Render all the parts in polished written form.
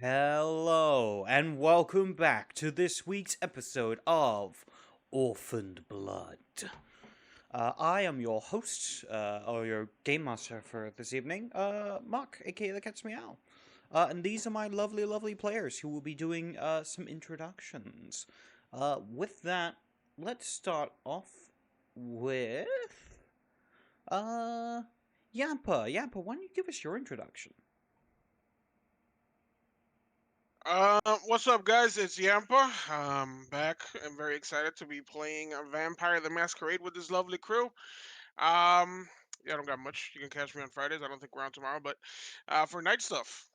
Hello, and welcome back to this week's episode of Orphaned Blood. I am your host, or your game master for this evening, Mark, aka TheCatsMeow. And these are my lovely, lovely players who will be doing some introductions. With that, let's start off with. Uh, Yampa. Yampa, why don't you give us your introduction? What's up, guys? It's Yampa. Back. I'm very excited to be playing a Vampire the Masquerade with this lovely crew. Yeah, I don't got much. You can catch me on Fridays. I don't think we're on tomorrow, but for night stuff.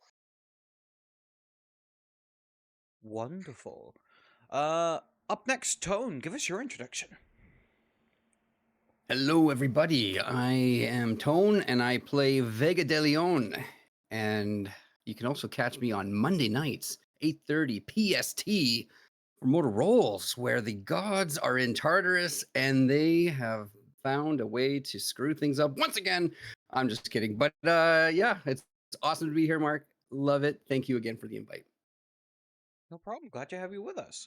Wonderful. Uh, Up next, Tone, give us your introduction. Hello, everybody. I am Tone, and I play Vega de Leon. And you can also catch me on Monday nights, 8:30 PST, for Mortal Rolls, where the gods are in Tartarus and they have found a way to screw things up once again. I'm just kidding, but yeah, it's awesome to be here, Mark. Love it. Thank you again for the invite. No problem. Glad to have you with us.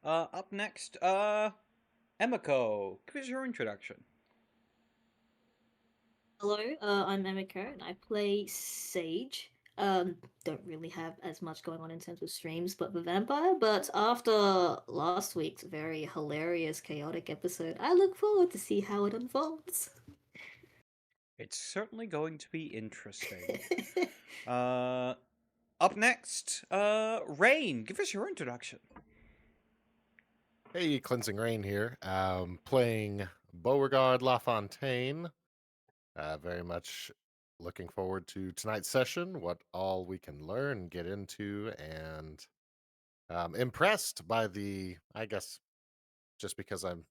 Up next, Emiko, give us your introduction. Hello, I'm Emiko and I play Sage. Don't really have as much going on in terms of streams, but the vampire. But after last week's very hilarious, chaotic episode, I look forward to see how it unfolds. It's certainly going to be interesting. uh, Up next, Rain, give us your introduction. Hey, Cleansing Rain here. Playing Beauregard LaFontaine. Very much looking forward to tonight's session, what all we can learn, get into, and impressed by I guess, just because I'm,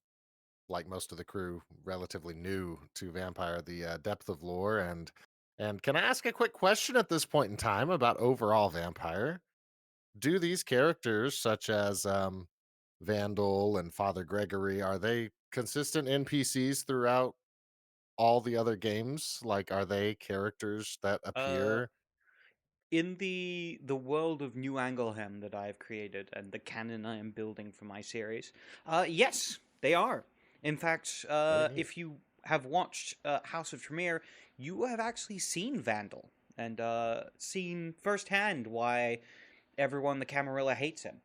like most of the crew, relatively new to Vampire, the depth of lore. And can I ask a quick question at this point in time about overall Vampire? Do these characters, such as Vandal and Father Gregory, are they consistent NPCs throughout all the other games? Like, are they characters that Uh, appear? in the world of New Anglehem that I've created and the canon I am building for my series, yes, they are. In fact, Very neat. if you have watched House of Tremere, you have actually seen Vandal and seen firsthand why everyone in the Camarilla hates him.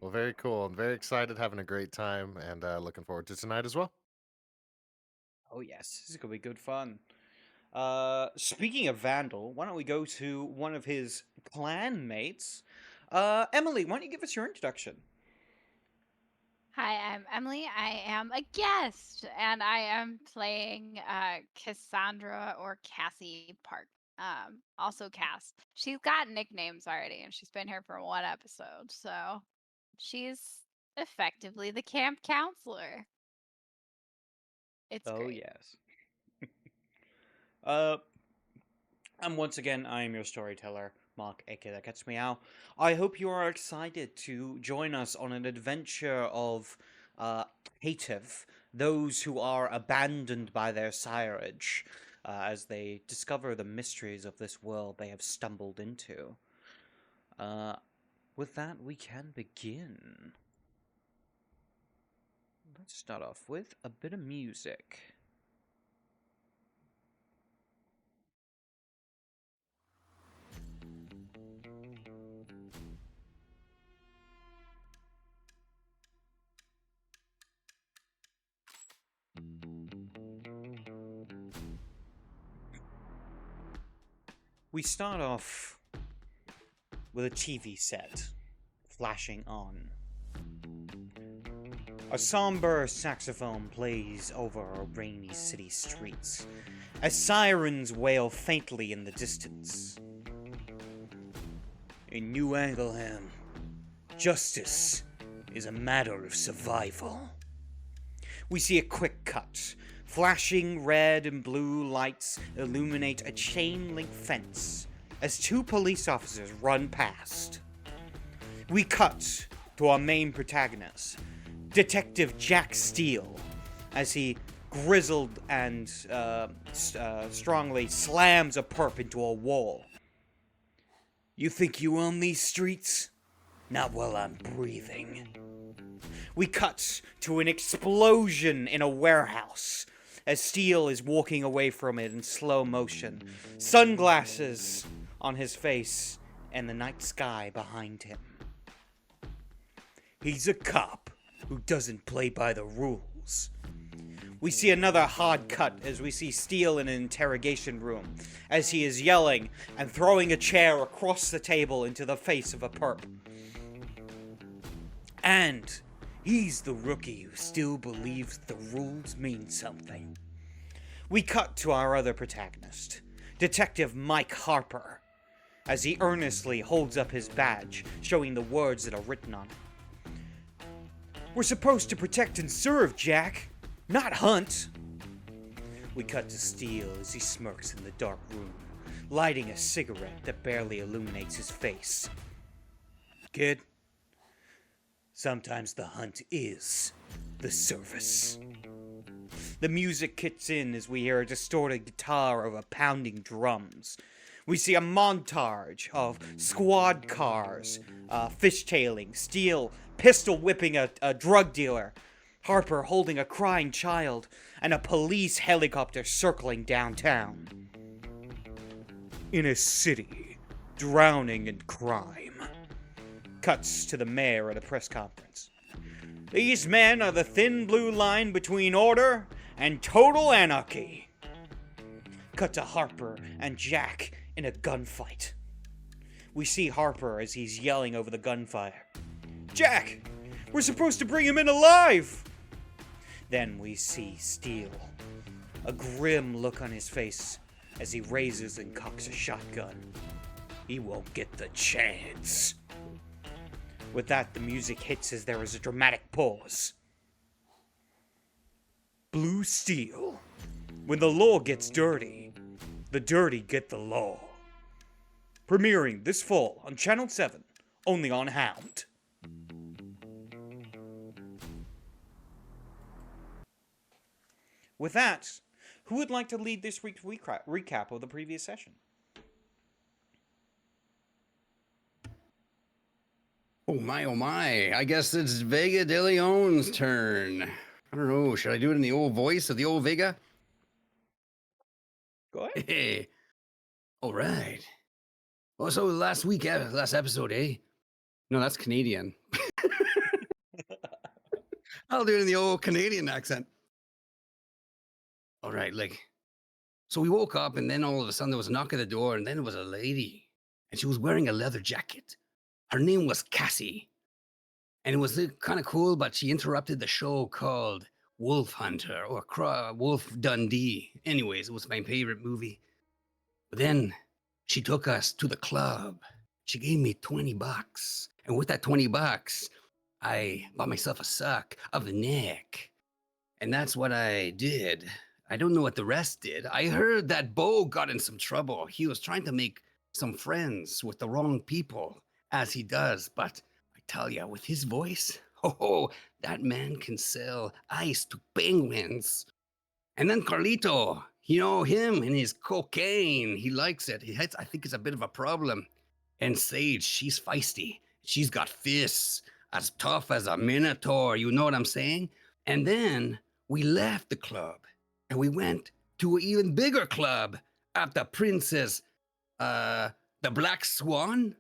Well, very cool. I'm very excited, having a great time, and looking forward to tonight as well. Oh yes, this is gonna be good fun. Speaking of Vandal, why don't we go to one of his clan mates? Emily, why don't you give us your introduction? Hi, I'm Emily. I am a guest, and I am playing Cassandra or Cassie Park. Also Cass. She's got nicknames already, and she's been here for one episode, so she's effectively the camp counselor. It's Oh great. yes. uh, and once again, I am your storyteller, Mark, aka TheCatsMeow. I hope you are excited to join us on an adventure of caitiff, those who are abandoned by their sireage, as they discover the mysteries of this world they have stumbled into. Uh, with that, we can begin. Let's start off with a bit of music. We start off with a TV set flashing on. A somber saxophone plays over rainy city streets as sirens wail faintly in the distance. In New Angleham, justice is a matter of survival. We see a quick cut. Flashing red and blue lights illuminate a chain link fence as two police officers run past. We cut to our main protagonist, Detective Jack Steele, as he grizzled and strongly slams a perp into a wall. You think you own these streets? Not while I'm breathing. We cut to an explosion in a warehouse as Steele is walking away from it in slow motion, sunglasses on his face and the night sky behind him. He's a cop who doesn't play by the rules. We see another hard cut as we see Steele in an interrogation room as he is yelling and throwing a chair across the table into the face of a perp. And he's the rookie who still believes the rules mean something. We cut to our other protagonist, Detective Mike Harper, as he earnestly holds up his badge, showing the words that are written on it. We're supposed to protect and serve, Jack, not hunt. We cut to Steele as he smirks in the dark room, lighting a cigarette that barely illuminates his face. Kid, sometimes the hunt is the service. The music kicks in as we hear a distorted guitar over pounding drums. We see a montage of squad cars, fishtailing, Steele pistol whipping a drug dealer, Harper holding a crying child, and a police helicopter circling downtown. In a city drowning in crime. Cuts to the mayor at a press conference. These men are the thin blue line between order and total anarchy. Cut to Harper and Jack in a gunfight. We see Harper as he's yelling over the gunfire. Jack! We're supposed to bring him in alive! Then we see Steele, a grim look on his face as he raises and cocks a shotgun. He won't get the chance. With that, the music hits as there is a dramatic pause. Blue Steel. When the law gets dirty, the dirty get the law. Premiering this fall on Channel 7, only on Hound. With that, who would like to lead this week's recap of the previous session? Oh my. I guess it's Vega de Leon's turn. I don't know. Should I do it in the old voice of the old Vega? Go ahead. Hey. All right. Well, so last episode, eh? No, that's Canadian. I'll do it in the old Canadian accent. All right, so we woke up and then all of a sudden there was a knock at the door and then it was a lady and she was wearing a leather jacket. Her name was Cassie. And it was kind of cool, but she interrupted the show called Wolf Hunter or Wolf Dundee. Anyways, it was my favorite movie. But then she took us to the club. She gave me $20. And with that $20, I bought myself a suck of the neck. And that's what I did. I don't know what the rest did. I heard that Bo got in some trouble. He was trying to make some friends with the wrong people, as he does. But I tell ya, with his voice, that man can sell ice to penguins. And then Carlito, you know him and his cocaine. He likes it. I think it's a bit of a problem. And Sage, she's feisty. She's got fists as tough as a minotaur. You know what I'm saying? And then we left the club and we went to an even bigger club at the Princess, the Black Swan.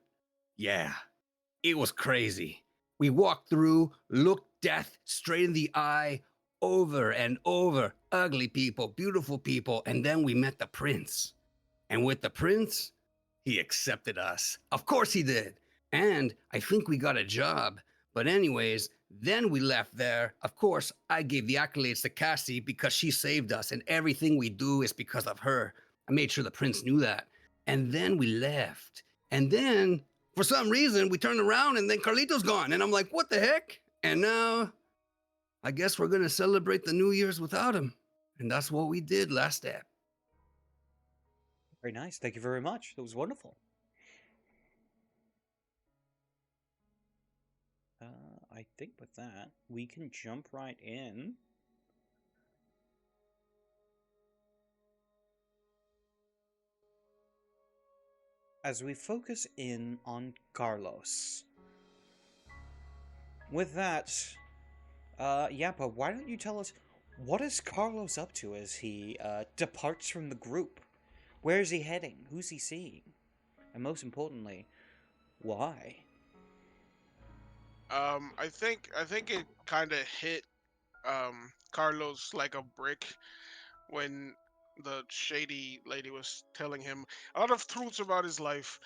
Yeah, it was crazy. We walked through, looked death straight in the eye, over and over. Ugly people, beautiful people. And then we met the prince. And with the prince, he accepted us. Of course he did. And I think we got a job. But anyways, then we left there. Of course, I gave the accolades to Cassie because she saved us. And everything we do is because of her. I made sure the prince knew that. And then we left. And then, for some reason, we turned around and then Carlito's gone. And I'm like, what the heck? And now, I guess we're going to celebrate the New Year's without him. And that's what we did last step. Very nice. Thank you very much. That was wonderful. I think with that, we can jump right in. as we focus in on Carlos. With that, Yapa, why don't you tell us what is Carlos up to as he departs from the group? Where is he heading? Who's he seeing? And most importantly, why? I think it kind of hit Carlos like a brick when the shady lady was telling him a lot of truths about his life,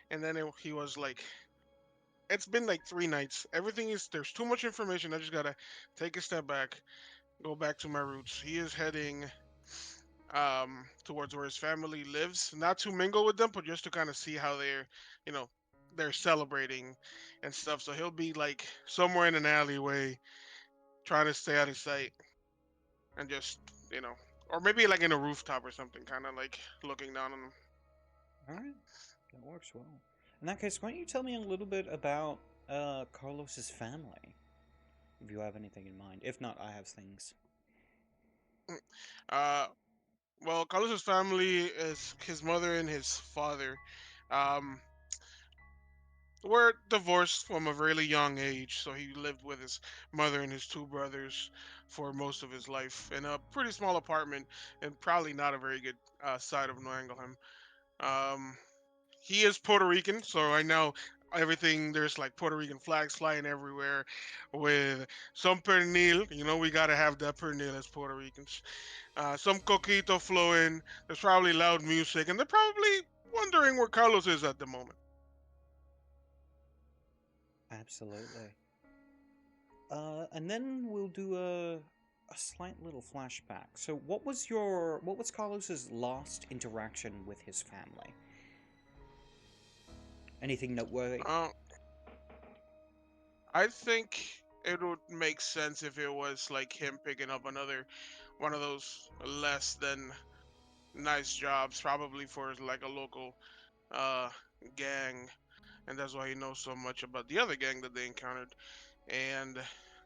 and then he was like, "It's been like 3 nights. Everything is there's too much information. I just gotta take a step back, go back to my roots." He is heading towards where his family lives, not to mingle with them, but just to kind of see how you know, they're celebrating and stuff. So he'll be like somewhere in an alleyway, trying to stay out of sight, and just you know, or maybe like in a rooftop or something, kind of like looking down on them. Alright, that works well. In that case, why don't you tell me a little bit about Carlos's family? If you have anything in mind. If not, I have things. Uh, well, Carlos's family is his mother and his father. Um, were divorced from a really young age, so he lived with his mother and his two brothers for most of his life in a pretty small apartment, and probably not a very good side of New Anglehem. Um, he is Puerto Rican, so right now everything there's like Puerto Rican flags flying everywhere, with some pernil. You know we gotta have that pernil as Puerto Ricans. Some coquito flowing. There's probably loud music, and they're probably wondering where Carlos is at the moment. Absolutely. And then we'll do a slight little flashback. So, what was Carlos's last interaction with his family? Anything noteworthy? Uh, I think it would make sense if it was like him picking up another one of those less than nice jobs, probably for like a local uh gang, and that's why he knows so much about the other gang that they encountered. And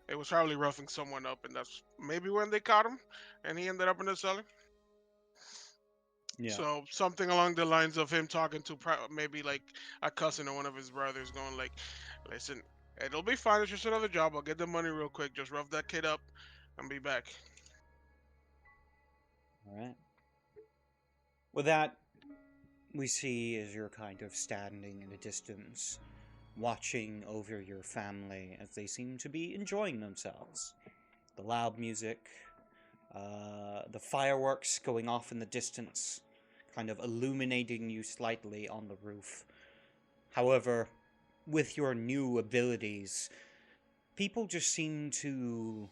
it was probably roughing someone up, and that's maybe when they caught him, and he ended up in the cellar. Yeah. So something along the lines of him talking to maybe like a cousin or one of his brothers, going like, "Listen, it'll be fine. It's just another job. I'll get the money real quick. Just rough that kid up, and be back." Alright. With that, we see as you're kind of standing in the distance, watching over your family as they seem to be enjoying themselves. The loud music, the fireworks going off in the distance, kind of illuminating you slightly on the roof. However, with your new abilities, people just seem to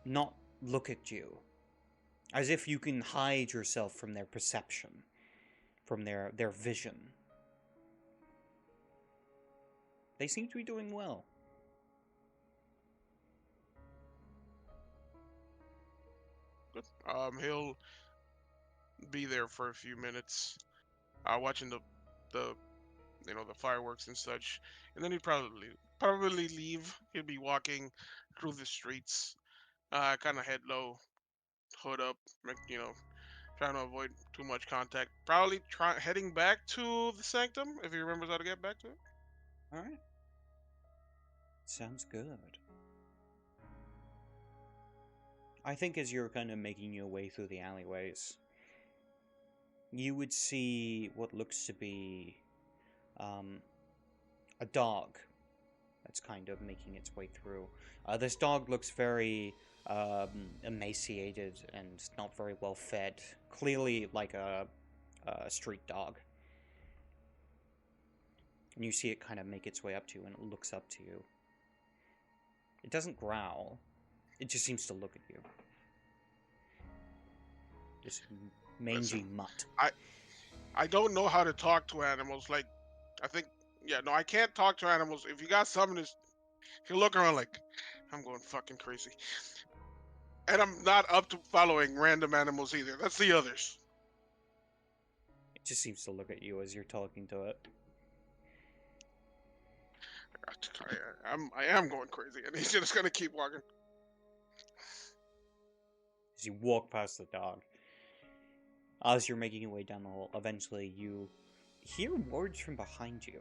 not look at you. As if you can hide yourself from their perception, from their vision. They seem to be doing well. Good. He'll be there for a few minutes, watching the the fireworks and such, and then he'd probably leave. He'd be walking through the streets, kind of head low, hood up, trying to avoid too much contact. Probably heading back to the sanctum if he remembers how to get back to it. Alright. Sounds good. I think as you're kind of making your way through the alleyways, you would see what looks to be um, a dog that's kind of making its way through. This dog looks very emaciated and not very well fed. Clearly like a street dog. And you see it kind of make its way up to you, and it looks up to you. It doesn't growl. It just seems to look at you. This mangy Listen, mutt. I don't know how to talk to animals. Like, I think, yeah, no, I can't talk to animals. If you got something, he'll look around like, I'm going fucking crazy. And I'm not up to following random animals either. That's the others. It just seems to look at you as you're talking to it. I am going crazy, and he's just gonna keep walking. As you walk past the dog. As you're making your way down the hall, eventually you hear words from behind you.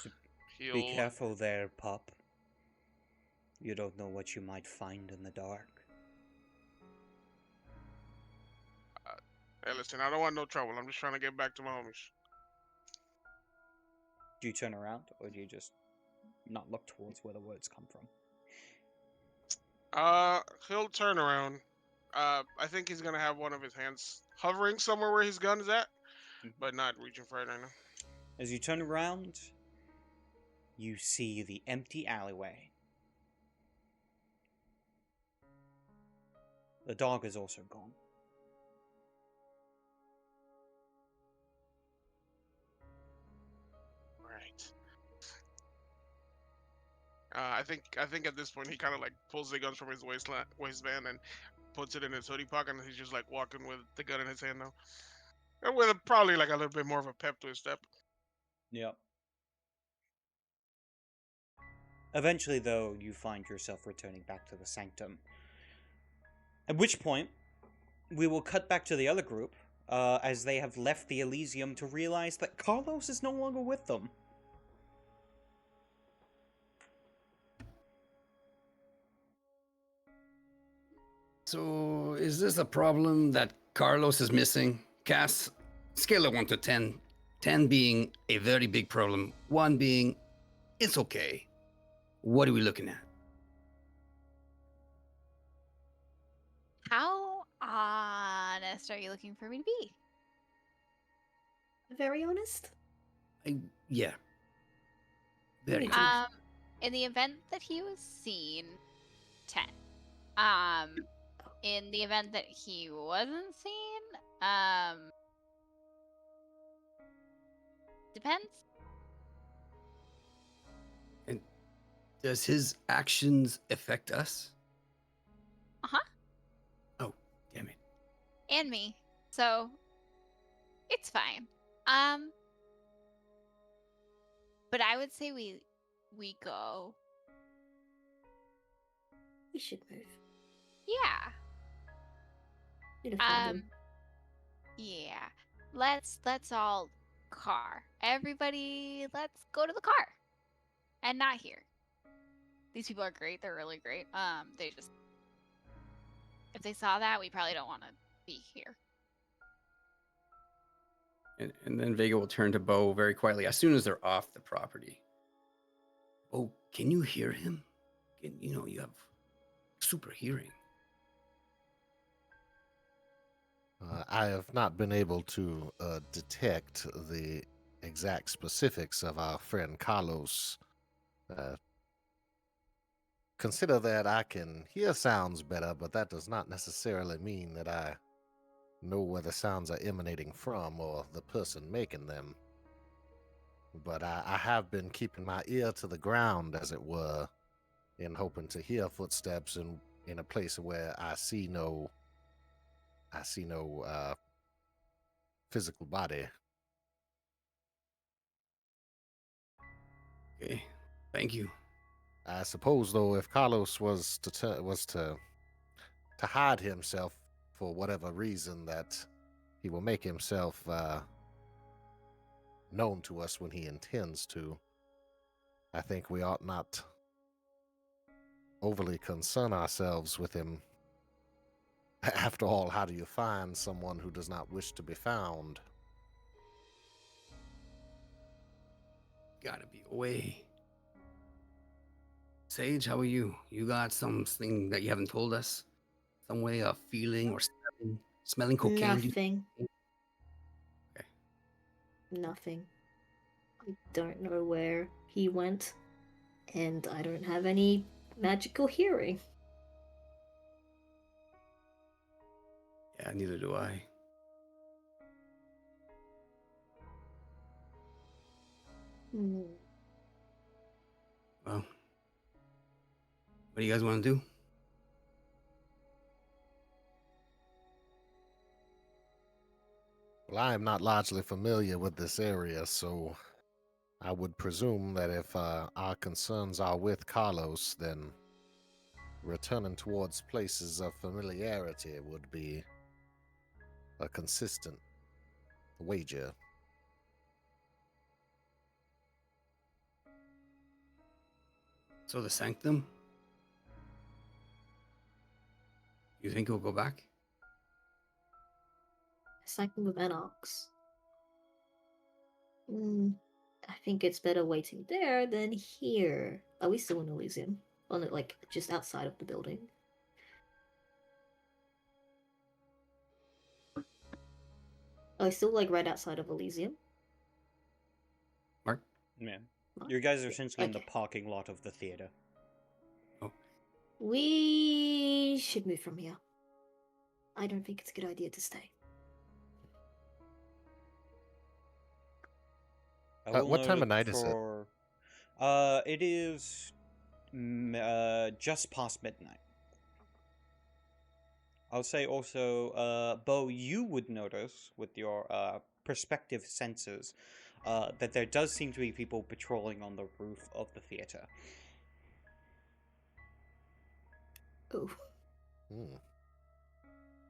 So be He'll. careful there, pup. You don't know what you might find in the dark. Hey, listen, I don't want no trouble. I'm just trying to get back to my homies. Do you turn around, or do you just not look towards where the words come from? He'll turn around. I think he's gonna have one of his hands hovering somewhere where his gun is at, but not reaching for it right now. As you turn around, you see the empty alleyway. The dog is also gone. Right. I think at this point he kind of like pulls the guns from his waistband and puts it in his hoodie pocket, and he's just like walking with the gun in his hand now, and with probably like a little bit more of a pep to his step. Yep. Eventually, though, you find yourself returning back to the sanctum. At which point, we will cut back to the other group, as they have left the Elysium to realize that Carlos is no longer with them. So, is this a problem that Carlos is missing? Cass, scale of 1 to 10. 10 being a very big problem, 1 being it's okay. What are we looking at? How honest are you looking for me to be? Very honest. Yeah. Very Me honest. too. In the event that he was seen, 10. In the event that he wasn't seen, depends. And does his actions affect us? Uh-huh. Oh, damn it. And me. So it's fine. But I would say we go. We should move. Yeah. Need to find him. Yeah. Let's all car. Everybody, let's go to the car. And not here. These people are great. They're really great. They just, if they saw that, we probably don't want to be here. And then Vega will turn to Bo very quietly as soon as they're off the property. Bo, can you hear him? You have super hearing. I have not been able to detect the exact specifics of our friend Carlos. Consider that I can hear sounds better, but that does not necessarily mean that I know where the sounds are emanating from or the person making them. But I have been keeping my ear to the ground, as it were, in hoping to hear footsteps in a place where I see no physical body. Okay, thank you. I suppose, though, if Carlos was to hide himself for whatever reason, that he will make himself known to us when he intends to. I think we ought not overly concern ourselves with him. After all, how do you find someone who does not wish to be found? Gotta be a way. Sage, how are you? You got something that you haven't told us? Some way of feeling or smelling cocaine? Nothing. Okay. Nothing. I don't know where he went, and I don't have any magical hearing. Yeah, neither do I. Hmm. Well, what do you guys want to do? Well, I am not largely familiar with this area, so I would presume that if our concerns are with Carlos, then returning towards places of familiarity would be a consistent wager. So the Sanctum? You think he'll go back? Sanctum of Anarchs. I think it's better waiting there than here. Are we still in Elysium? On it, like just outside of the building. Are we still like right outside of Elysium? Mark? Yeah. Mark? You guys are Yeah, essentially in the okay. parking lot of the theater. We should move from here. I don't think it's a good idea to stay. I will What note time of night is it? for... It is just past midnight. I'll say also, Bo, you would notice with your perspective sensors that there does seem to be people patrolling on the roof of the theater. Oh. Hmm.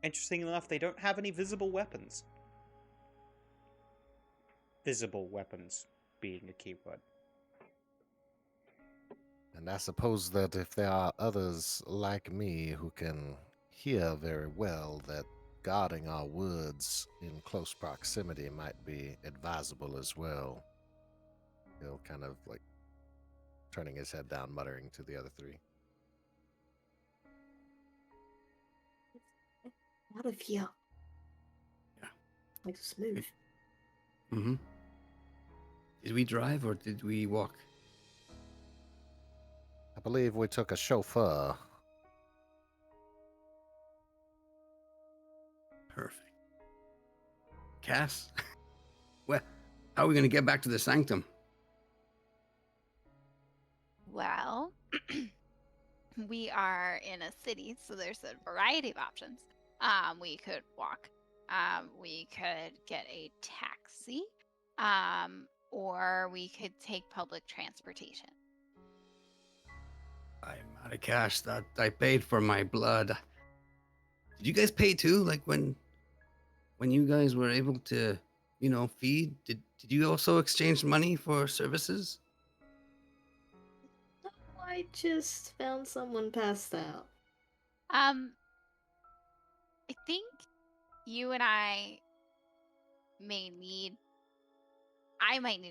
Interesting enough, they don't have any visible weapons. Visible weapons being a keyword. And I suppose that if there are others like me who can hear very well, that guarding our woods in close proximity might be advisable as well. He'll kind of like turning his head down, muttering to the other three. Out of here. Yeah. Like smooth. Mm-hmm. Did we drive or did we walk? I believe we took a chauffeur. Perfect. Cass? Well, how are we going to get back to the Sanctum? Well, we are in a city, so there's a variety of options. We could walk. We could get a taxi. Or we could take public transportation. I'm out of cash. That I paid for my blood. Did you guys pay too? Like when you guys were able to, feed? Did you also exchange money for services? No, I just found someone passed out. I think you and I might need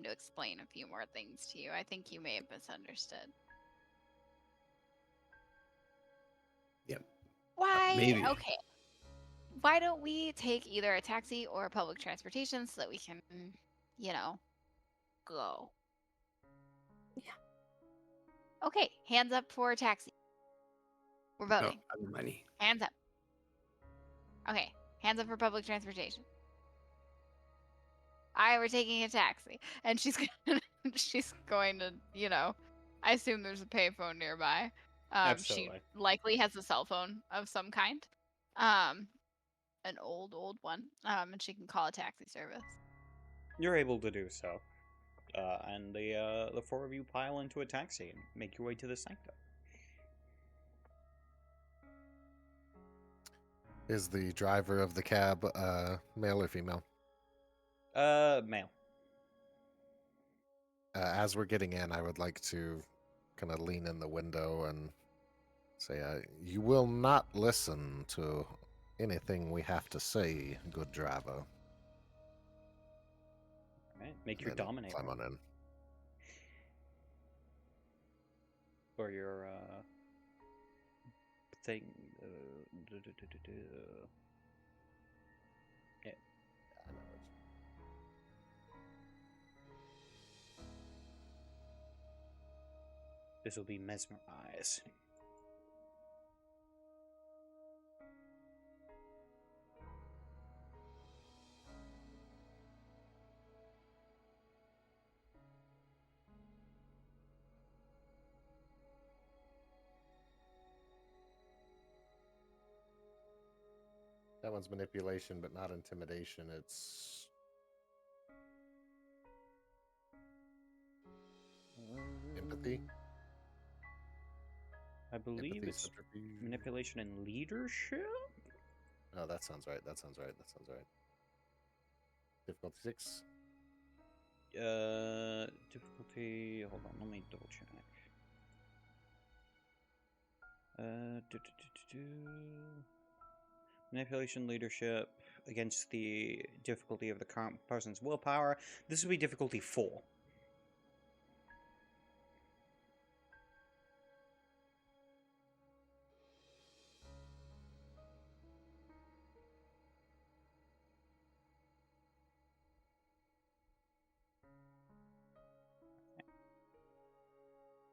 to explain a few more things to you. I think you may have misunderstood. Yep. Why? Maybe. Okay. Why don't we take either a taxi or public transportation so that we can, go? Yeah. Okay, hands up for a taxi. We're No, voting. other money. Hands up. Okay, hands up for public transportation. We're taking a taxi, and she's going to, I assume there's a payphone nearby. She Absolutely. likely has a cell phone of some kind, an old one, and she can call a taxi service. You're able to do so. And the four of you pile into a taxi and make your way to the sanctum. Is the driver of the cab male or female? Male. As we're getting in, I would like to kind of lean in the window and say, you will not listen to anything we have to say, good driver. Right. Make And your then dominate climb roll. on in. Or your thing. Yeah. I know it's... This will be mesmerize. That one's manipulation, but not intimidation. It's empathy. I believe Empathy, it's subterfuge. manipulation and leadership. Oh, that sounds right. That sounds right. That sounds right. Difficulty 6. Difficulty. Hold on, let me double check. Manipulation, leadership against the difficulty of the current person's willpower. This would be difficulty 4.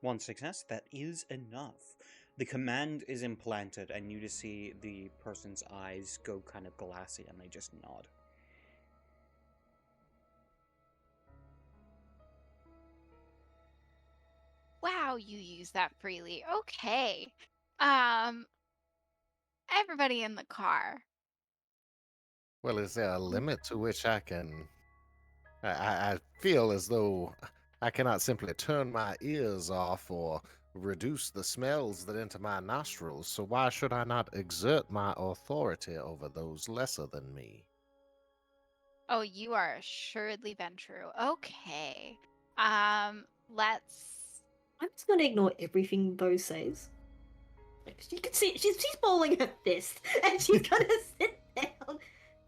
One success, that is enough. The command is implanted, and you just see the person's eyes go kind of glassy, and they just nod. Wow, you use that freely. Okay. Everybody in the car. Well, is there a limit to which I can... I feel as though I cannot simply turn my ears off or reduce the smells that enter my nostrils, so why should I not exert my authority over those lesser than me? Oh, you are assuredly been true. Okay. Let's. I'm just gonna ignore everything Bo says. Like, you can see she's bowling her fist, and she's gonna sit down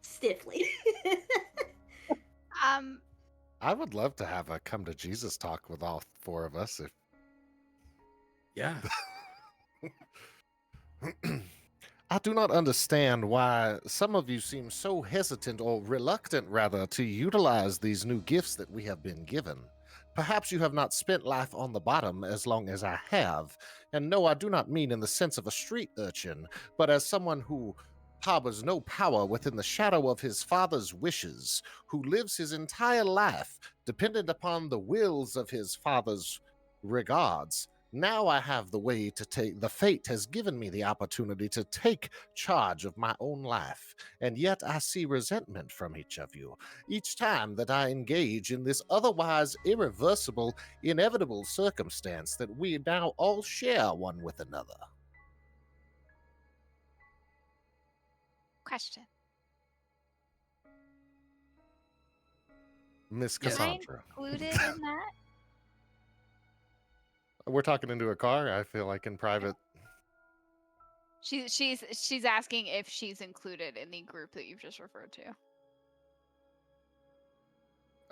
stiffly. I would love to have a come to Jesus talk with all 4 of us. If Yeah. I do not understand why some of you seem so hesitant, or reluctant rather, to utilize these new gifts that we have been given. Perhaps you have not spent life on the bottom as long as I have. And no, I do not mean in the sense of a street urchin, but as someone who harbors no power within the shadow of his father's wishes, who lives his entire life dependent upon the wills of his father's regards. Now I have the way to take, the fate has given me the opportunity to take charge of my own life, and yet I see resentment from each of you each time that I engage in this otherwise irreversible, inevitable circumstance that we now all share one with another. Question. Miss Yes. Am I Cassandra. included in that? We're talking into a car. I feel like in private. She's asking if she's included in the group that you've just referred to.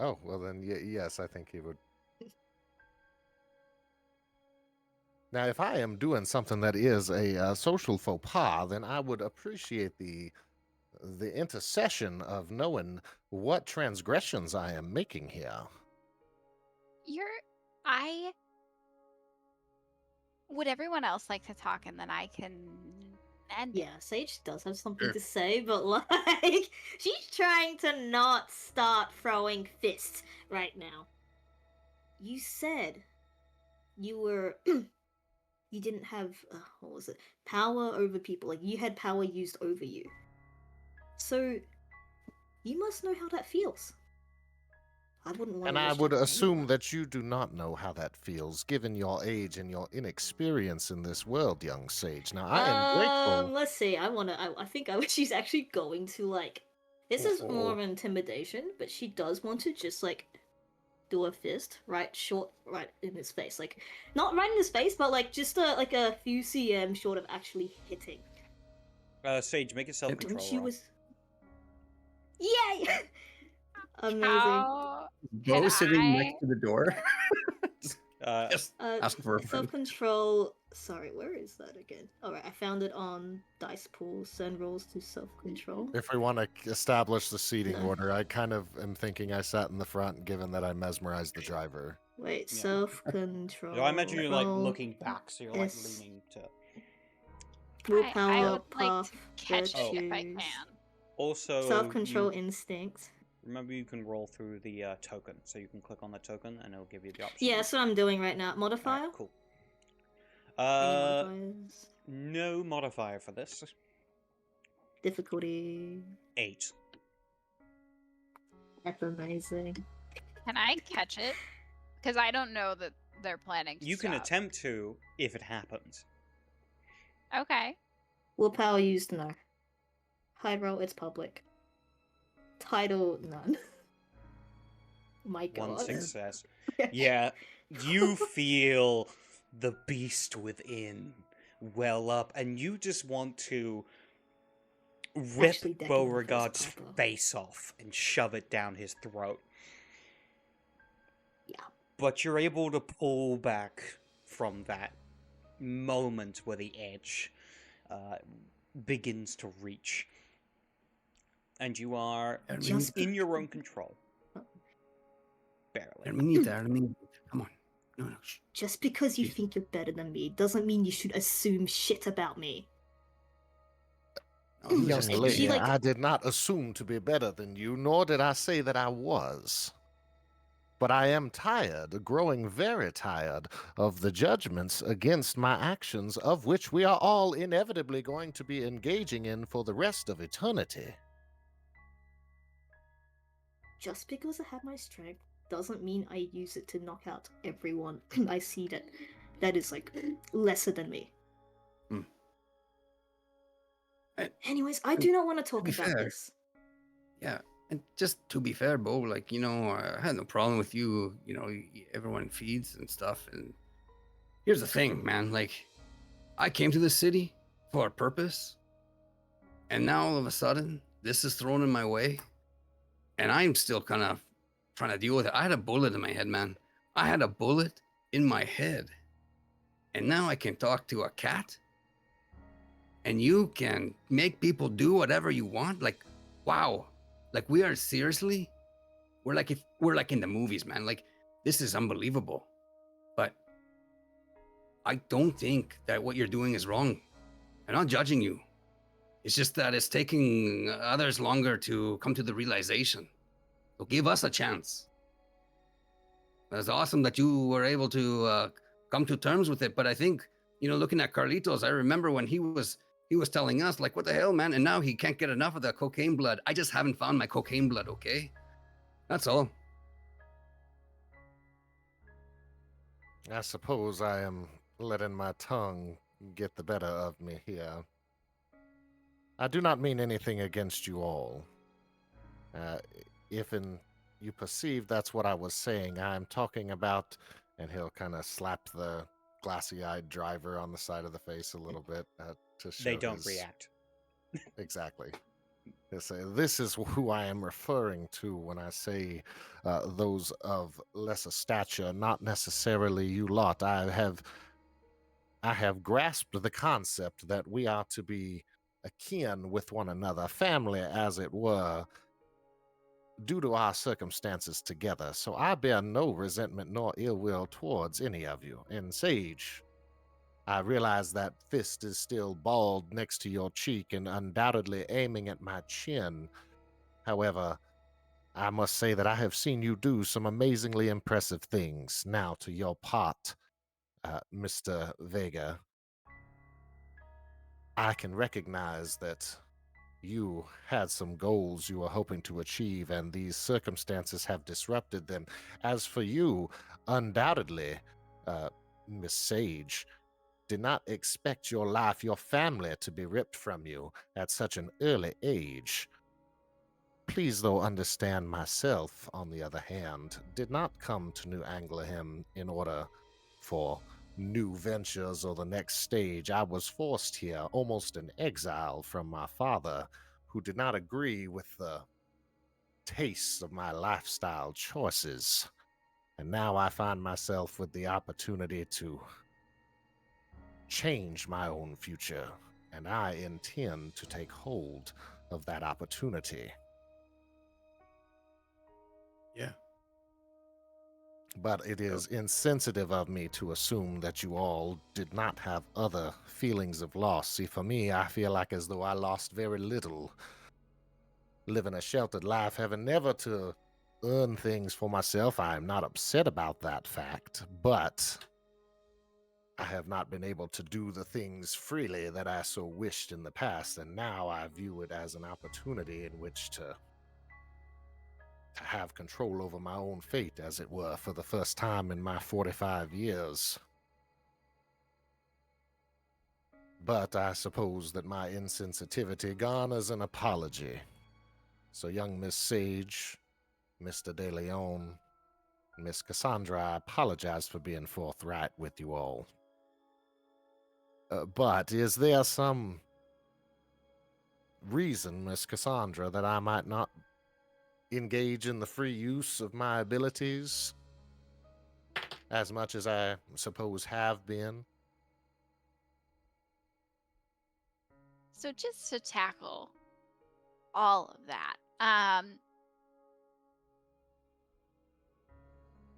Oh, well then, yes, I think he would. Now, if I am doing something that is a social faux pas, then I would appreciate the intercession of knowing what transgressions I am making here. I would everyone else like to talk, and then I can end it. Yeah, Sage does have something Sure. to say, but like she's trying to not start throwing fists right now. You said you were you didn't have what was it? Power over people. Like you had power used over you. So you must know how that feels. I wouldn't want And to I wish would that on assume anyone. that you do not know how that feels, given your age and your inexperience in this world, young sage. Now, I am grateful. Let's see. I think she's actually going to like. This is more of intimidation, but she does want to just like do a fist right in his face, like not right in his face, but like just a few cm short of actually hitting. Sage, make a self-control When she roll. was. Yay! Amazing. How Bo can sitting I? next to the door. Just Uh, asking for a friend. self-control. Sorry, where is that again? All right, I found it on Dice Pool. Send rolls to self-control. If we want to establish the seating No. order, I kind of am thinking I sat in the front, given that I mesmerized the driver. Wait, Yeah. self-control. So I imagine you're like roll, looking back, so you're like S. leaning to. Willpower, I would like path, to catch it if I virtues, can. Also, self-control, you- instinct. remember you can roll through the token, so you can click on the token and it'll give you the option. Yeah, that's what I'm doing right now. Alright, Modifier? cool. Any modifiers? No modifier for this. Difficulty. 8. That's amazing. Can I catch it? Because I don't know that they're planning to You can stop. attempt to if it happens. Okay. Willpower used, no. High roll, it's public. Title, none. My One god. success. Yeah, you feel the beast within well up, and you just want to rip Actually, decking my first Beauregard's proper. face off and shove it down his throat. Yeah. But you're able to pull back from that moment where the edge begins to reach. And you are Just in your own control. Barely. Hermanita. Come on. No. Shh. Just because you Jeez. think you're better than me doesn't mean you should assume shit about me. No, he was Young just She, lady, like- I did not assume to be better than you, nor did I say that I was. But I am tired, growing very tired, of the judgments against my actions, of which we are all inevitably going to be engaging in for the rest of eternity. Just because I have my strength doesn't mean I use it to knock out everyone I see that is like lesser than me. Hmm. Anyways, I do not want to talk be about fair, this. Yeah, and just to be fair, Bo, like, I had no problem with you. Everyone feeds and stuff. And here's the thing, man. Like, I came to this city for a purpose, and now all of a sudden, this is thrown in my way, and I'm still kind of trying to deal with it. I had a bullet in my head, man. I had a bullet in my head, and now I can talk to a cat, and you can make people do whatever you want. Like, wow. Like, we're like in the movies, man. Like, this is unbelievable. But I don't think that what you're doing is wrong. I'm not judging you. It's just that it's taking others longer to come to the realization. So give us a chance. It's awesome that you were able to come to terms with it. But I think, looking at Carlitos, I remember when he was telling us, like, what the hell, man? And now he can't get enough of the cocaine blood. I just haven't found my cocaine blood, okay? That's all. I suppose I am letting my tongue get the better of me here. I do not mean anything against you all. If you perceive that's what I was saying, I'm talking about, and he'll kind of slap the glassy-eyed driver on the side of the face a little bit to show They don't his... react. Exactly. He'll say, this is who I am referring to when I say those of lesser stature, not necessarily you lot. I have grasped the concept that we are to be akin with one another, family as it were, due to our circumstances together. So I bear no resentment nor ill will towards any of you. And Sage, I realize that fist is still balled next to your cheek and undoubtedly aiming at my chin. However, I must say that I have seen you do some amazingly impressive things. Now to your part, Mr. Vega. I can recognize that you had some goals you were hoping to achieve, and these circumstances have disrupted them. As for you, undoubtedly, Miss Sage, did not expect your life, your family, to be ripped from you at such an early age. Please, though, understand myself, on the other hand, did not come to New Anglehem in order for new ventures or the next stage. I was forced here, almost in exile from my father, who did not agree with the tastes of my lifestyle choices. And now I find myself with the opportunity to change my own future, and I intend to take hold of that opportunity. Yeah. But it is insensitive of me to assume that you all did not have other feelings of loss. See, for me, I feel like as though I lost very little. Living a sheltered life, having never to earn things for myself, I am not upset about that fact, but I have not been able to do the things freely that I so wished in the past, and now I view it as an opportunity in which to have control over my own fate, as it were, for the first time in my 45 years. But I suppose that my insensitivity garners an apology. So, young Miss Sage, Mr. De Leon, Miss Cassandra, I apologize for being forthright with you all. But is there some reason, Miss Cassandra, that I might not engage in the free use of my abilities as much as I suppose have been? So just to tackle all of that,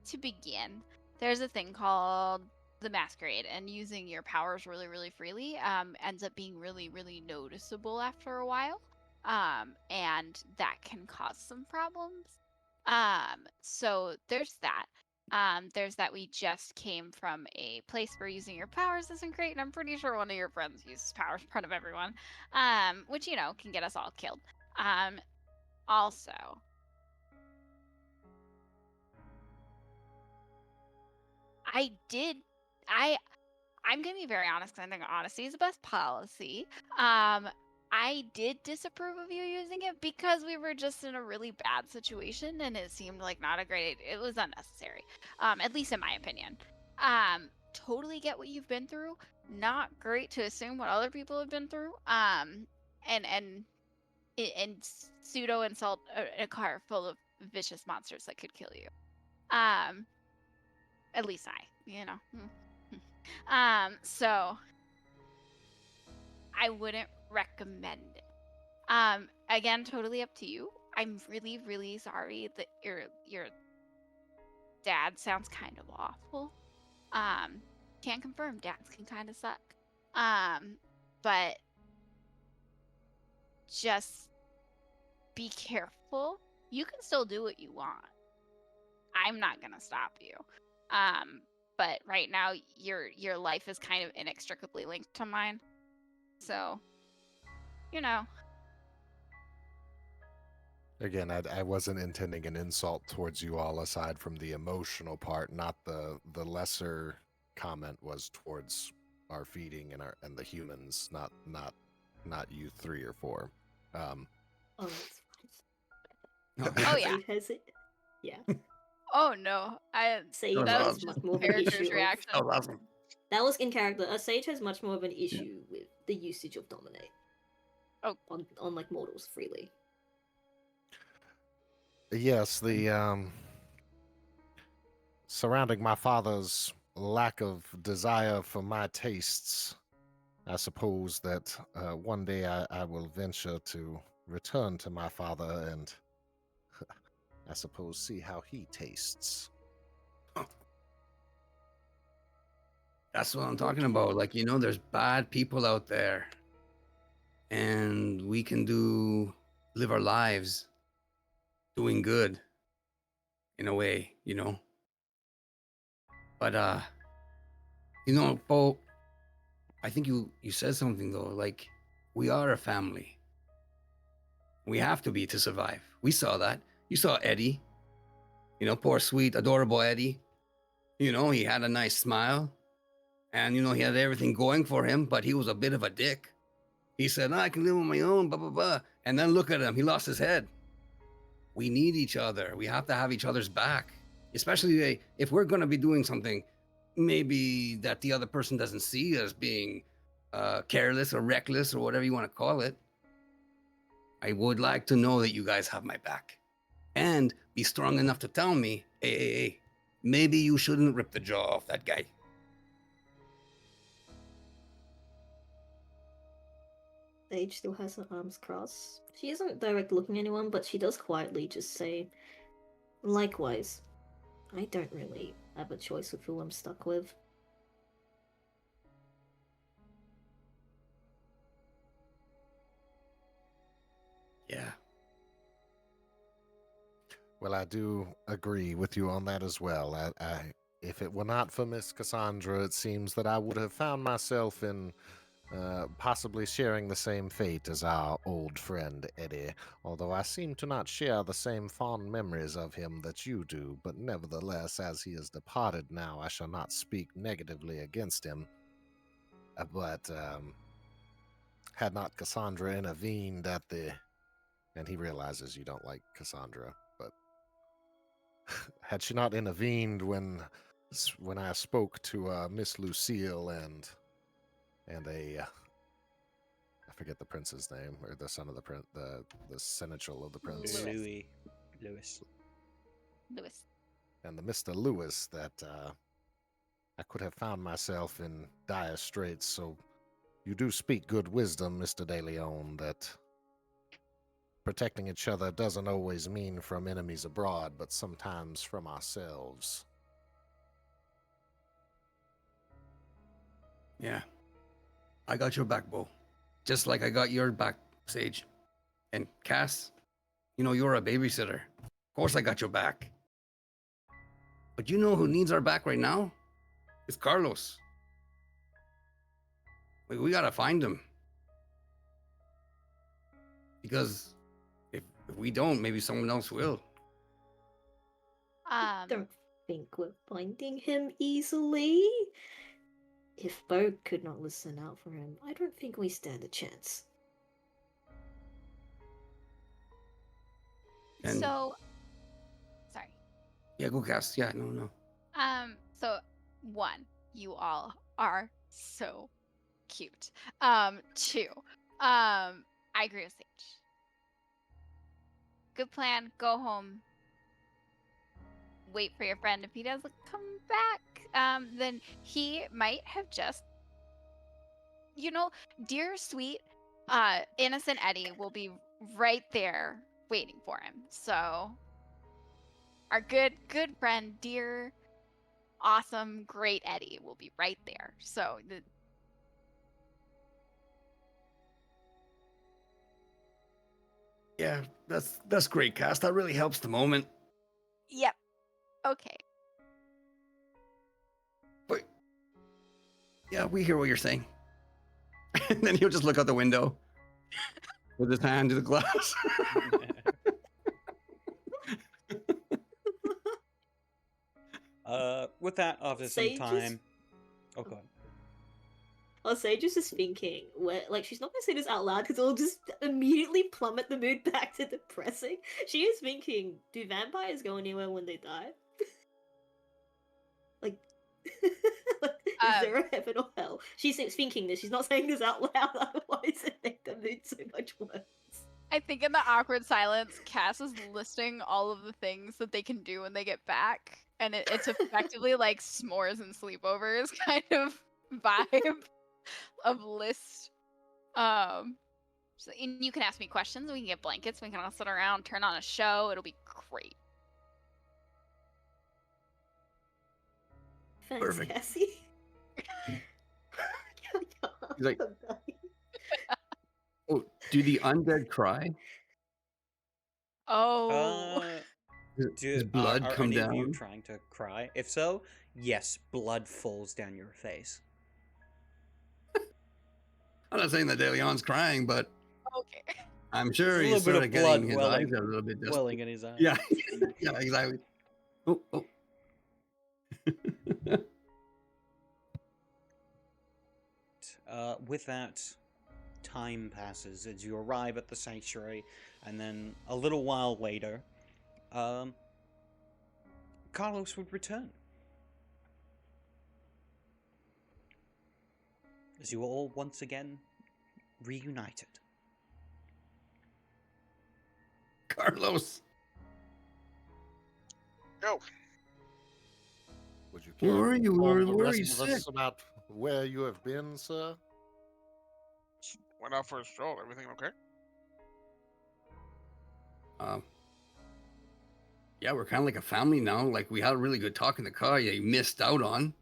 to begin, there's a thing called the Masquerade, and using your powers really, really freely ends up being really, really noticeable after a while, and that can cause some problems. So there's that. There's that we just came from a place where using your powers isn't great, and I'm pretty sure one of your friends uses powers in front of everyone, which, you know, can get us all killed. Also, I did, I'm gonna be very honest because I think honesty is the best policy. I did disapprove of you using it because we were just in a really bad situation and it seemed like not a great. It was unnecessary, at least in my opinion. Totally get what you've been through. Not great to assume what other people have been through. And pseudo insult a car full of vicious monsters that could kill you. At least you know. So I wouldn't recommend it. Again, totally up to you. I'm really, really sorry that your dad sounds kind of awful. Can't confirm, dads can kind of suck. But just be careful. You can still do what you want. I'm not gonna stop you. But right now your life is kind of inextricably linked to mine. So, you know. Again, I wasn't intending an insult towards you all aside from the emotional part, not the lesser comment was towards our feeding and the humans, not you three or four. Oh, that's Oh, Oh yeah. Sage has it. Yeah. Oh no. Sage Oh, That love. has was much just more of an character's issue. reaction. Oh, awesome. That was in character. Sage has much more of an issue with the usage of dominate. Oh. On like mortals freely. Yes, the surrounding my father's lack of desire for my tastes, I suppose that one day I will venture to return to my father and I suppose see how he tastes. That's what I'm talking about. Like, you know, there's bad people out there. And we can live our lives doing good in a way, you know. But you know, Bo, I think you said something though, like we are a family. We have to be to survive. We saw that. You saw Eddie, you know, poor sweet, adorable Eddie. You know, he had a nice smile. And you know, he had everything going for him, but he was a bit of a dick. He said, I can live on my own, blah, blah, blah. And then look at him. He lost his head. We need each other. We have to have each other's back, especially if we're going to be doing something maybe that the other person doesn't see as being careless or reckless or whatever you want to call it. I would like to know that you guys have my back and be strong enough to tell me, hey, maybe you shouldn't rip the jaw off that guy. Sage still has her arms crossed. She isn't direct looking at anyone, but she does quietly just say, likewise. I don't really have a choice with who I'm stuck with. Yeah. Well, I do agree with you on that as well. If it were not for Miss Cassandra, it seems that I would have found myself in possibly sharing the same fate as our old friend Eddie, although I seem to not share the same fond memories of him that you do, but nevertheless, as he has departed now, I shall not speak negatively against him. But had not Cassandra intervened at the... And he realizes you don't like Cassandra, but had she not intervened when I spoke to Miss Lucille and a I forget the prince's name, or the son of the prince, the seneschal of the prince, Lewis. Lewis. Lewis. and the Mr. Lewis, that I could have found myself in dire straits. So you do speak good wisdom, Mr. De Leon, that protecting each other doesn't always mean from enemies abroad, but sometimes from ourselves. Yeah. I got your back, Bo. Just like I got your back, Sage. And Cass, you know, you're a babysitter. Of course I got your back. But you know who needs our back right now? It's Carlos. We gotta find him. Because if we don't, maybe someone else will. Don't think we're finding him easily. If Bo could not listen out for him, I don't think we stand a chance. And So, sorry. yeah, go Cass. Yeah, no. So one, you all are so cute. Two, I agree with Sage. Good plan. Go home. Wait for your friend. If he doesn't come back, then he might have just, dear sweet, innocent Eddie will be right there waiting for him. So our good friend, dear, awesome, great Eddie will be right there. So Yeah, that's great, Cass. That really helps the moment. yep. Okay. But yeah, we hear what you're saying. And then he'll just look out the window with his hand to the glass. With that, after some Sages? time... Oh, God. Sage is just thinking, she's not gonna say this out loud because it'll just immediately plummet the mood back to depressing. She is thinking, do vampires go anywhere when they die? Like, is there a heaven or hell? She's thinking this, she's not saying this out loud, otherwise it makes the mood so much worse. I think in the awkward silence, Cass is listing all of the things that they can do when they get back, and it's effectively like s'mores and sleepovers kind of vibe of list. So and you can ask me questions. We can get blankets. We can all sit around, turn on a show. It'll be great. Thanks, Perfect. Cassie. He's like, oh, do the undead cry? Oh, Does blood are come any of you down? trying to cry? If so, yes, blood falls down your face. I'm not saying that De Leon's crying, but okay. I'm There's sure a he's little bit sort of of blood getting his welling, eyes a little bit dusty. welling in his eyes. Yeah, yeah, exactly. Oh. With that, time passes as you arrive at the sanctuary, and then a little while later, Carlos would return. As you are all once again reunited. Carlos, Go. Would you where care are to you? inform the Where are rest you of us sick? about where you have been, sir? Went out for a stroll. Everything okay? Yeah, we're kind of like a family now. Like we had a really good talk in the car. Yeah, you missed out on.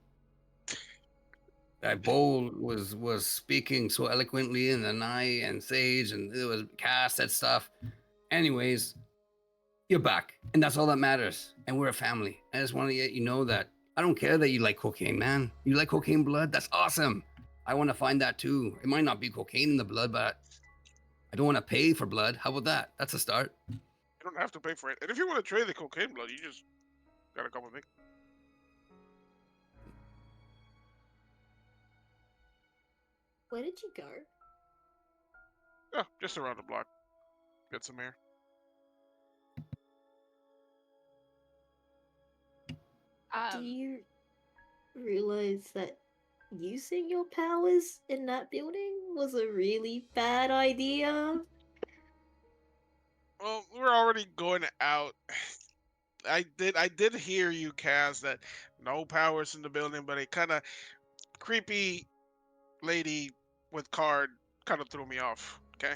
That Bo was speaking so eloquently, and then I and Sage and it was Cass that stuff. Anyways, you're back, and that's all that matters. And we're a family. I just want to let you know that I don't care that you like cocaine, man. You like cocaine blood? That's awesome. I want to find that too. It might not be cocaine in the blood, but I don't want to pay for blood. How about that? That's a start. You don't have to pay for it. And if you want to trade the cocaine blood, you just gotta come with me. Where did you go? Oh, just around the block. Get some air. Do Um, you realize that using your powers in that building was a really bad idea? Well, we're already going out. I did hear you, Kaz, that no powers in the building, but a kind of creepy lady with card kind of threw me off. Okay.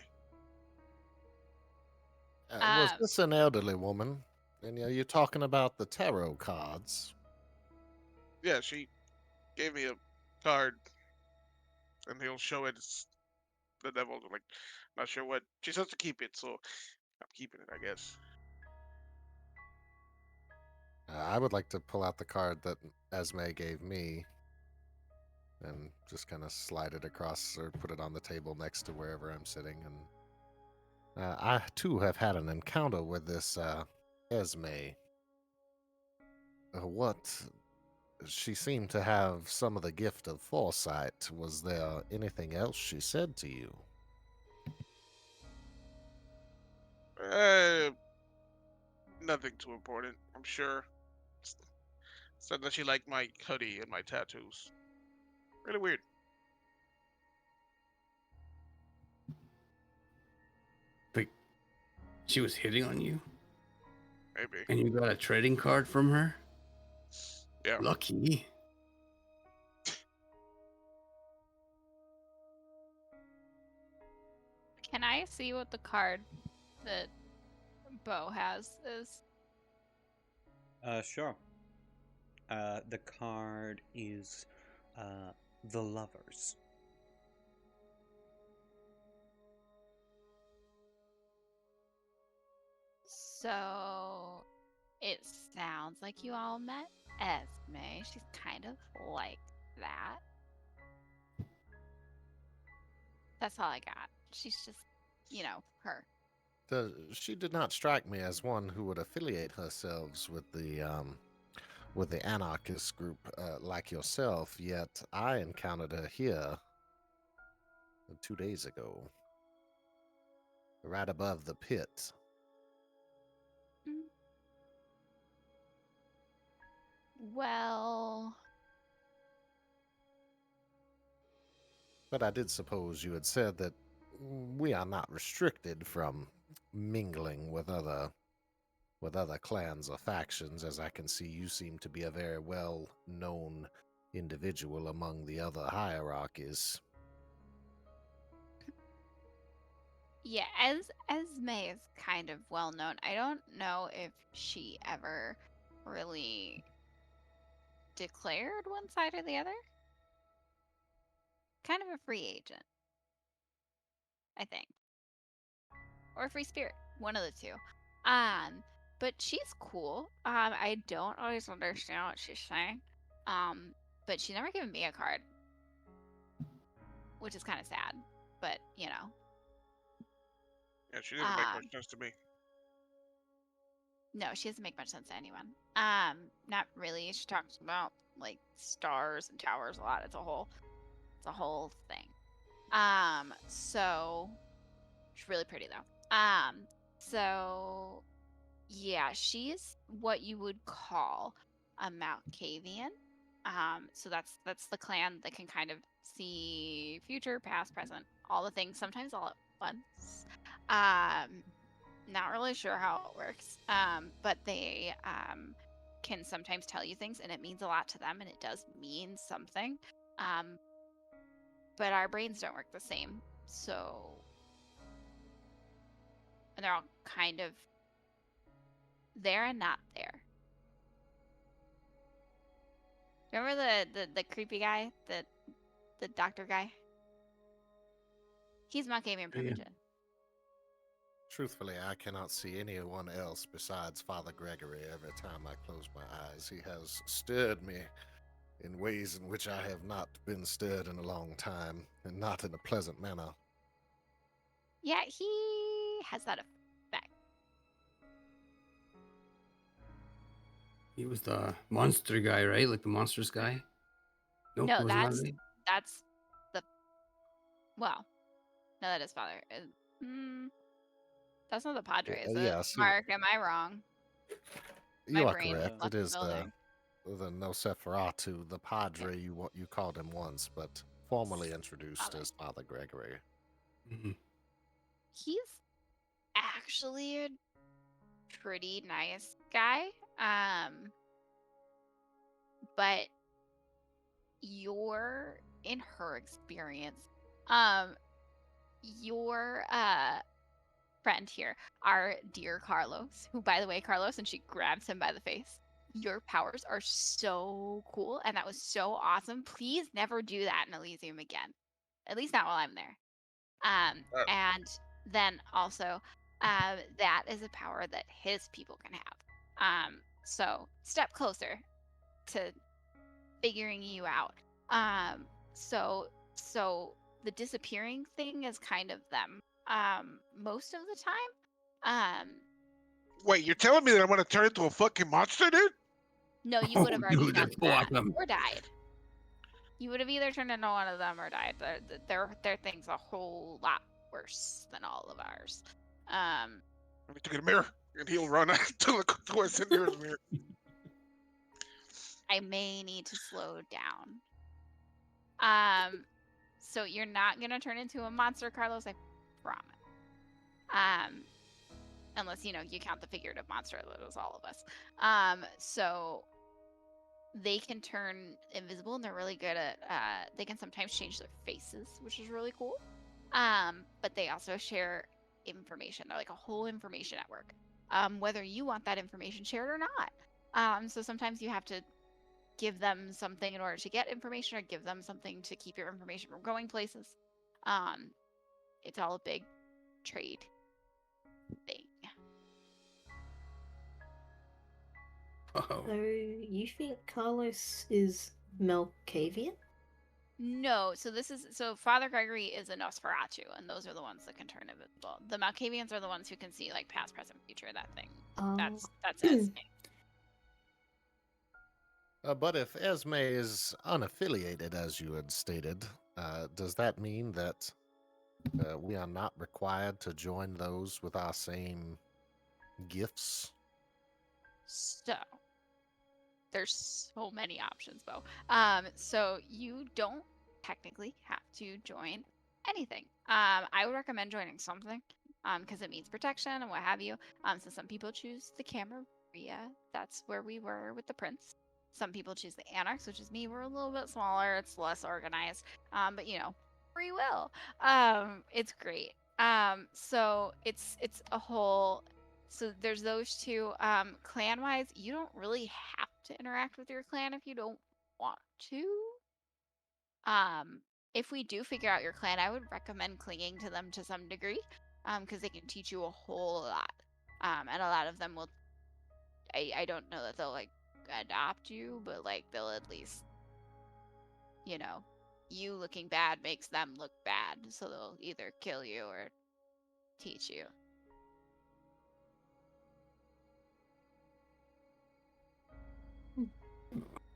Was um, this an elderly woman? And are you talking about the tarot cards? Yeah, she gave me a card, and he'll show it. It's the devil. Like, not sure what. She says to keep it, so I'm keeping it, I guess. I would like to pull out the card that Esme gave me and just kind of slide it across or put it on the table next to wherever I'm sitting. And I too have had an encounter with this Esme. What? She seemed to have some of the gift of foresight. Was there anything else she said to you? Uh, Nothing too important, I'm sure. S- Said that she liked my hoodie and my tattoos. Really weird. But she was hitting on you, Maybe. and you got a trading card from her. Yeah. Lucky. can I see what the card that Bo has is? Sure. The card is the Lovers. So it sounds like you all met Esme. She's kind of like that. That's all I got. She's just, her. She did not strike me as one who would affiliate herself with the anarchist group like yourself. Yet I encountered her here 2 days ago, right above the pit. Mm. Well, But I did suppose you had said that we are not restricted from mingling with other clans or factions, as I can see you seem to be a very well known individual among the other hierarchies. yeah, as Esme is kind of well known. I don't know if she ever really declared one side or the other. Kind of a free agent, I think. Or a free spirit. One of the two. But she's cool. I don't always understand what she's saying. But she's never given me a card. Which is kind of sad. But, Yeah, she didn't make much Um, sense to me. no, she doesn't make much sense to anyone. Not really. She talks about like stars and towers a lot. It's a whole thing. So she's really pretty though. So yeah, she's what you would call a Mount Cavian. So that's the clan that can kind of see future, past, present, all the things, sometimes all at once. Um, Not really sure how it works, but they can sometimes tell you things, and it means a lot to them, and it does mean something. Um, but our brains don't work the same, so and they're all kind of there and not there. Remember the creepy guy, the doctor guy? He's Moncavian Yeah. Primogen. Truthfully, I cannot see anyone else besides Father Gregory every time I close my eyes. He has stirred me in ways in which I have not been stirred in a long time, and not in a pleasant manner. Yeah, he has that effect. He was the monster guy, right? Like the monsters guy. Nope, No, it was not. Right? that's the well. No, that is father. That's not the Padre, is it? Yes, Mark, am I wrong? you My are brain correct. left It the is building. the Nosferatu, the Padre. You called him once, but formally introduced Father. as Father Gregory. Mhm. He's actually a pretty nice guy. But in her experience, your friend here, our dear Carlos, who, by the way, Carlos, and she grabs him by the face. Your powers are so cool, and that was so awesome. Please never do that in Elysium again. At least not while I'm there. And then also, that is a power that his people can have. So step closer to figuring you out. So the disappearing thing is kind of them. Most of the time. Wait, you're telling me that I'm gonna turn into a fucking monster, dude? No, you Oh, would have already dude, done that's that awesome. or died. You would have either turned into one of them or died. Their thing's a whole lot worse than all of ours. Let me take a mirror, and he'll run to look towards the nearest mirror. I may need to slow down. So you're not gonna turn into a monster, Carlos, I promise. Unless you count the figurative monster that is all of us. So they can turn invisible, and they're really good at. They can sometimes change their faces, which is really cool. But they also share information. They're like a whole information network. Whether you want that information shared or not. So sometimes you have to give them something in order to get information, or give them something to keep your information from going places. It's all a big trade thing. Oh. So you think Carlos is Malkavian? No, so Father Gregory is a Nosferatu, and those are the ones that can turn invisible. The Malkavians are the ones who can see like past, present, future. That thing. That's Esme. But if Esme is unaffiliated, as you had stated, does that mean that we are not required to join those with our same gifts? So there's so many options, Bo. So you don't technically have to join anything. I would recommend joining something, because it means protection and what have you. So some people choose the Camarilla. That's where we were with the prince. Some people choose the Anarchs, which is me. We're a little bit smaller. It's less organized. But free will. It's great. So it's a whole. So there's those two. Clan wise, you don't really have to interact with your clan if you don't want to. If we do figure out your clan, I would recommend clinging to them to some degree, because they can teach you a whole lot. And a lot of them will. I don't know that they'll like adopt you, but like they'll at least, you looking bad makes them look bad, so they'll either kill you or teach you.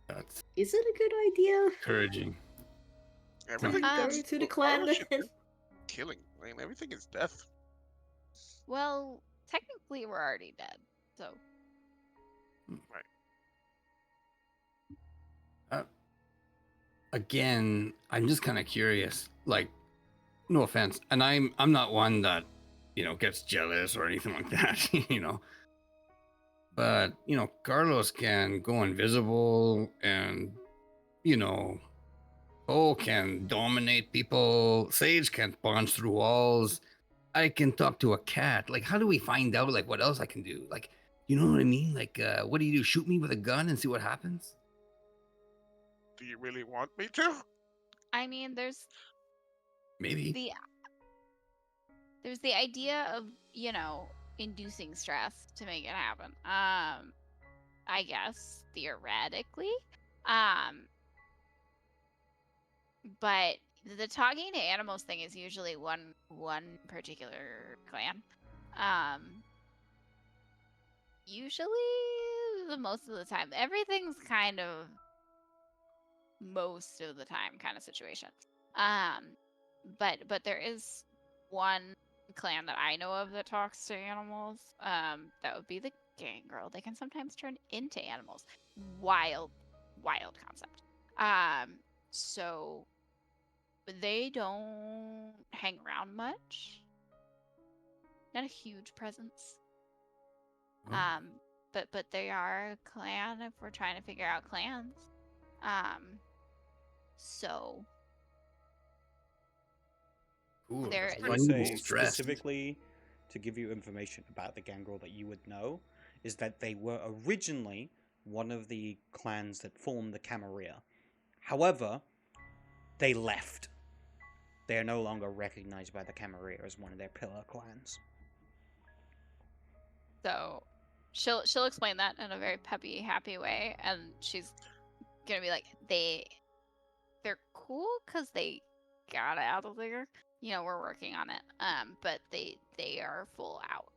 That's Is it a good idea? encouraging. Everything Um, is Go to the clan fellowship, then. dude. Killing. I mean, everything is death. Well, technically we're already dead, so. Again, I'm just kind of curious. Like, no offense, and I'm not one that gets jealous or anything like that. But Carlos can go invisible, and Cole can dominate people. Sage can punch through walls. I can talk to a cat. Like, how do we find out like what else I can do? Like, you know what I mean? Like, what do you do? Shoot me with a gun and see what happens? Do you really want me to? I mean, there's Maybe. the idea of inducing stress to make it happen. I guess theoretically, but the talking to animals thing is usually one particular clan. Usually, the most of the time, everything's kind of most of the time kind of situation. But there is one clan that I know of that talks to animals. That would be the gangrel. They can sometimes turn into animals. Wild concept. So they don't hang around much. Not a huge presence. Oh. But they are a clan if we're trying to figure out clans. So Ooh, there. I so would I need to be say stressed. specifically to give you information about the gangrel that you would know is that they were originally one of the clans that formed the Camarilla. However, they left. They are no longer recognized by the Camarilla as one of their pillar clans. So she'll explain that in a very peppy, happy way, and she's gonna be like, they're cool because they got out of there. You know, we're working on it. But they are full out.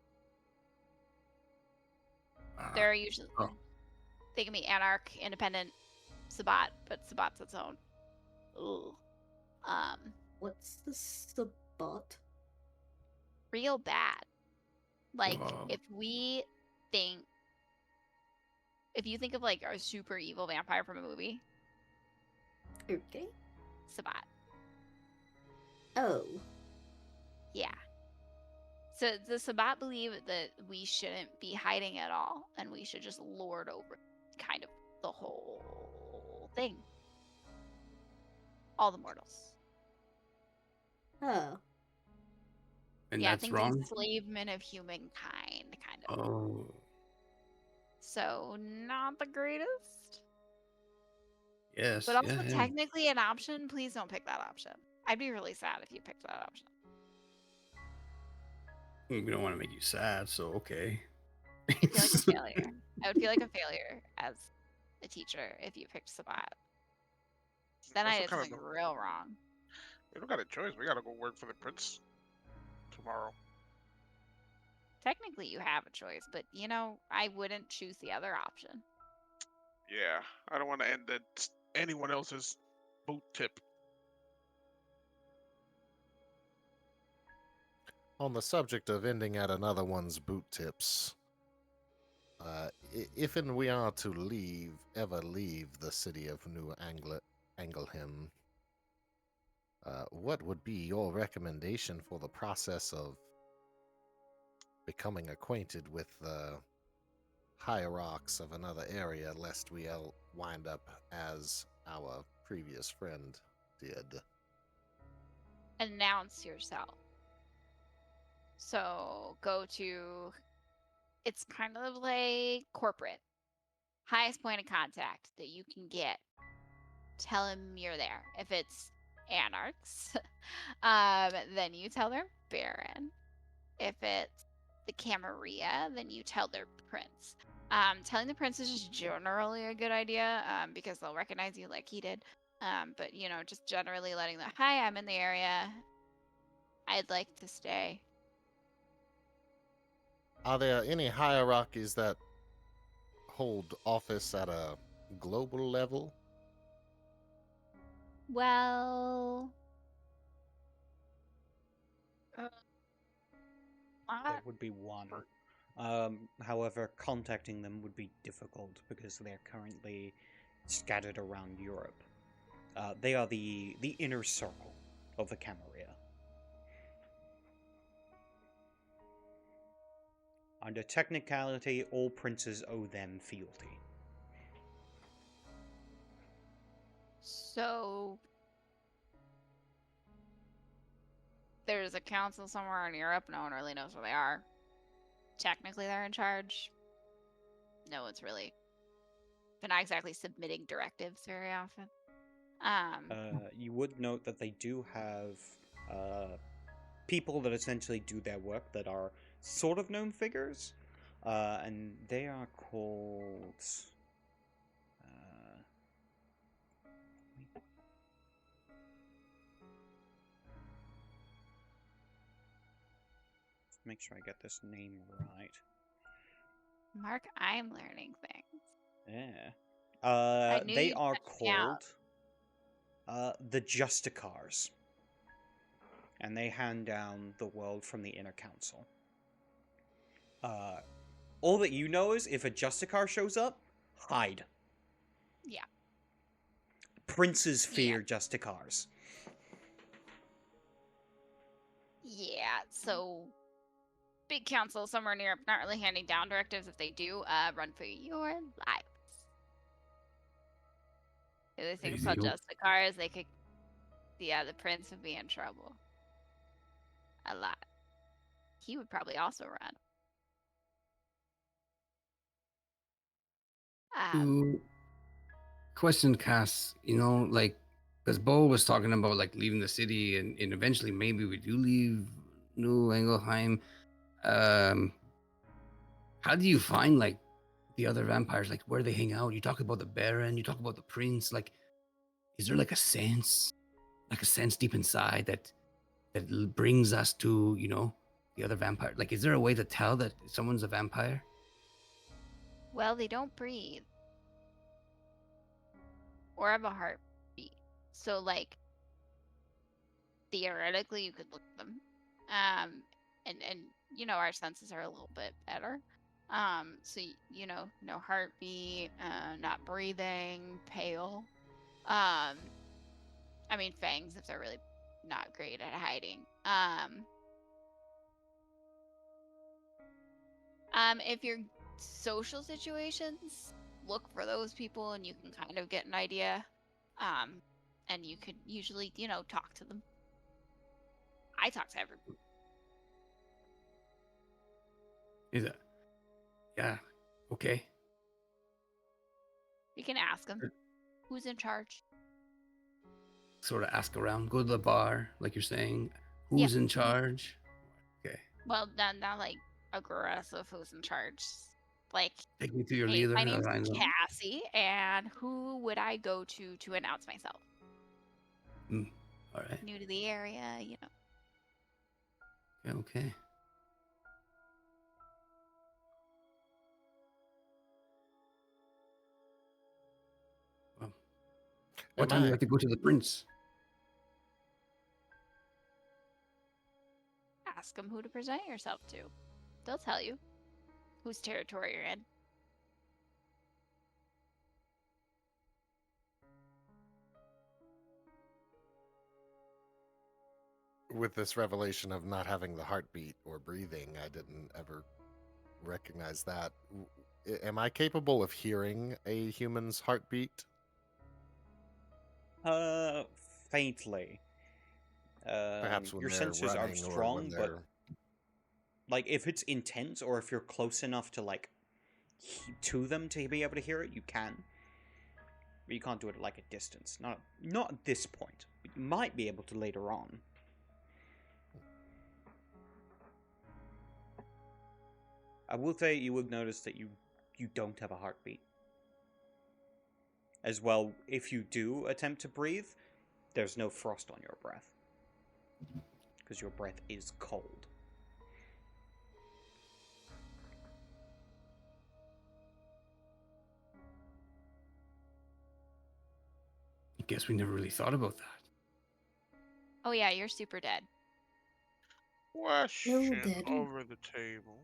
They're usually Oh. they can be anarch, independent, Sabat, but Sabat's its own. Ugh. What's the Sabat? Real bad. Like Wow. if you think of like a super evil vampire from a movie, Okay. Sabat. Oh. Yeah. So the Sabat believe that we shouldn't be hiding at all, and we should just lord over kind of the whole thing. All the mortals. Oh. And Yeah, that's think wrong? enslavement of humankind, kind of. Oh. So not the greatest. Yes. But also yeah. technically an option. Please don't pick that option. I'd be really sad if you picked that option. We don't want to make you sad, so okay. I feel like a failure. I would feel like a failure as a teacher if you picked Sabat. Then I Also did kind something of real wrong. we don't got a choice. We gotta go work for the prince tomorrow. Technically, you have a choice, but you know, I wouldn't choose the other option. Yeah, I don't want to end at anyone else's boot tip. On the subject of ending at another one's boot tips, if and we are to ever leave the city of New Angleham, what would be your recommendation for the process of becoming acquainted with the hierarchs of another area, lest we wind up as our previous friend did? Announce yourself. So go to, it's kind of like corporate. Highest point of contact that you can get. Tell him you're there. If it's anarchs, then you tell their baron. If it's the Camarilla, then you tell their prince. Telling the prince is just generally a good idea because they'll recognize you like he did. But you know, just generally letting them, hi, I'm in the area. I'd like to stay. Are there any hierarchies that hold office at a global level? Well, There not would be one. However, contacting them would be difficult because they're currently scattered around Europe. They are the inner circle of the Camarilla. Under technicality, all princes owe them fealty. so. There's a council somewhere in Europe. No one really knows where they are. Technically, they're in charge. No one's really. They're not exactly submitting directives very often. You would note that they do have people that essentially do their work that are sort of known figures, and they are called. Make sure I get this name right. Mark, I'm learning things. Yeah. knew They you'd are catch me out. called the Justicars. and they hand down the world from the Inner Council. All that you know is if a Justicar shows up, hide. Yeah. Princes fear Justicars. Yeah, so big council somewhere near, not really handing down directives. If they do, run for your lives. The other thing Crazy. about Justicars, they could, the prince would be in trouble. A lot. He would probably also run. Question, Cass. Like, because Bo was talking about like leaving the city, and eventually maybe we do leave New Engelheim. How do you find like the other vampires? Like, where they hang out? You talk about the Baron. You talk about the Prince. Like, is there like a sense deep inside that brings us to the other vampire? Like, is there a way to tell that someone's a vampire? Well, they don't breathe or have a heartbeat. So, like, theoretically, you could look at them. And our senses are a little bit better. So, no heartbeat, not breathing, pale. I mean, fangs if they're really not great at hiding. If your social situations, look for those people and you can kind of get an idea. And you could usually, talk to them. I talk to everyone. Is it? Yeah. Okay. You can ask them who's in charge. Sort of ask around, go to the bar, like you're saying. Who's in charge? Okay. Well, not like aggressive who's in charge. Like, Take me to your hey, leader. my name's I know. Cassie, and who would I go to announce myself? All right. New to the area, Okay. Well, what time do you have to go to the prince? Ask them who to present yourself to. They'll tell you whose territory you're in. With this revelation of not having the heartbeat or breathing, I didn't ever recognize that. Am I capable of hearing a human's heartbeat? Faintly. Perhaps when Your they're senses are running or when strong, but they're... like if it's intense or if you're close enough to like to them to be able to hear it, you can. But you can't do it at like a distance. Not at this point. But you might be able to later on. I will say you would notice that you don't have a heartbeat. As well, if you do attempt to breathe, there's no frost on your breath. Because your breath is cold. I guess we never really thought about that. Oh yeah, you're super dead. Question dead. over the table.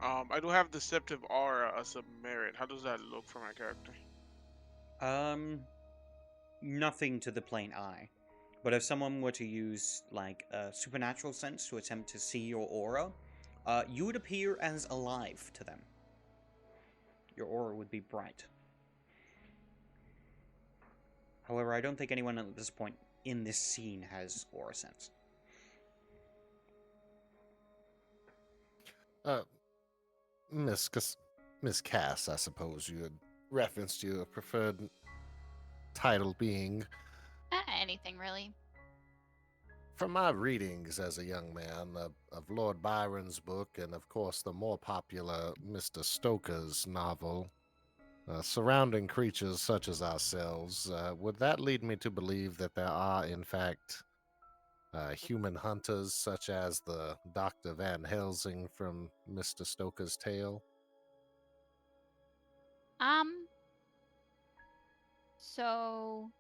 I do have Deceptive Aura as a merit. How does that look for my character? Nothing to the plain eye. But if someone were to use, like, a supernatural sense to attempt to see your aura, you would appear as alive to them. Your aura would be bright. However, I don't think anyone at this point in this scene has aura sense. Miss Cass, I suppose you had referenced your preferred title being. Anything really. From my readings as a young man of Lord Byron's book and, of course, the more popular Mr. Stoker's novel, surrounding creatures such as ourselves, would that lead me to believe that there are, in fact, human hunters such as the Dr. Van Helsing from Mr. Stoker's tale? So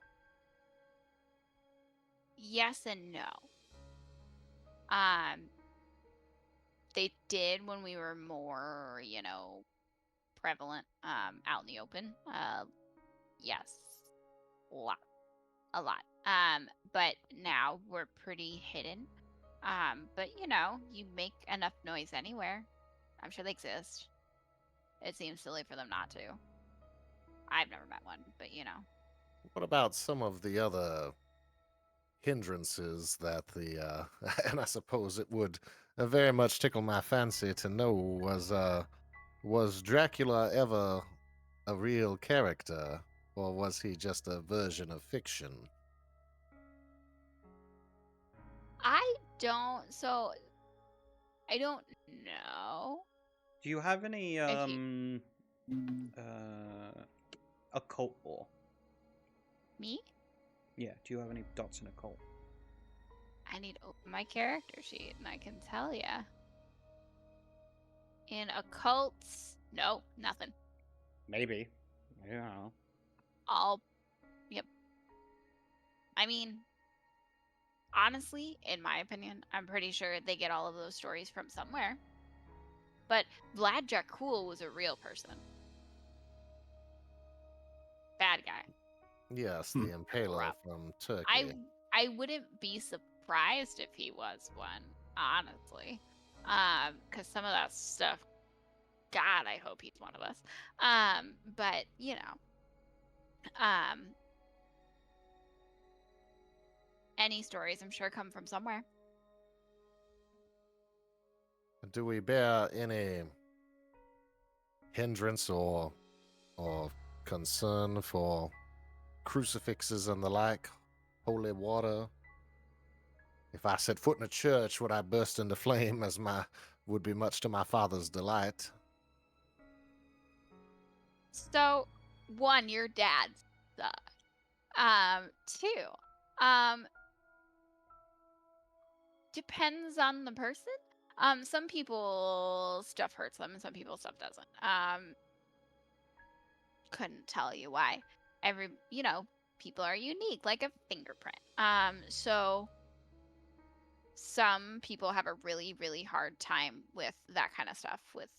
yes and no. Um, they did when we were more, prevalent, out in the open. Yes, a lot. But now we're pretty hidden. But you make enough noise anywhere. I'm sure they exist. It seems silly for them not to. I've never met one, but What about some of the other hindrances that the and I suppose it would very much tickle my fancy to know was Dracula ever a real character, or was he just a version of fiction? I don't. So I don't know Do you have any if he, occult lore? me. Yeah. Do you have any dots in occult? I need to open my character sheet and I can tell ya. In occults, no, nothing. Maybe. I don't know. Yep. I mean, honestly, in my opinion, I'm pretty sure they get all of those stories from somewhere. But Vlad Dracul was a real person. Bad guy. Yes, the Impaler Rough. from Turkey. I wouldn't be surprised if he was one, honestly. Because some of that stuff, God, I hope he's one of us. But any stories I'm sure come from somewhere. Do we bear any hindrance or concern for crucifixes and the like, holy water? If I set foot in a church, would I burst into flame, as would be much to my father's delight? So, one, your dad sucked. Two, depends on the person. Some people stuff hurts them and some people stuff doesn't. Couldn't tell you why. People are unique, like a fingerprint. So some people have a really, really hard time with that kind of stuff, with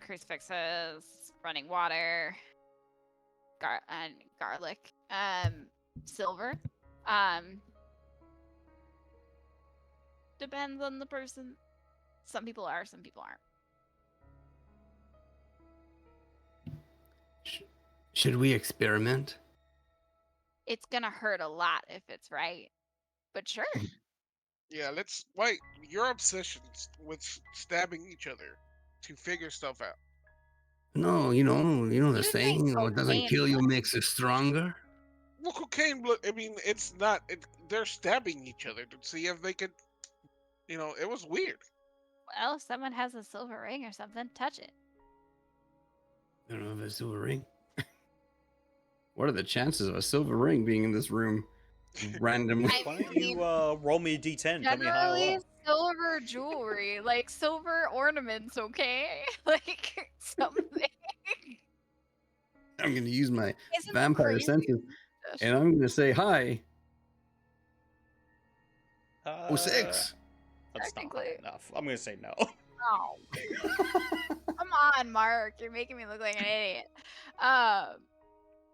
crucifixes, running water, and garlic, silver. Depends on the person. Some people are, some people aren't. Should we experiment? It's gonna hurt a lot if it's right, but sure. Yeah, let's wait. Your obsessions with stabbing each other to figure stuff out. No, you know the You're saying, doing it doesn't cocaine kill you, blood. makes you stronger. Well, cocaine blood. I mean, it's not. They're stabbing each other to see if they could. It was weird. Well, if someone has a silver ring or something, touch it. I don't know if it's a silver ring. What are the chances of a silver ring being in this room randomly? I Why don't mean, you roll me a d10? Tell me high or generally low. silver jewelry, like silver ornaments, okay? Like something. I'm going to use my Isn't vampire crazy. senses, and I'm going to say hi. 06. That's not high Technically. enough. I'm gonna say no. Oh, come on, Mark. You're making me look like an idiot.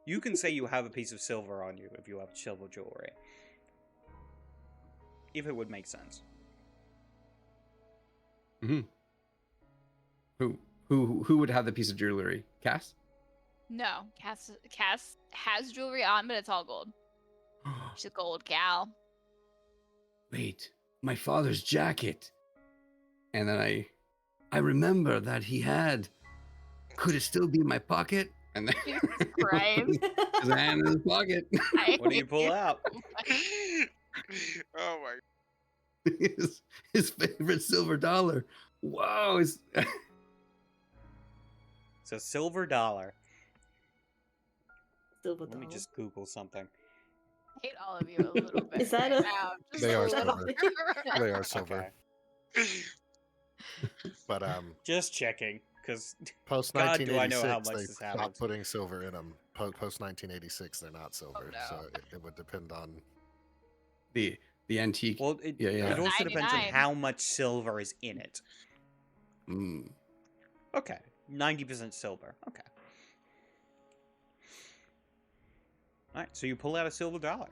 You can say you have a piece of silver on you if you have silver jewelry. If it would make sense. Mm-hmm. Who would have the piece of jewelry? Cass? No, Cass has jewelry on, but it's all gold. She's a gold gal. Wait, my father's jacket. And then I remember that he had. Could it still be in my pocket? And then Jesus Christ. his hand in his pocket. What do you pull out? Oh my! his favorite silver dollar. Wow, it's It's a silver dollar. Silver Let me dollar. just Google something. I hate all of you a little bit. Is that right a- now. Just They a are little silver. bit. They are silver. Okay. But Just checking, because post God, do I know 1986, how much they this stopped happens. putting silver in them. Post 1986, they're not silver. no. So it would depend on the antique. Well, it, Yeah, yeah. it also depends on 99. how much silver is in it. Mm. Okay, 90% silver. Okay. All right, so you pull out a silver dollar.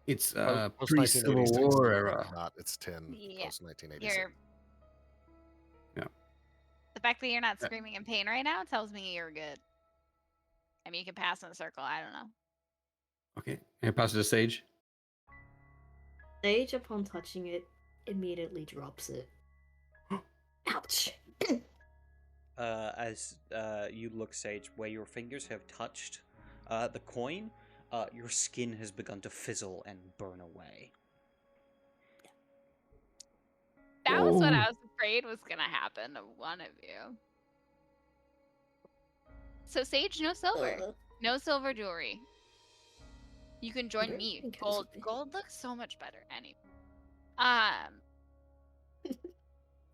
It's Post pre-Civil 1986, War era. not it's 10 Yeah, post 1986. You're Yeah. the fact that you're not Uh, screaming in pain right now tells me you're good. I mean, you can pass in a circle. I don't know. Okay, and pass it to Sage. Sage, upon touching it, immediately drops it. Ouch! As you look, Sage, where your fingers have touched the coin, your skin has begun to fizzle and burn away. That was what Oh. I was afraid was gonna happen to one of you. So Sage, no silver. No silver jewelry. You can join don't me. think it Gold would be. gold looks so much better anyway.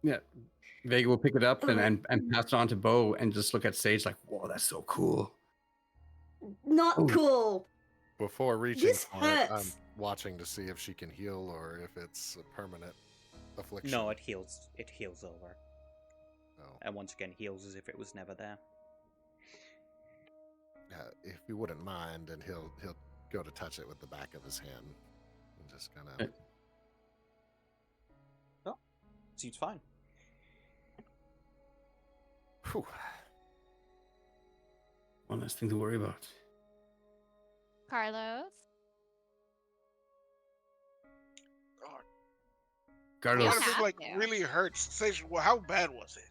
Yeah, Vega will pick it up and, Alright. and pass it on to Bo and just look at Sage like, whoa, that's so cool. Not Oh. cool! Before reaching This for it, I'm hurts. watching to see if she can heal or if it's a permanent affliction. No, it heals. It heals over, Oh. and once again heals as if it was never there. If you wouldn't mind, and he'll go to touch it with the back of his hand, and just kind of. Oh, seems fine. One less thing to worry about. Carlos. God. Carlos, What if it have like to. really hurts? Sage, well, how bad was it?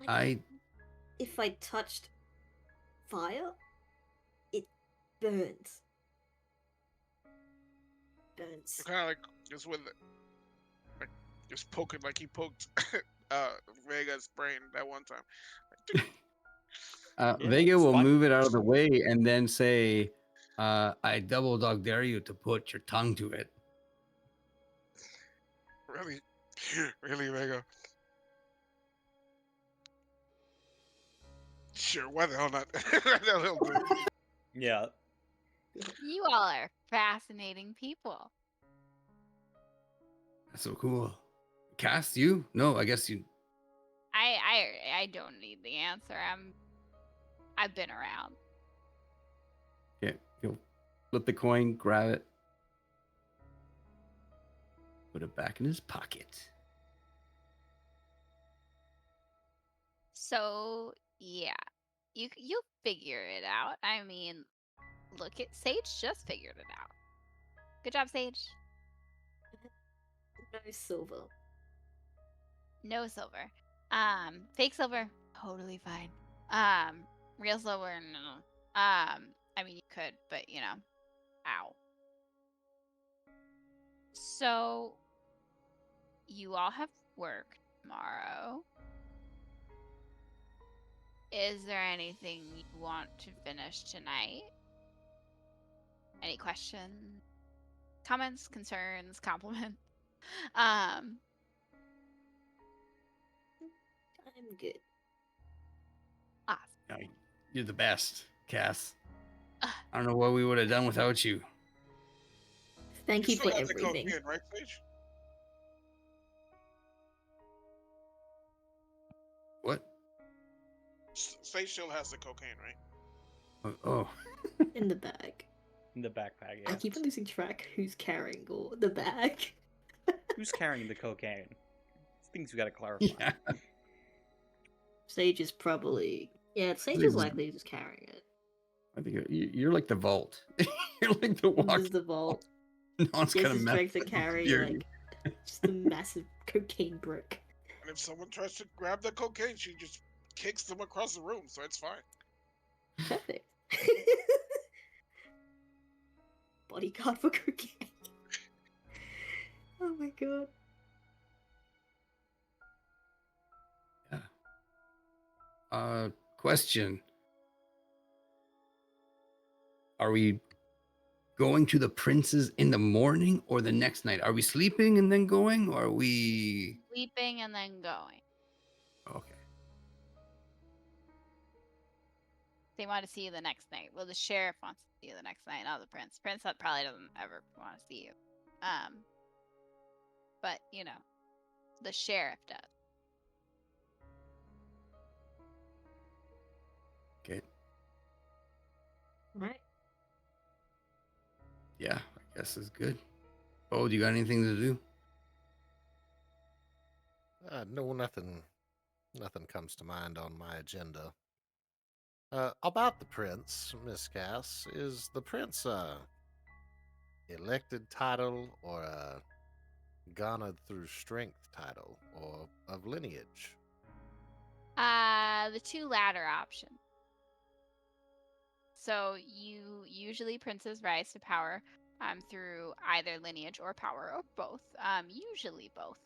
I If I touched fire, it burns. Burns. Kind of like just with it, like just poking like he poked Vega's brain that one time. Yeah, Vega it's will fine. move it out of the way and then say, I double dog dare you to put your tongue to it. Really, really, Vega. Sure, why the hell not? Why the hell do it? Yeah. You all are fascinating people. That's so cool. Cass, you? No, I guess you. I don't need the answer. I've been around. Yeah, he'll flip the coin, grab it, put it back in his pocket. So yeah, you'll figure it out. I mean, look at Sage just figured it out. Good job, Sage. No silver. No silver. Fake silver, totally fine. Real silver, no. I mean you could, but you know, ow. So you all have work tomorrow. Is there anything you want to finish tonight? Any questions, comments, concerns, compliments? I'm good. Awesome. No, you're the best, Cass. Ugh. I don't know what we would have done without you. Thank you still for have the everything. cocaine, right, Sage? What? Sage still has the cocaine, right? Oh. In the bag. In the backpack, I yeah. keep losing track who's carrying or the bag. Who's carrying the cocaine? Things we gotta clarify. Yeah. Sage is probably Sage Sage is is- likely just carrying it. I think you're like the vault. You're like the walk. There's the vault. No one's Just gonna his mess strength to with carry you. like just a massive cocaine brick. And if someone tries to grab the cocaine, she just kicks them across the room, so it's fine. Perfect. Bodyguard for cocaine. Oh my god. Question. Are we going to the prince's in the morning or the next night? Are we sleeping and then going, or are we Sleeping and then going. okay? They want to see you the next night. Well, the sheriff wants to see you the next night, not the prince. Prince probably doesn't ever want to see you. But you know, the sheriff does. Okay. Right. Yeah, I guess is good. Oh, do you got anything to do? No, nothing comes to mind on my agenda. About the prince, Miss Cass, is the prince a elected title or a garnered through strength title or of lineage? The two latter options. So usually princes rise to power through either lineage or power or both. Usually both.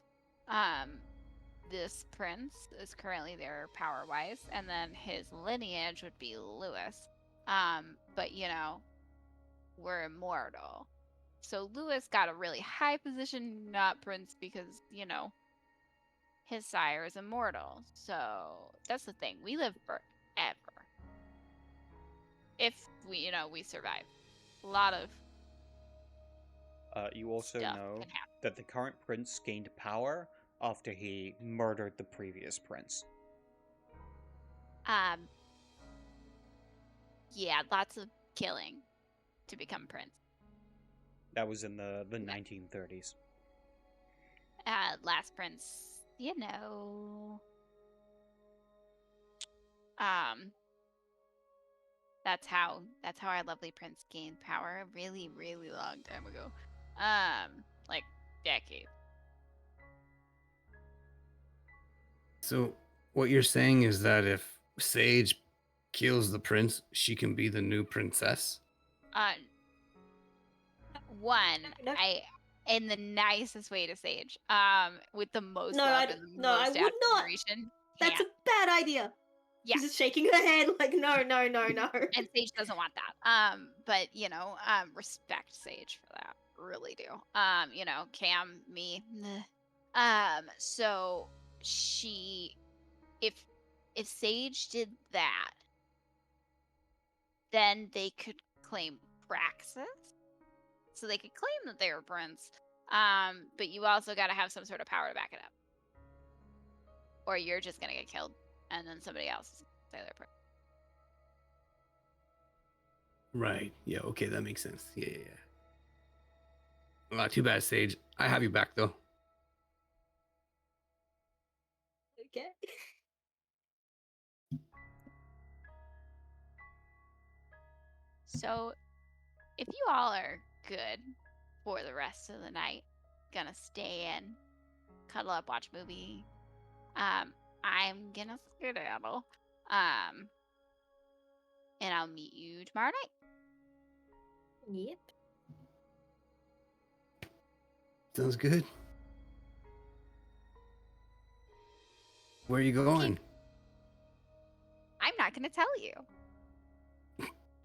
This prince is currently there power wise, and then his lineage would be Lewis. But you know, we're immortal. So Lewis got a really high position, not prince, because, you know, his sire is immortal. So that's the thing. We live forever. If we survive. A lot of You also stuff know can happen. that the current prince gained power after he murdered the previous prince. Yeah, lots of killing to become prince. That was in the 1930s. Last prince, you know. That's how our lovely prince gained power a really, really long time ago. Like decades. So what you're saying is that if Sage kills the prince, she can be the new princess? One, No. in the nicest way to Sage, with the most No, love and the I most would not. admiration. That's a bad idea. Yeah. She's just shaking her head like, no. And Sage doesn't want that. But you know, respect Sage for that. Really do. You know, Cam, me. So if Sage did that, then they could claim Praxis. So they could claim that they were prince. But you also got to have some sort of power to back it up, or you're just gonna get killed, and then somebody else is gonna say they're prince. Right. Yeah, okay, that makes sense. Yeah. Too bad, Sage. I have you back, though. Okay. So, if you all are good for the rest of the night, gonna stay in, cuddle up, watch a movie. I'm gonna skedaddle. And I'll meet you tomorrow night. Yep. Sounds good. Where are you going? I'm not gonna tell you.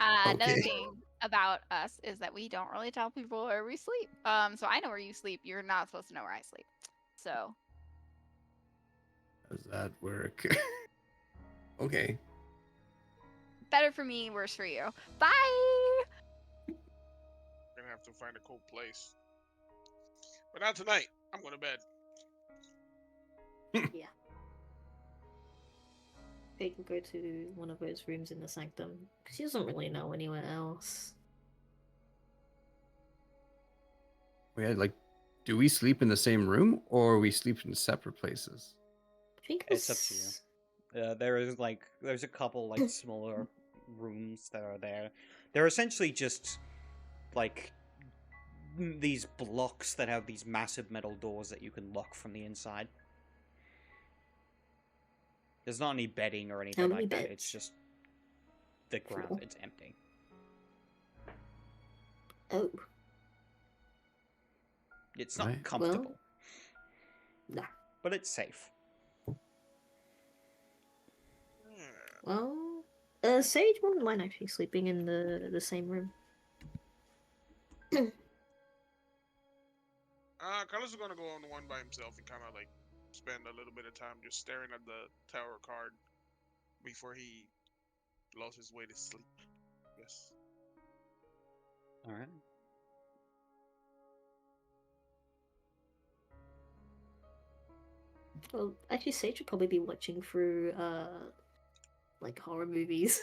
Another Okay. thing about us is that we don't really tell people where we sleep. So I know where you sleep. You're not supposed to know where I sleep. So How does that work? Okay. better for me, worse for you. Bye. Gonna have to find a cool place. But not tonight. I'm going to bed. Yeah. They can go to one of those rooms in the sanctum. She doesn't really know anywhere else. Yeah, like, do we sleep in the same room or we sleep in separate places? I think It's up to you. There's a couple like smaller rooms that are there. They're essentially just like these blocks that have these massive metal doors that you can lock from the inside. There's not any bedding or anything many like that. beds? It's just the ground. Cool. It's empty. Oh, It's not Right. comfortable, nah. but it's safe. Well, Sage wouldn't mind actually sleeping in the same room. Carlos is gonna go on one by himself and kind of like spend a little bit of time just staring at the tower card before he lost his way to sleep. Yes. All right. Well, actually, Sage would probably be watching through like horror movies,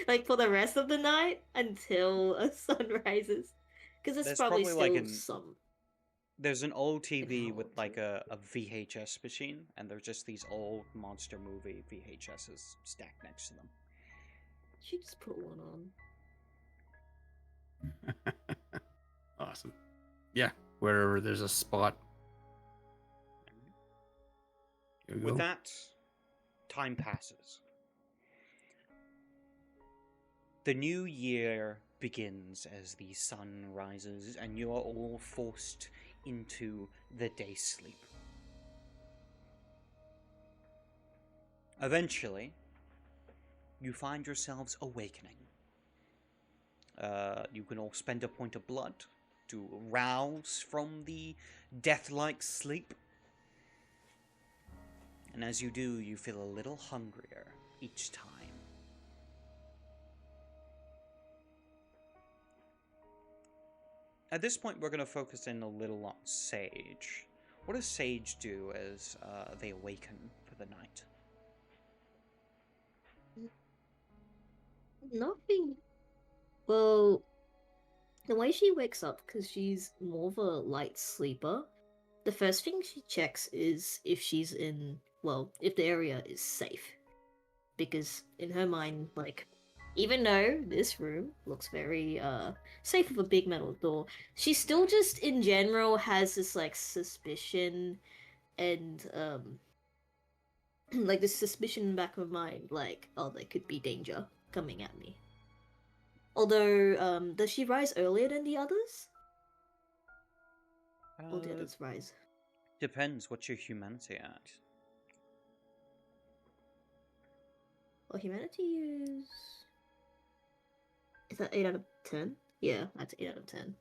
like for the rest of the night until a sun rises, because there's There's probably probably like still an some. there's an old Like, how TV with long's like it? a VHS machine, and there's just these old monster movie VHSs stacked next to them. She just put one on. Awesome. Yeah, wherever there's a spot. Here we With go. that, time passes. The new year begins as the sun rises, and you are all forced into the day sleep. Eventually, you find yourselves awakening. You can all spend a point of blood to rouse from the death-like sleep. And as you do, you feel a little hungrier each time. At this point, we're going to focus in a little on Sage. What does Sage do as they awaken for the night? Nothing. Well, the way she wakes up, because she's more of a light sleeper, the first thing she checks is if she's in, well, if the area is safe. Because in her mind, like, even though this room looks very safe with a big metal door, she still just in general has this like suspicion and like this suspicion in the back of her mind, like, oh, there could be danger coming at me. Although, does she rise earlier than the others? Or the others rise? Depends. What's your humanity at? Well, humanity is that 8 out of 10? Yeah, that's 8 out of 10.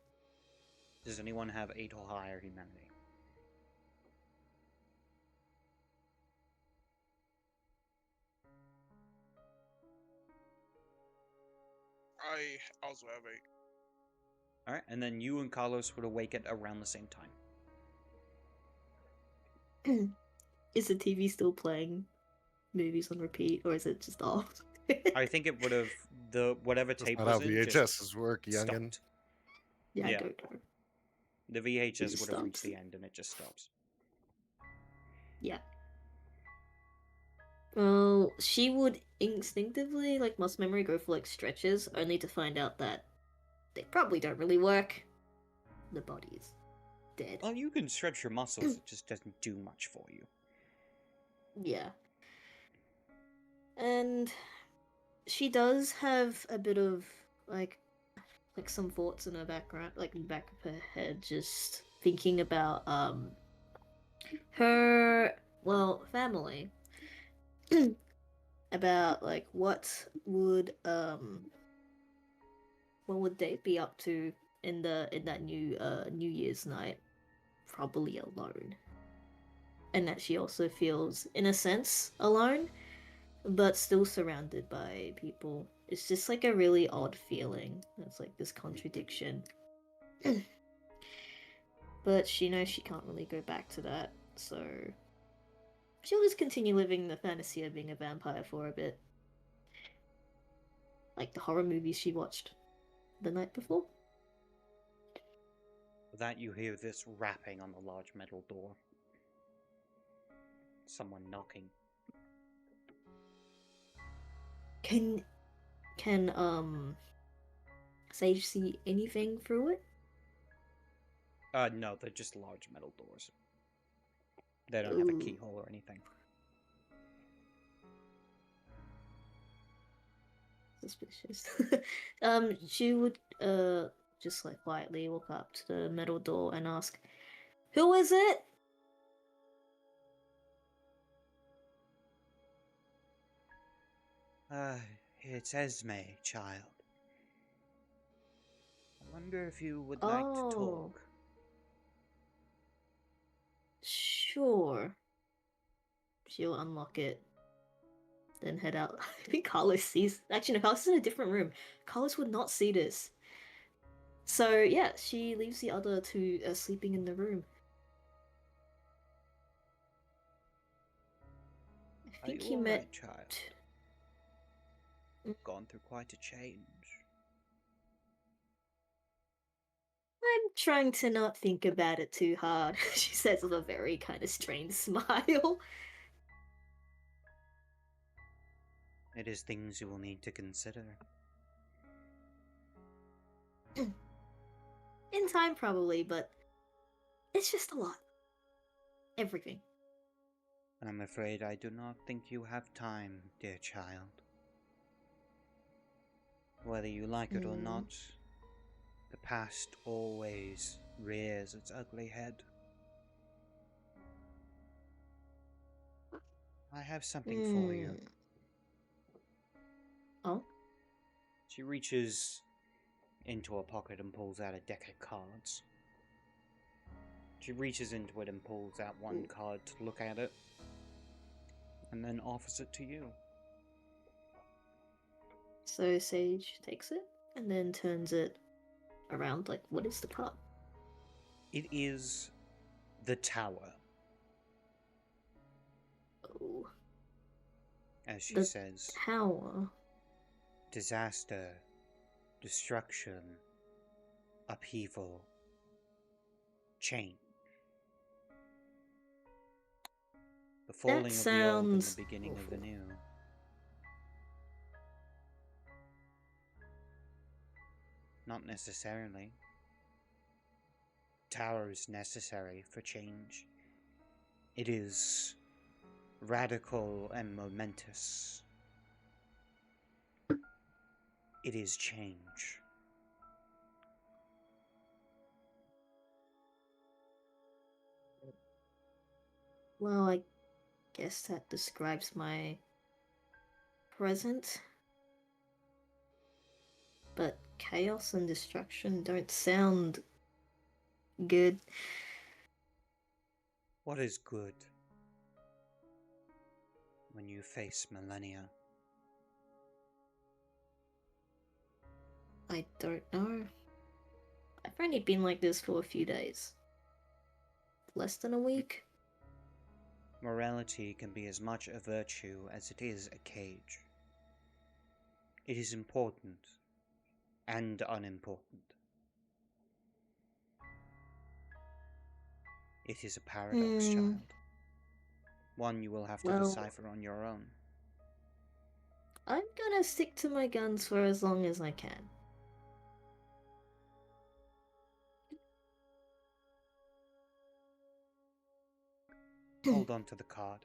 Does anyone have 8 or higher humanity? I also have a. Alright, and then you and Carlos would awaken around the same time. Is the TV still playing movies on repeat, or is it just off? I think it would have, whatever That's tape not how was in, just VHSs work, youngin. stopped. Yeah, Yeah. go, go. The VHS It would have reached stops. the end and it just stops. Yeah. Well, she would instinctively, like muscle memory, go for like stretches, only to find out that they probably don't really work. The body is dead. Well, you can stretch your muscles, it just doesn't do much for you. Yeah. And she does have a bit of like some thoughts in her background, like in the back of her head, just thinking about her family. About like what would they be up to in that New Year's night? Probably alone. And that she also feels, in a sense, alone, but still surrounded by people. It's just like a really odd feeling. It's like this contradiction. But she knows she can't really go back to that, so she'll just continue living the fantasy of being a vampire for a bit. Like the horror movies she watched the night before. With that, you hear this rapping on the large metal door. Someone knocking. Can Sage see anything through it? No, they're just large metal doors. They don't have a Ooh. keyhole or anything. Suspicious. She would just like quietly walk up to the metal door and ask, "Who is it?" It's Esme, child. I wonder if you would like to Oh, talk. sure. She'll unlock it. then head out. I think Carlos sees. Actually, no, Carlos is in a different room. Carlos would not see this. So yeah, she leaves the other two sleeping in the room. I Are think you he all met. right, child? Mm. Gone through quite a change. I'm trying to not think about it too hard. She says with a very kind of strange smile. It is things you will need to consider. In time, probably, but it's just a lot. Everything. I'm afraid I do not think you have time, dear child. Whether you like it or not, the past always rears its ugly head. I have something for you. Oh? She reaches into her pocket and pulls out a deck of cards. She reaches into it and pulls out one card to look at it, and then offers it to you. So Sage takes it and then turns it around. Like, what is the card? It is the Tower, Oh, as she the says. tower. Disaster, destruction, upheaval, change. The falling of the old and the sounds beginning of the awful. new. Not necessarily. Tower is necessary for change. It is radical and momentous. It is change. Well, I guess that describes my present. But chaos and destruction don't sound good. What is good when you face millennia? I don't know. I've only been like this for a few days. Less than a week? Morality can be as much a virtue as it is a cage. It is important and unimportant. It is a paradox, child. One you will have to decipher on your own. I'm gonna stick to my guns for as long as I can. Hold on to the card.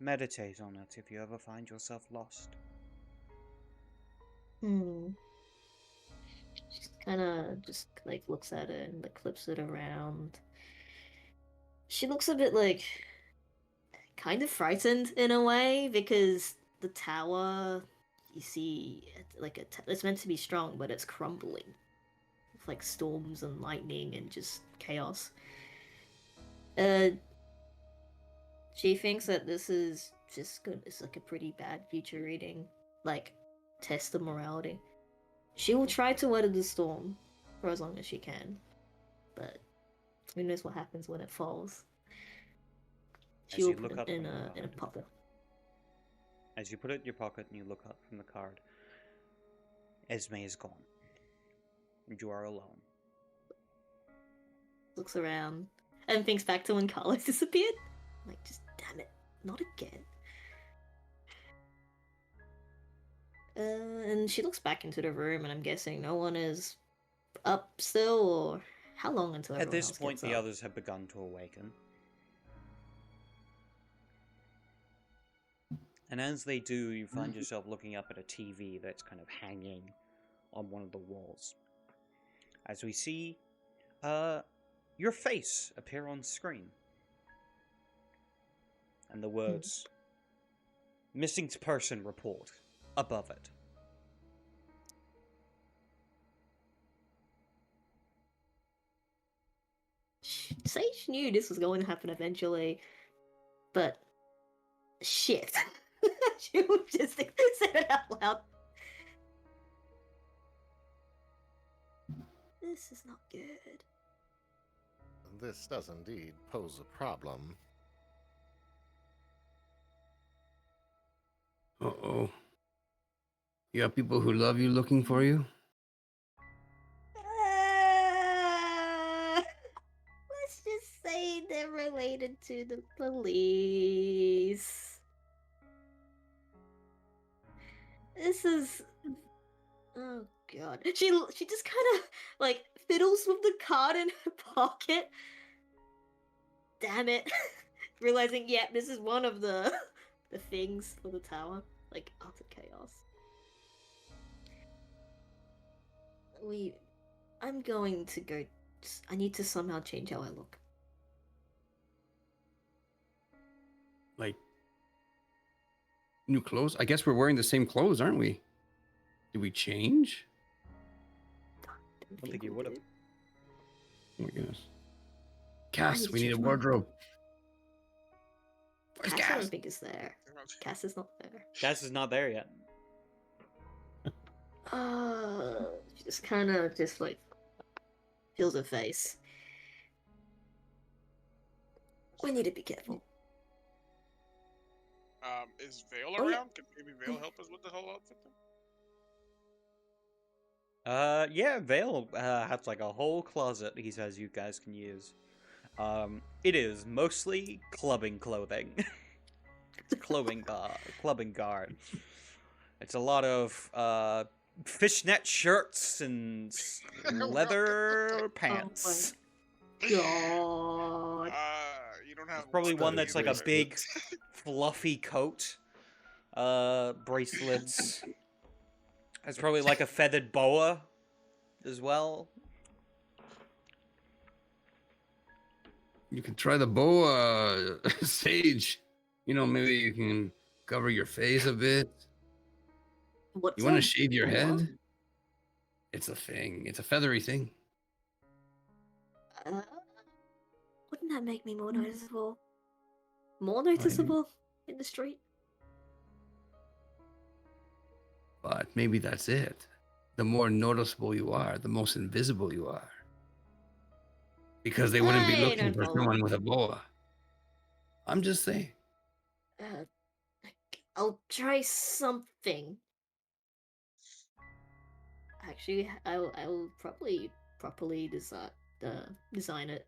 Meditate on it if you ever find yourself lost. She kinda just like looks at it and like flips it around. She looks a bit like kind of frightened in a way because the tower you see like it's meant to be strong but it's crumbling with like storms and lightning and just chaos. She thinks that this is just good. It's like a pretty bad future reading, like test of morality. She will try to weather the storm for as long as she can, but who knows what happens when it falls. She will put it in a pocket. As you put it in your pocket and you look up from the card, Esme is gone. And you are alone. Looks around and thinks back to when Carlos disappeared. Like, just damn it, not again. And she looks back into the room, and I'm guessing no one is up still, or how long until everyone At this else point, gets the up? others have begun to awaken. And as they do, you find yourself looking up at a TV that's kind of hanging on one of the walls. As we see your face appear on screen. And the words, missing person report, above it. Sage knew this was going to happen eventually, but shit. She would just said it out loud. This is not good. This does indeed pose a problem. Uh-oh. You have people who love you looking for you? Let's just say they're related to the police. This is. Oh god. She just kind of like fiddles with the card in her pocket. Damn it. Realizing, yeah, this is one of the things for the tower. Like utter chaos. I'm going to go. I need to somehow change how I look. Like new clothes? I guess we're wearing the same clothes, aren't we? Did we change? I don't think you would have. Oh my goodness. Cass, to we need a change mine. wardrobe. Where's Cass, I Cass? don't think is there. Cass is not there. Cass is not there yet. She just kind of just like feels her face. We need to be careful. Is Vale Oh, yeah. around? Can maybe Vale help us with the whole outfit then? Yeah, Vale has like a whole closet he says you guys can use. It is mostly clubbing clothing. It's clubbing guard. It's a lot of fishnet shirts and leather pants. God. You don't have Probably one study that's like a there. big fluffy coat. Bracelets. It's probably like a feathered boa as well. You can try the boa, Sage. You know, maybe you can cover your face a bit. What's You want to up? shave your Boa? head? It's a thing. It's a feathery thing. Wouldn't that make me more noticeable? More noticeable in the street? But maybe that's it. The more noticeable you are, the most invisible you are. Because they wouldn't be I looking don't for know. someone with a boa. I'm just saying. I'll try something. Actually, I'll probably properly design it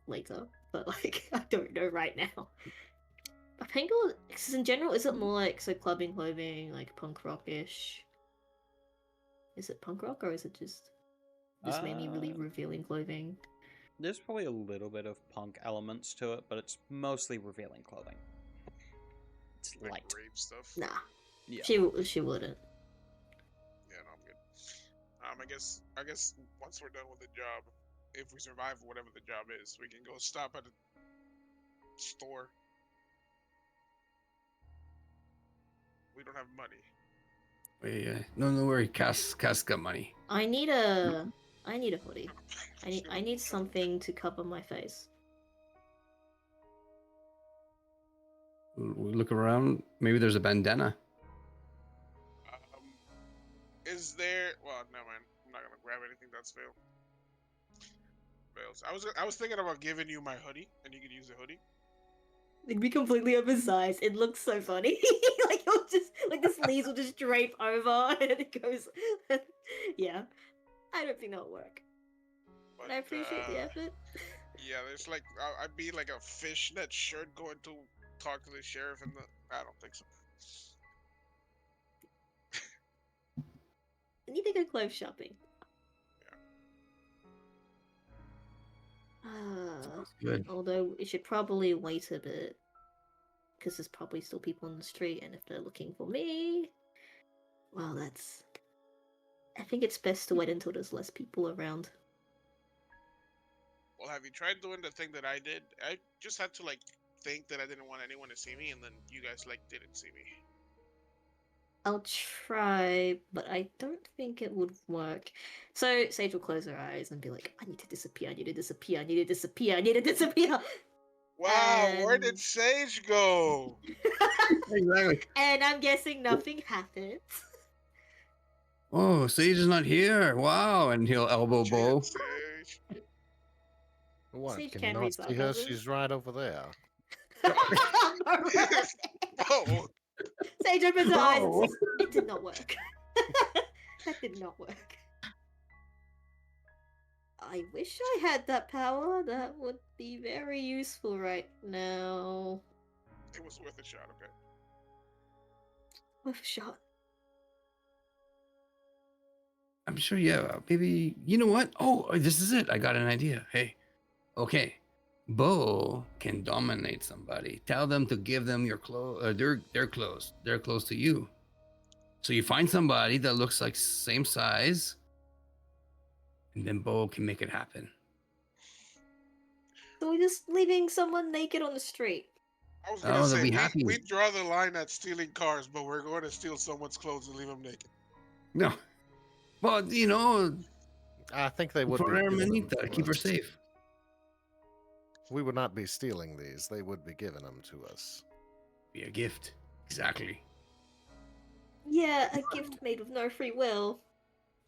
later. But like, I don't know right now. I think because in general, is it more like so clubbing clothing, like punk rock-ish? Is it punk rock or is it just maybe really revealing clothing? There's probably a little bit of punk elements to it, but it's mostly revealing clothing. It's Like light. rave stuff. Nah, Yeah. she wouldn't. Yeah, no, I'm good. I guess once we're done with the job, if we survive whatever the job is, we can go stop at a store. We don't have money. No worry. Cass got money. I need a hoodie. I need something to cover my face. We look around. Maybe there's a bandana. Is there? Well, no, man. I'm not gonna grab anything that's Vale. Vale's. I was thinking about giving you my hoodie, and you could use the hoodie. It'd be completely oversized. It looks so funny. Like it'll just like the sleeves will just drape over and it goes. Yeah, I don't think that'll work. But I appreciate the effort. Yeah, there's like I'd be like a fishnet shirt going to talk to the sheriff, and I don't think so. I need to go clothes shopping. Good. Although it should probably wait a bit. Because there's probably still people on the street, and if they're looking for me, well, that's. I think it's best to wait until there's less people around. Well, have you tried doing the thing that I did? I just had to like think that I didn't want anyone to see me, and then you guys like didn't see me. I'll try, but I don't think it would work. So Sage will close her eyes and be like, I need to disappear, I need to disappear, I need to disappear, I need to disappear. Wow, where did And- Sage go? Exactly. And I'm guessing nothing happened. Oh, Sage is not here. Wow. And he'll elbow Shit, Bo. Sage. What? Sage Can you can not read see her? sarcasm. She's right over there. Oh, Sage opens her eyes and Oh. says, "It did not work. That did not work. I wish I had that power. That would be very useful right now." it was worth a shot, okay? With a shot. I'm sure, yeah. Maybe, you know what? Oh, this is it. I got an idea. Hey, okay. Bo can dominate somebody. Tell them to give them your clothes, their clothes. They're close to you. So you find somebody that looks like same size, and then Bo can make it happen. So we're just leaving someone naked on the street. I was Oh, gonna they'll say be happy. we draw the line at stealing cars, but we're going to steal someone's clothes and leave them naked. No, but you know, I think they would for be given them Hermanita, to keep her us. safe. We would not be stealing these. They would be giving them to us. Be a gift. Exactly. Yeah, a gift made with no free will.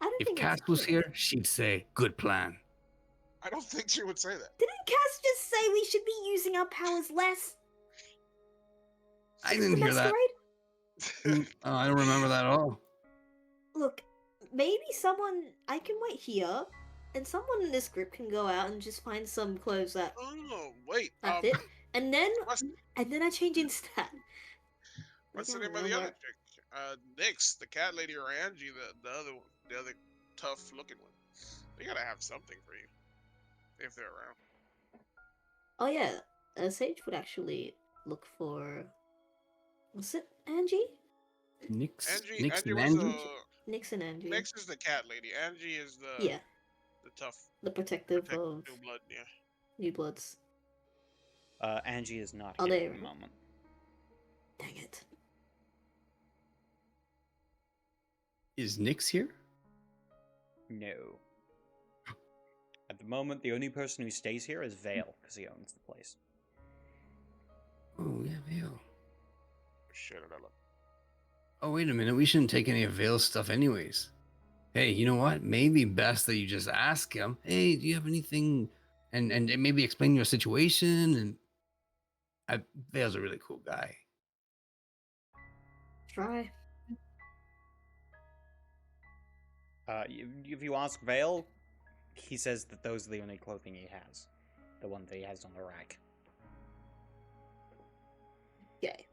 I don't If think that's Cass was good. here, she'd say, "Good plan." I don't think she would say that. Didn't Cass just say we should be using our powers less? I Since didn't the hear that. Masquerade? I don't remember that at all. Look, maybe someone I can wait here, and someone in this group can go out and just find some clothes that Oh wait, fit, and then what's I change instead. what's the Like, I name of don't the know, other chick? Nyx, the cat lady, or Angie, the other one, the other tough looking one. They gotta have something for you if they're around. Oh yeah, Sage would actually look for. Was it Angie? Nix Angie and was Angie? Nyx and Angie. Nyx is the cat lady. Angie is Yeah, the tough the protective protect of new blood. Yeah. New Bloods. Angie is not Oh, here there at the you go. moment. Dang it. Is Nix here? No. At the moment, the only person who stays here is Vale, because he owns the place. Oh, yeah, Vale. Shit, I look. Oh, wait a minute. We shouldn't take any of Vale's stuff anyways. Hey, you know what? Maybe best that you just ask him, hey, do you have anything? And maybe explain your situation. And Vale's a really cool guy. Try. If you ask Vale, he says that those are the only clothing he has. The one that he has on the rack. Okay.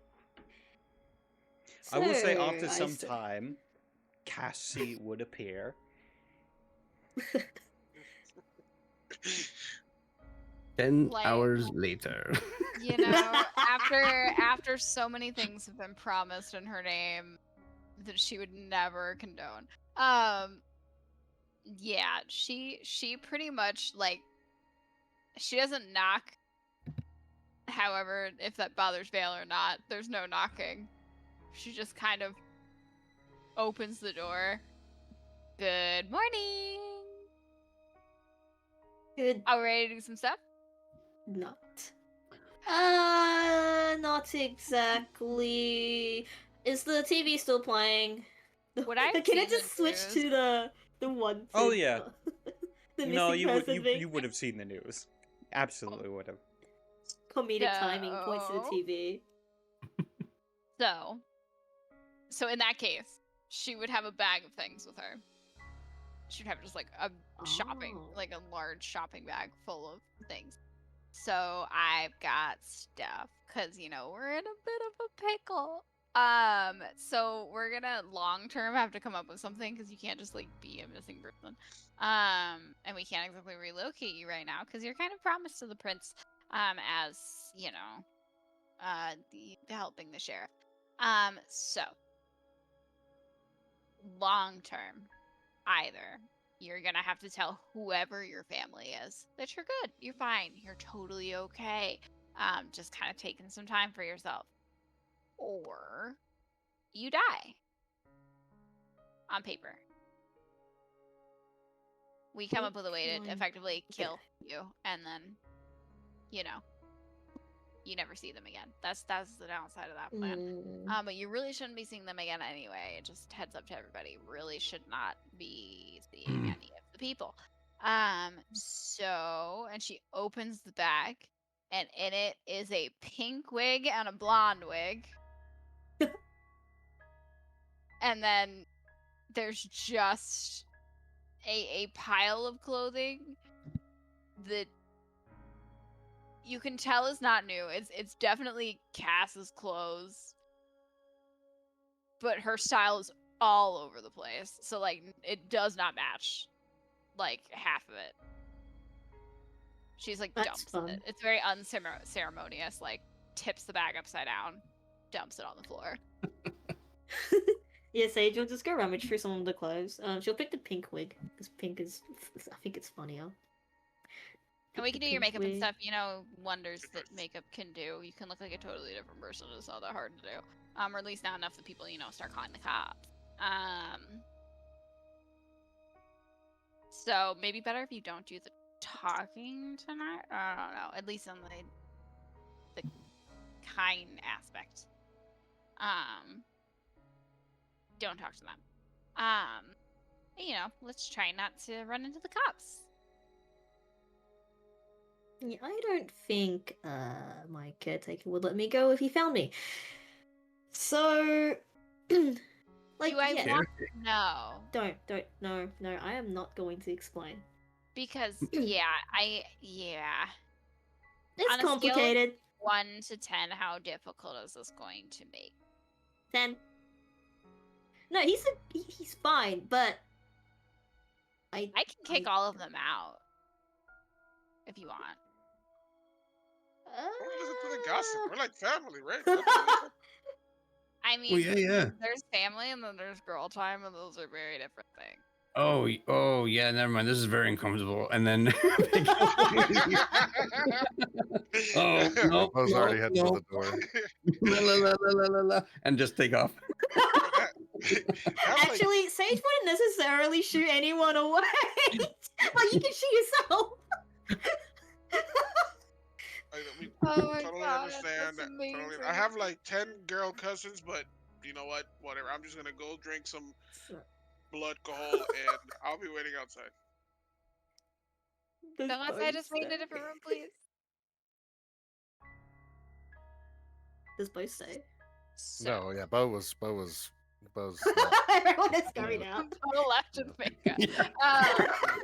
I will say So, after I some said- time, Cassie would appear. 10 Like- hours later. You know, after so many things have been promised in her name that she would never condone. Yeah, she pretty much like she doesn't knock. However, if that bothers Vale or not, there's no knocking. She just kind of opens the door. Good morning. Good. Are we ready to do some stuff? Not. Not exactly. Is the TV still playing? Would I have Can I seen the just switch news? to the one? Oh, thing, yeah. the No, missing you would person thing. you would have seen the news. Absolutely would have. Comedic timing points to the TV. So in that case, she would have a bag of things with her. She'd have just like a shopping, Oh. like a large shopping bag full of things. So I've got stuff because you know we're in a bit of a pickle. So we're gonna long term have to come up with something because you can't just like be a missing person. And we can't exactly relocate you right now because you're kind of promised to the prince. As you know, the helping the sheriff. So long term, either you're gonna have to tell whoever your family is that you're good, you're fine, you're totally okay. Just kind of taking some time for yourself, or you die on paper. We come up with a way to Fine. effectively Okay. kill you, and then, you know, you never see them again. That's the downside of that plan. Mm. But you really shouldn't be seeing them again anyway. Just heads up to everybody. Really should not be seeing any of the people. So, and she opens the bag, and in it is a pink wig and a blonde wig. And then there's just a pile of clothing that you can tell is not new. It's definitely Cass's clothes, but her style is all over the place. So like it does not match like half of it. She's like That's dumps fun. it. It's very unceremonious. Like tips the bag upside down, dumps it on the floor. Yeah, Sage will just go rummage through some of the clothes. She'll pick the pink wig because pink is, I think it's funnier. And we Pick can the do your pink makeup and wig. stuff, you know, wonders that makeup can do. You can look like a totally different person. It's not that hard to do. Or at least not enough that people, you know, start calling the cops. So maybe better if you don't do the talking tonight. I don't know. At least on the kind aspect. Don't talk to them. You know, let's try not to run into the cops. Yeah, I don't think my caretaker would let me go if he found me. So, like, Do I yeah, want? No. don't, no, I am not going to explain. Because yeah. It's On a scale of complicated. 1 to 10, how difficult is this going to make? 10. No, he's fine, but I can kick all of them out if you want. Don't listen to the gossip. We're like family, right? That's what they said. I mean, Well, yeah. there's family and then there's girl time, and those are very different things. Oh, yeah. Never mind. This is very uncomfortable. And then, oh no, Bo's already heading no. for the door. La, la, la, la, la, la, and just take off. I'm like, Actually, Sage wouldn't necessarily shoot anyone away. Like, you can shoot yourself. we Oh my totally God, understand. that's Totally. amazing. I have like 10 girl cousins, but you know what? Whatever. I'm just gonna go drink some blood alcohol, and I'll be waiting outside. Don't outside, just wait in a different room, please. Does Bo stay? No, yeah, Bo's. Everyone is going out. Bo left with Vega.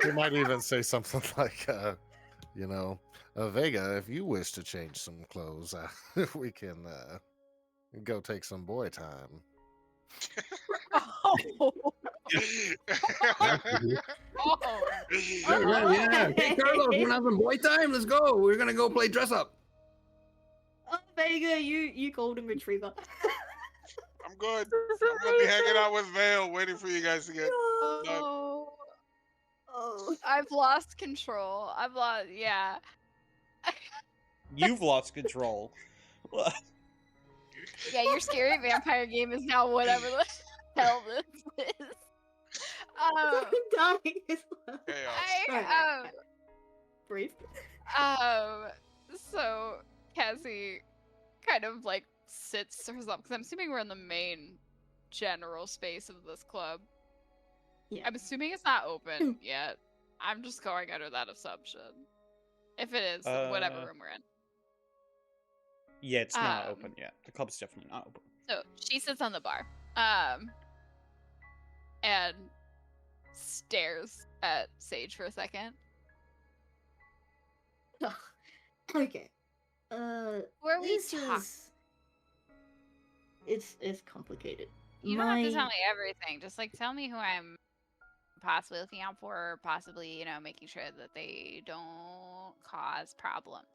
He might even say something like, you know, Vega, if you wish to change some clothes, we can go take some boy time. Oh. Yeah. Hey, Carlos, we're having boy time. Let's go. We're gonna go play dress up. Oh, Vega, you golden retriever. I'm good. I'm gonna be hanging out with Vale, waiting for you guys to get done. Oh. I've lost control. Yeah. You've lost control. Yeah, your scary vampire game is now whatever the hell this is. I'm dying as well. Chaos. Brief. So Cassie kind of like sits herself, because I'm assuming we're in the main general space of this club. Yeah. I'm assuming it's not open yet. I'm just going under that assumption. If it is, whatever room we're in. Yeah, it's not open yet. The club's definitely not open. So she sits on the bar, and stares at Sage for a second. Okay. Where we talk. It's complicated. You don't have to tell me everything. Just like tell me who I'm possibly looking out for, or possibly, you know, making sure that they don't cause problems.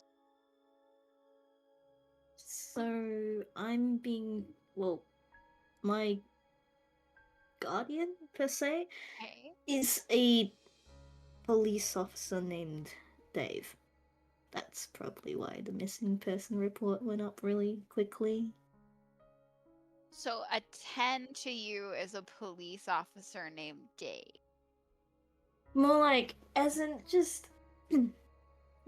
So I'm being, well, my guardian per se is a police officer named Dave. That's probably why the missing person report went up really quickly. So a 10 to you is a police officer named Dave. More like, as in just,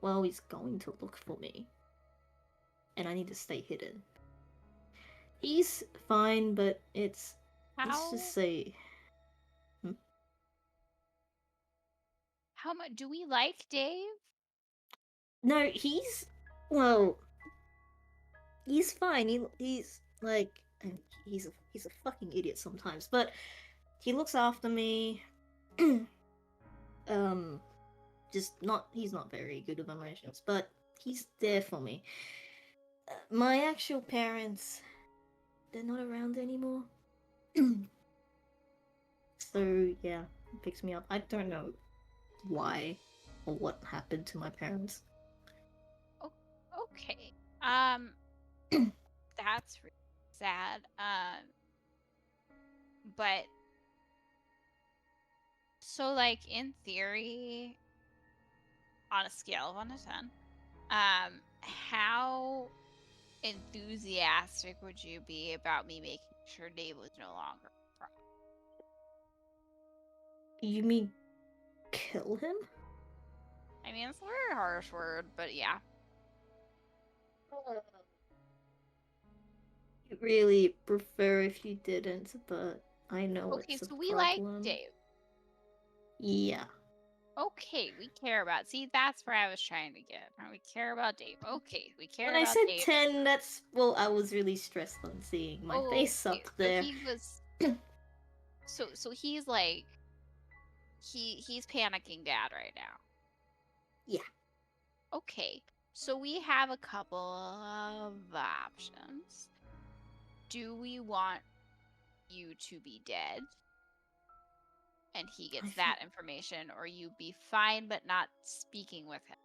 well, he's going to look for me. and I need to stay hidden. He's fine, but let's How just say how much do we like Dave? no. He's fine. He's like he's a fucking idiot sometimes, but he looks after me. Just not he's not very good with emotions, but he's there for me. My actual parents, they're not around anymore. So yeah, it picks me up. I don't know why or what happened to my parents. Okay. That's really sad. But so like in theory, on a scale of 1 to 10, how enthusiastic would you be about me making sure Dave was no longer a problem? You mean kill him? I mean, it's a very harsh word, but yeah. I'd really prefer if you didn't, but I know Okay, it's a so we like problem. Dave. Yeah. Okay, we care about. See, that's where I was trying to get. We care about Dave. Okay, we care When I about said Dave. 10, that's I was really stressed on seeing my face Okay, up so there. he was. So he's like, he's panicking dad right now. Yeah. Okay, so we have a couple of options. Do we want you to be dead? And he gets that information, or you be fine but not speaking with him?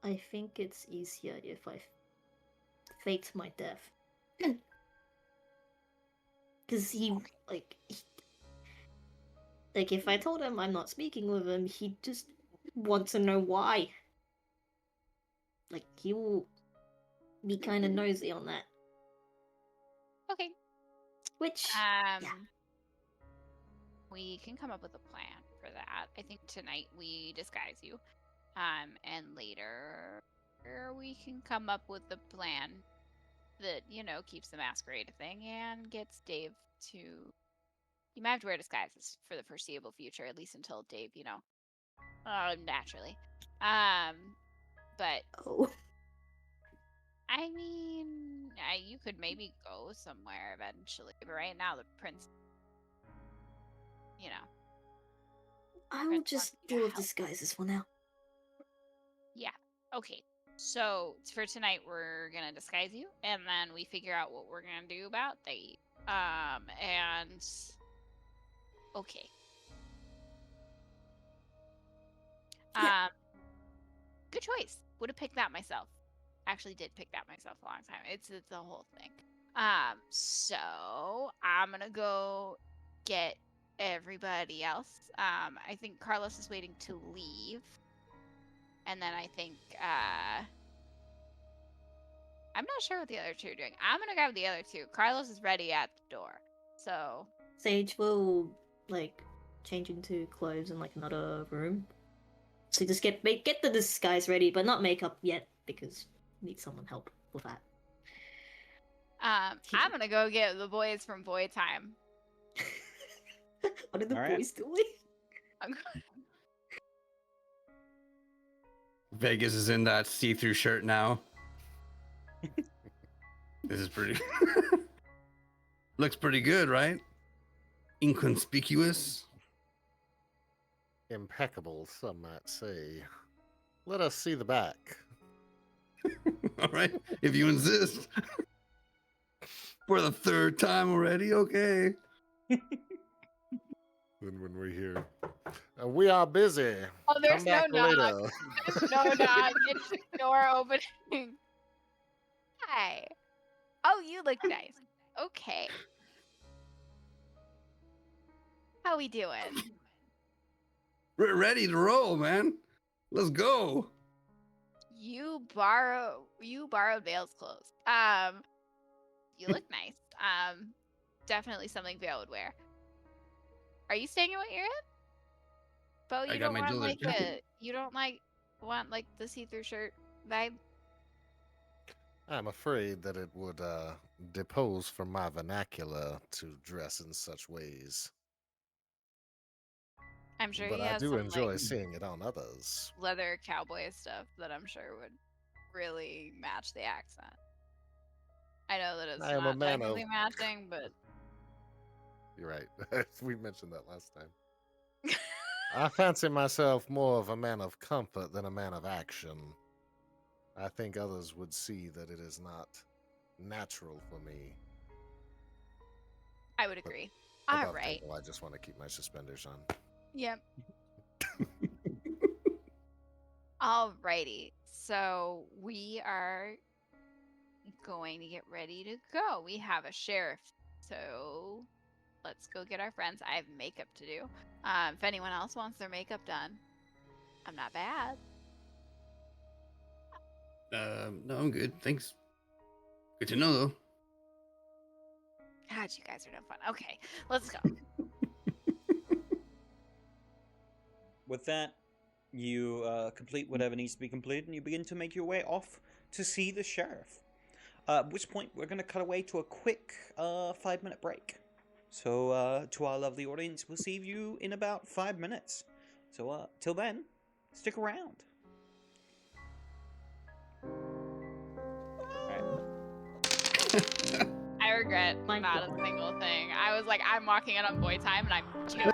I think it's easier if I fate my death. Because like, if I told him I'm not speaking with him, he'd just want to know why. Like, he will be kind of nosy on that. Okay. Which, we can come up with a plan for that. I think tonight we disguise you. And later we can come up with a plan that, keeps the masquerade a thing and gets Dave to. You might have to wear disguises for the foreseeable future, at least until Dave, naturally. But oh, I mean, you could maybe go somewhere eventually, but right now the prince, I will Prince just wants you to deal with help. disguises for now. Yeah. Okay. So for tonight, we're gonna disguise you, and then we figure out what we're gonna do about Dave. And okay. Yeah. Good choice. Would have picked that myself. Actually, did pick that myself a long time. It's the whole thing. So I'm gonna go get everybody else. I think Carlos is waiting to leave, and then I think I'm not sure what the other two are doing. I'm gonna grab the other two. Carlos is ready at the door. So Sage will, like, change into clothes in, like, another room. So just get the disguise ready, but not makeup yet, because need someone help with that. I'm gonna go get the boys from Boy Time. What are the All right. boys doing? Vegas is in that see-through shirt now. This is pretty. Looks pretty good, right? Inconspicuous. Impeccable, some might say. Let us see the back. All right, if you insist. For the third time already, okay. Then when we hear, we are busy. Oh, there's Come back no knock. later. There's no knock. It's just door opening. Hi. Oh, you look nice. Okay. How we doing? We're ready to roll, man. Let's go. You borrowed Vale's clothes. You look nice. Definitely something Vale would wear. Are you staying in what you're in? Bo, I you got don't my want jeweler's jacket. you don't want the see-through shirt vibe? I'm afraid that it would depose from my vernacular to dress in such ways. I'm sure But he I has do some enjoy like seeing it on others. leather cowboy stuff that I'm sure would really match the accent. I know that it's I am a not man of. technically matching, but You're right. We mentioned that last time. I fancy myself more of a man of comfort than a man of action. I think others would see that it is not natural for me. I would But agree. All above right. table, I just want to keep my suspenders on. Yep. Alrighty. So we are going to get ready to go. We have a sheriff. So let's go get our friends. I have makeup to do. If anyone else wants their makeup done, I'm not bad. No, I'm good. Thanks. Good to know, though. God, you guys are no fun. Okay, let's go. With that, you complete whatever needs to be completed, and you begin to make your way off to see the sheriff. At which point, we're going to cut away to a quick 5-minute break. So, to our lovely audience, we'll see you in about 5 minutes. So, till then, stick around. I regret My not a God. single thing. I was like, I'm walking in on boy time, and I'm too.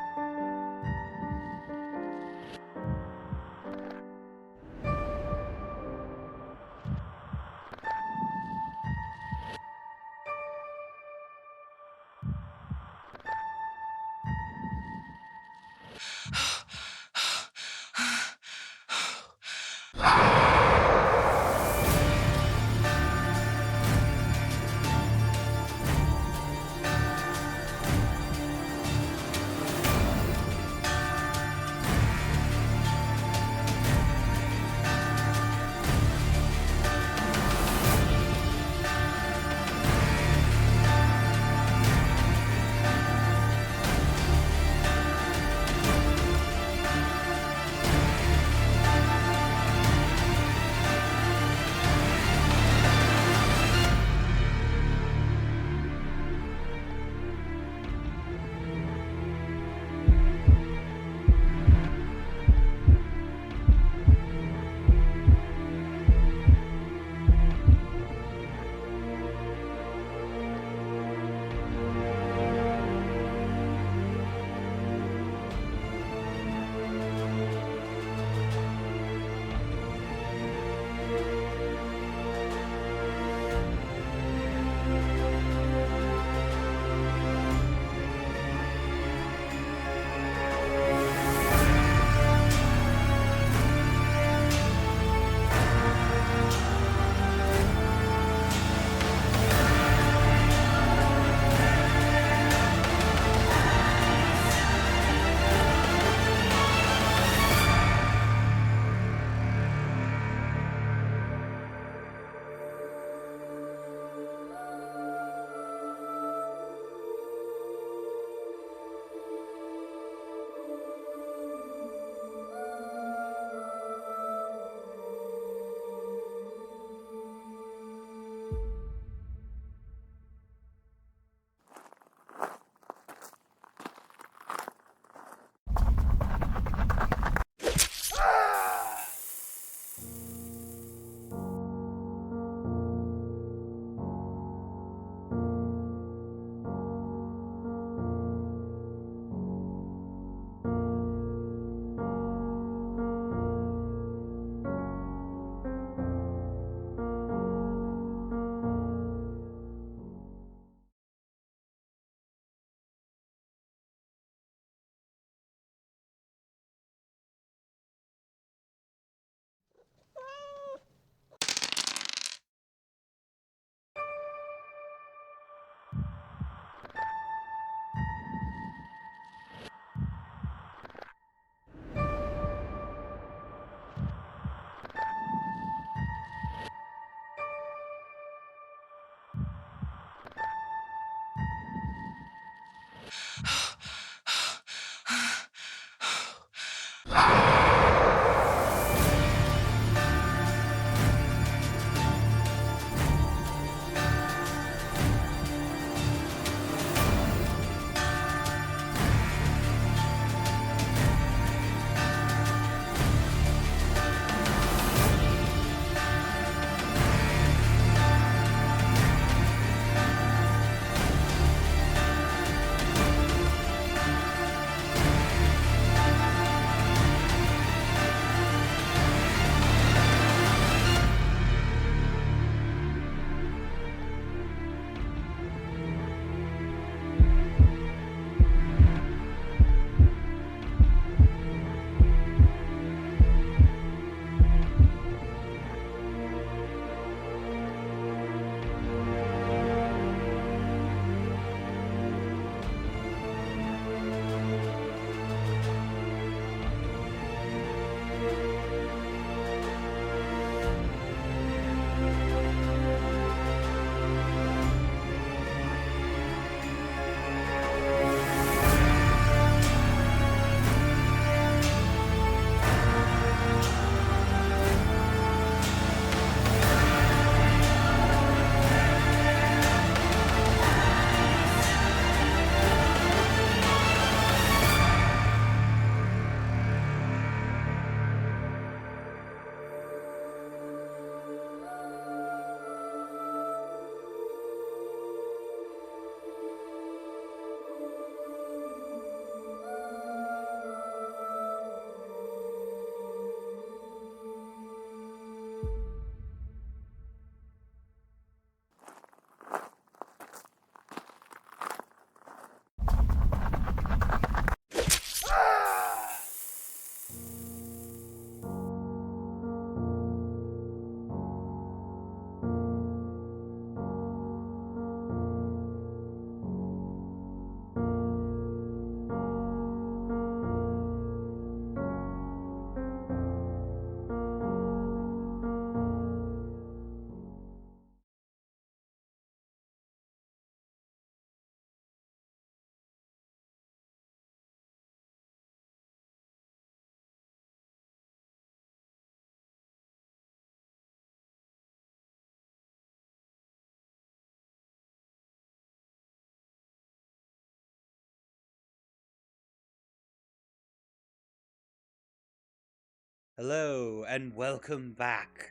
Hello, and welcome back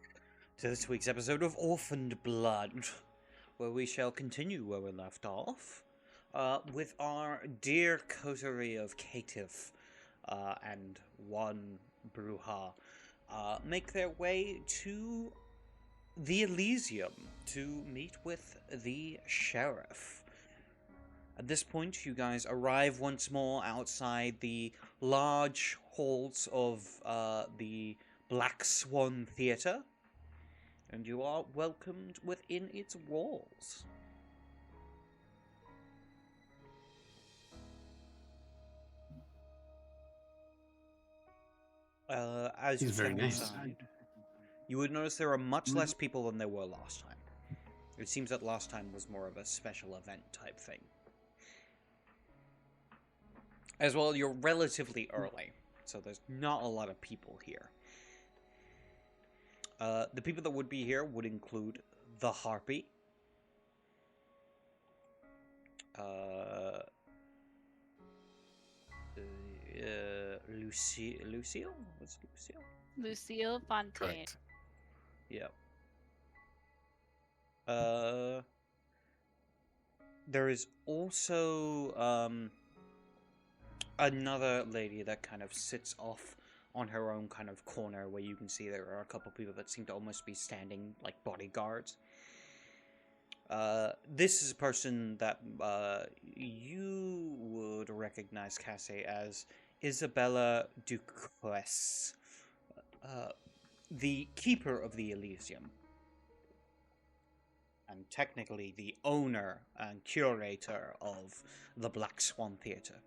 to this week's episode of Orphaned Blood, where we shall continue where we left off with our dear coterie of caitiff and one Bruja make their way to the Elysium to meet with the sheriff. At this point, you guys arrive once more outside the large halls of the Black Swan Theatre, and you are welcomed within its walls. As you He's very step nice. inside, you would notice there are much less people than there were last time. It seems that last time was more of a special event type thing. As well, you're relatively early, so there's not a lot of people here. The people that would be here would include the Harpy, Lucille? What's Lucille? Lucille Fontaine. Correct. Yep. There is also another lady that kind of sits off on her own kind of corner, where you can see there are a couple people that seem to almost be standing like bodyguards. This is a person that you would recognize, Cassie, as Isabella Duquesne, the keeper of the Elysium, and technically the owner and curator of the Black Swan Theatre.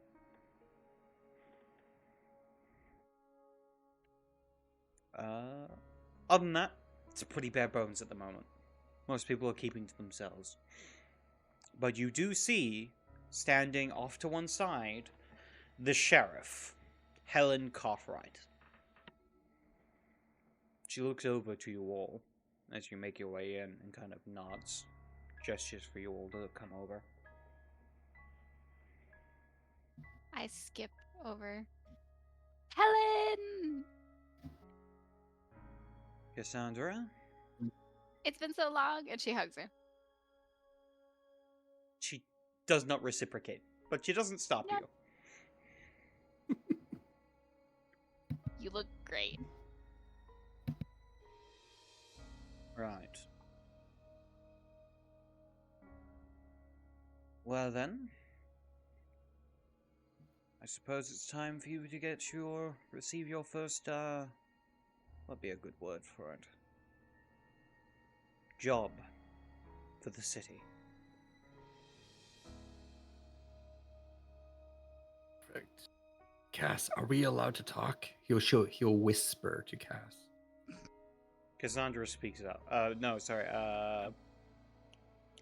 Other than that, it's pretty bare bones at the moment. Most people are keeping to themselves. But you do see, standing off to one side, the sheriff, Helen Cartwright. She looks over to you all as you make your way in and kind of nods, gestures for you all to come over. I skip over. Helen! Cassandra? It's been so long, and she hugs her. She does not reciprocate, but she doesn't stop Nope. you. You look great. Right. Well then, I suppose it's time for you to receive your first, what'd be a good word for it? Job for the city. Perfect. Cass, are we allowed to talk? He'll whisper to Cass. Cassandra speaks up.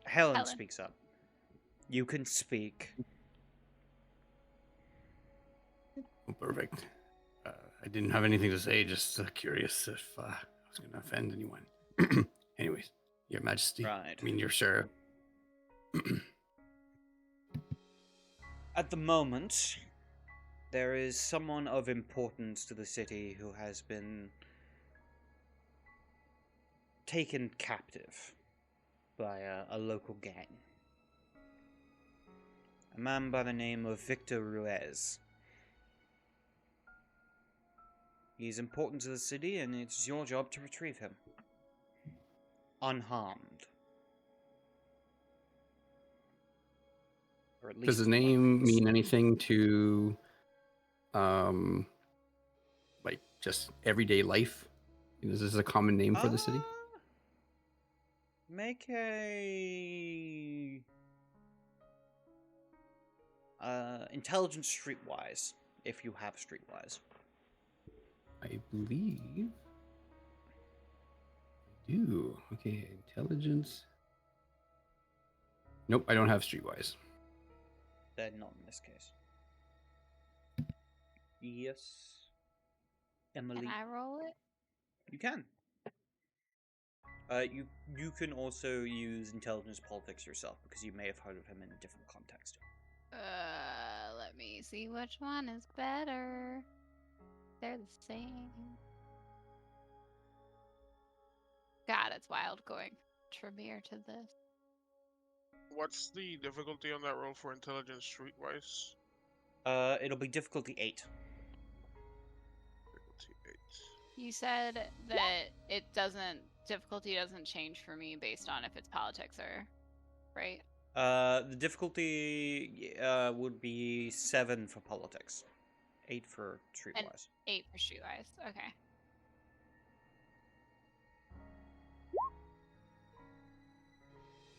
Helen speaks up. You can speak. Oh, perfect. I didn't have anything to say, just curious if I was going to offend anyone. Anyways, Your Majesty. Right. I mean, Your Sir. At the moment, there is someone of importance to the city who has been taken captive by a local gang. A man by the name of Victor Ruiz. He's important to the city, and it's your job to retrieve him. Unharmed. Or at least Does the name mean anything to, like, just everyday life? Is this a common name for the city? Make a intelligence streetwise, if you have streetwise. I believe I do. Okay, intelligence. Nope, I don't have streetwise. Then not in this case. Yes, Emily. Can I roll it? You can. You can also use intelligence politics yourself, because you may have heard of him in a different context. Let me see which one is better. They're the same. God, it's wild going Tremere to this. What's the difficulty on that roll for intelligence streetwise? It'll be difficulty 8. Difficulty 8. You said that difficulty doesn't change for me based on if it's politics or, right? The difficulty would be 7 for politics, 8 for And streetwise. 8 for streetwise. Okay.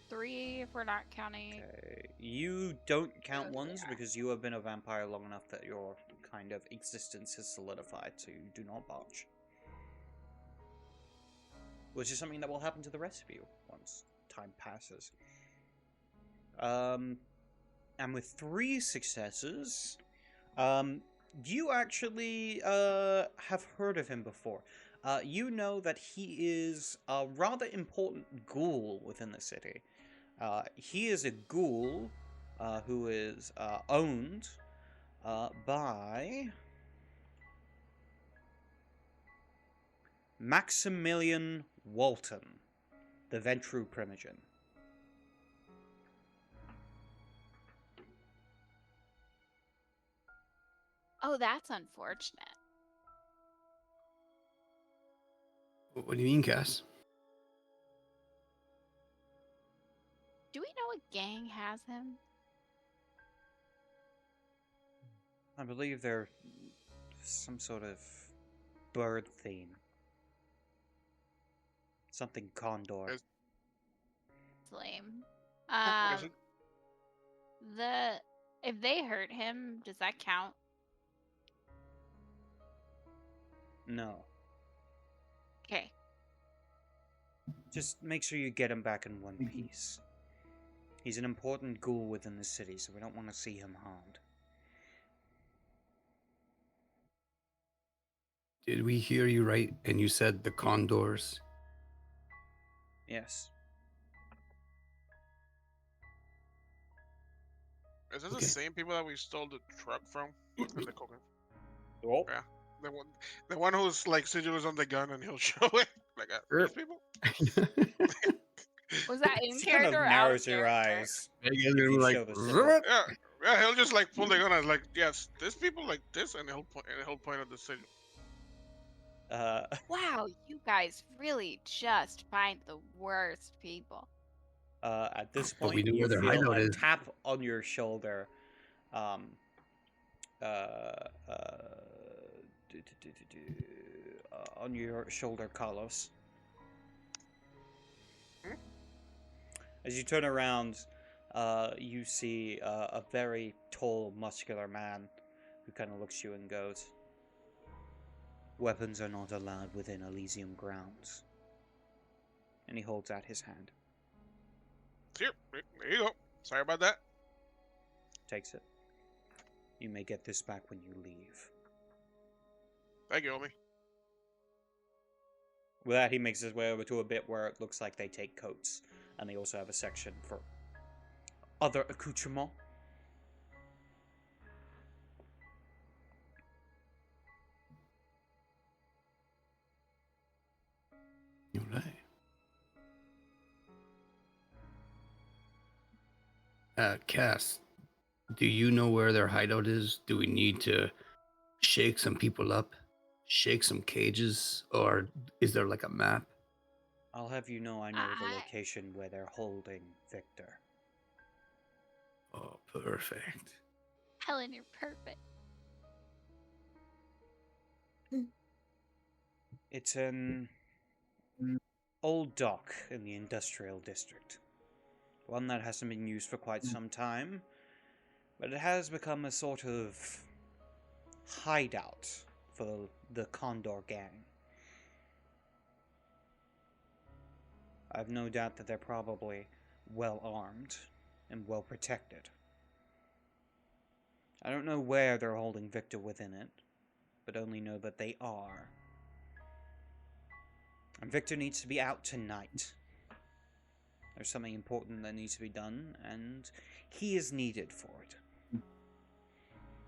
Three if we're not counting. Okay. You don't count Oh, ones yeah. because you have been a vampire long enough that your kind of existence has solidified, so you do not botch. Which is something that will happen to the rest of you once time passes. And with 3 successes, you actually have heard of him before. You know that he is a rather important ghoul within the city. He is a ghoul who is owned by Maximilian Walton, the Ventru Primogen. Oh, that's unfortunate. What do you mean, Cass? Do we know a gang has him? I believe they're some sort of bird theme. Something condor. Is- It's lame. What is it? If they hurt him, does that count? No. Okay. Just make sure you get him back in one piece. He's an important ghoul within the city, so we don't want to see him harmed. Did we hear you right? And you said the condors? Yes. Is this Okay. the same people that we stole the truck from? And the cocaine? Oh. Yeah. The one who's like sigils on the gun and he'll show it. Like these people? Was that in She kind of character or out of narrows your character? eyes. If you like, show the symbol. Yeah, he'll just like pull the gun and like, yes, these people like this, and he'll point at the sigil. Wow, you guys really just find the worst people. At this But we point, know you where their feel hideout a is. tap on your shoulder. On your shoulder, Carlos. As you turn around, you see a very tall, muscular man who kind of looks at you and goes, "Weapons are not allowed within Elysium grounds." And he holds out his hand. Here, there you go. Sorry about that. Takes it. You may get this back when you leave. Thank you, homie. With that, he makes his way over to a bit where it looks like they take coats. And they also have a section for other accoutrements. All right. Cass, do you know where their hideout is? Do we need to shake some people up, shake some cages, or is there like a map? I'll have you know I know the I- location where they're holding Victor. Oh, perfect. Helen, you're perfect. It's an old dock in the industrial district. One that hasn't been used for quite some time, but it has become a sort of hideout for the Condor gang. I've no doubt that they're probably well armed and well protected. I don't know where they're holding Victor within it, but only know that they are. And Victor needs to be out tonight. There's something important that needs to be done, and he is needed for it.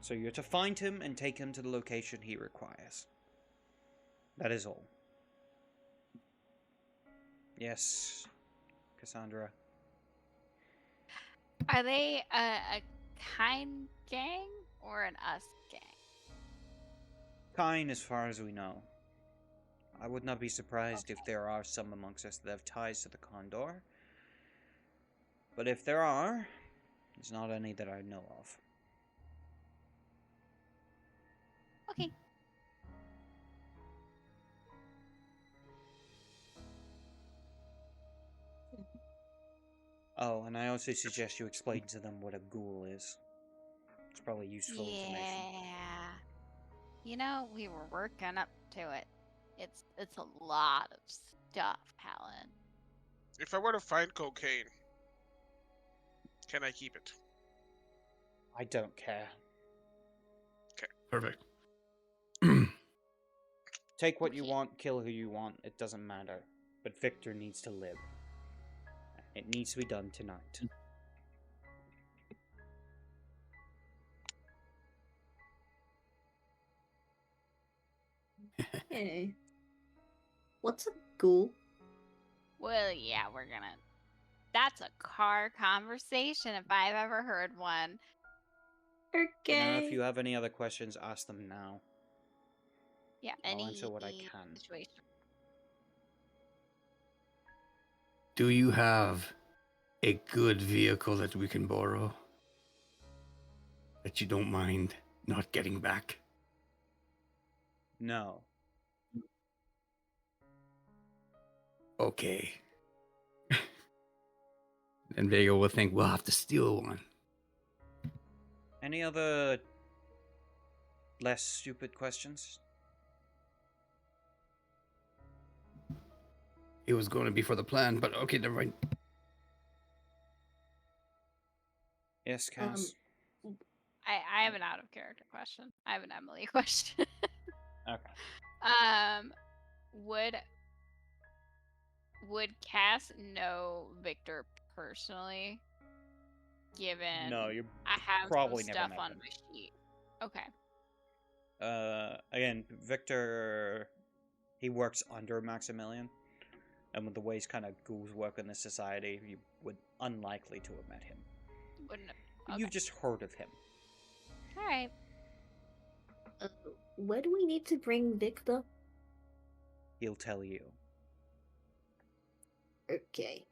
So you're to find him and take him to the location he requires. That is all. Yes, Cassandra. Are they a kind gang or an us gang? Kind as far as we know. I would not be surprised if there are some amongst us that have ties to the Condor. But if there are, there's not any that I know of. Okay. Oh, and I also suggest you explain to them what a ghoul is. It's probably useful information. Yeah. You know, we were working up to it. It's a lot of stuff, Helen. If I were to find cocaine, can I keep it? I don't care. Perfect. Take what you Okay. want, kill who you want, it doesn't matter. But Victor needs to live. It needs to be done tonight. Hey. What's a ghoul? Well, yeah, we're gonna. That's a car conversation if I've ever heard one. You know, if Okay. you have any other questions, ask them now. Yeah, I'll any answer what I can. situation. Do you have a good vehicle that we can borrow? That you don't mind not getting back? No. Okay. And Vega will think we'll have to steal one. Any other less stupid questions? It was going to be for the plan, but okay, never mind. Yes, Cass? I have an out of character question. I have an Emily question. Okay. Would Cass know Victor personally? Given No, you I have probably some never stuff met on him. my sheet. Okay. Again, Victor, he works under Maximilian. And with the ways kind of ghouls work in this society, you would unlikely to have met him. Wouldn't. But you've just heard of him. All right. Where do we need to bring Victor? He'll tell you. Okay.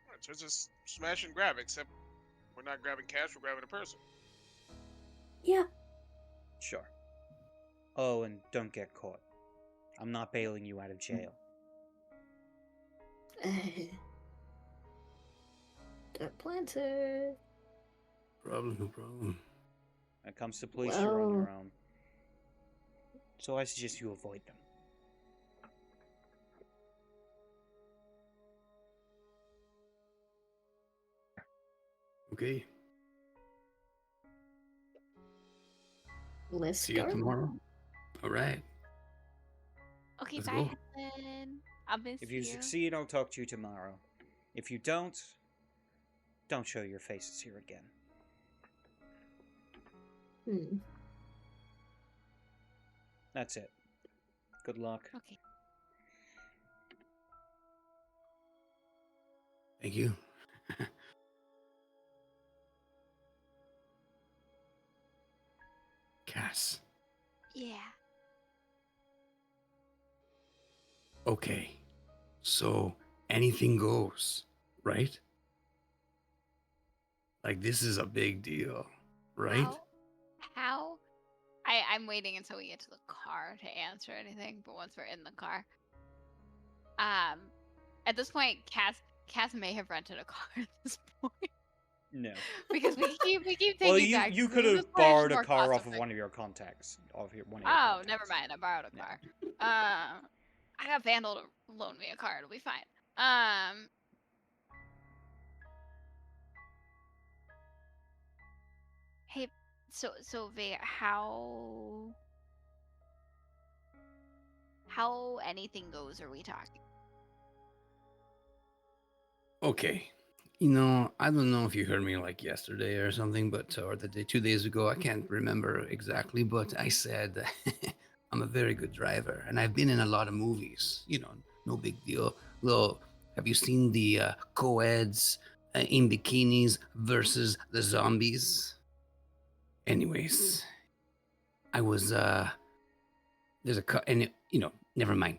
Alright, so it's just smash and grab, except we're not grabbing cash, we're grabbing a person. Yeah. Sure. Oh, and don't get caught. I'm not bailing you out of jail. Don't plan to. Problem, no problem. When it comes to police, you're on Well- your own. So I suggest you avoid them. Okay. Let's See you go. tomorrow. All right. Okay, Let's bye, go. Helen. I'll miss If you you. succeed, I'll talk to you tomorrow. If you don't show your faces here again. That's it. Good luck. Okay. Thank you. Cass. Yeah. Okay. So anything goes, right? Like this is a big deal, right? How? I'm waiting until we get to the car to answer anything, but once we're in the car. At this point, Cass may have rented a car at this point. No. Because we keep taking Well, taxis. you At could this have point, it's borrowed a more car off of cost-effective. one of your contacts. One of your Oh, never contacts. mind. I borrowed a Yeah. car. I got Vandal to loan me a car. It'll be fine. Hey, so Vega, how anything goes are we talking? Okay. I don't know if you heard me like yesterday or something, but or the day 2 days ago, I can't remember exactly, but I said I'm a very good driver, and I've been in a lot of movies. No big deal. Little, have you seen the co-eds in bikinis versus the zombies? Anyways, I was there's a and never mind.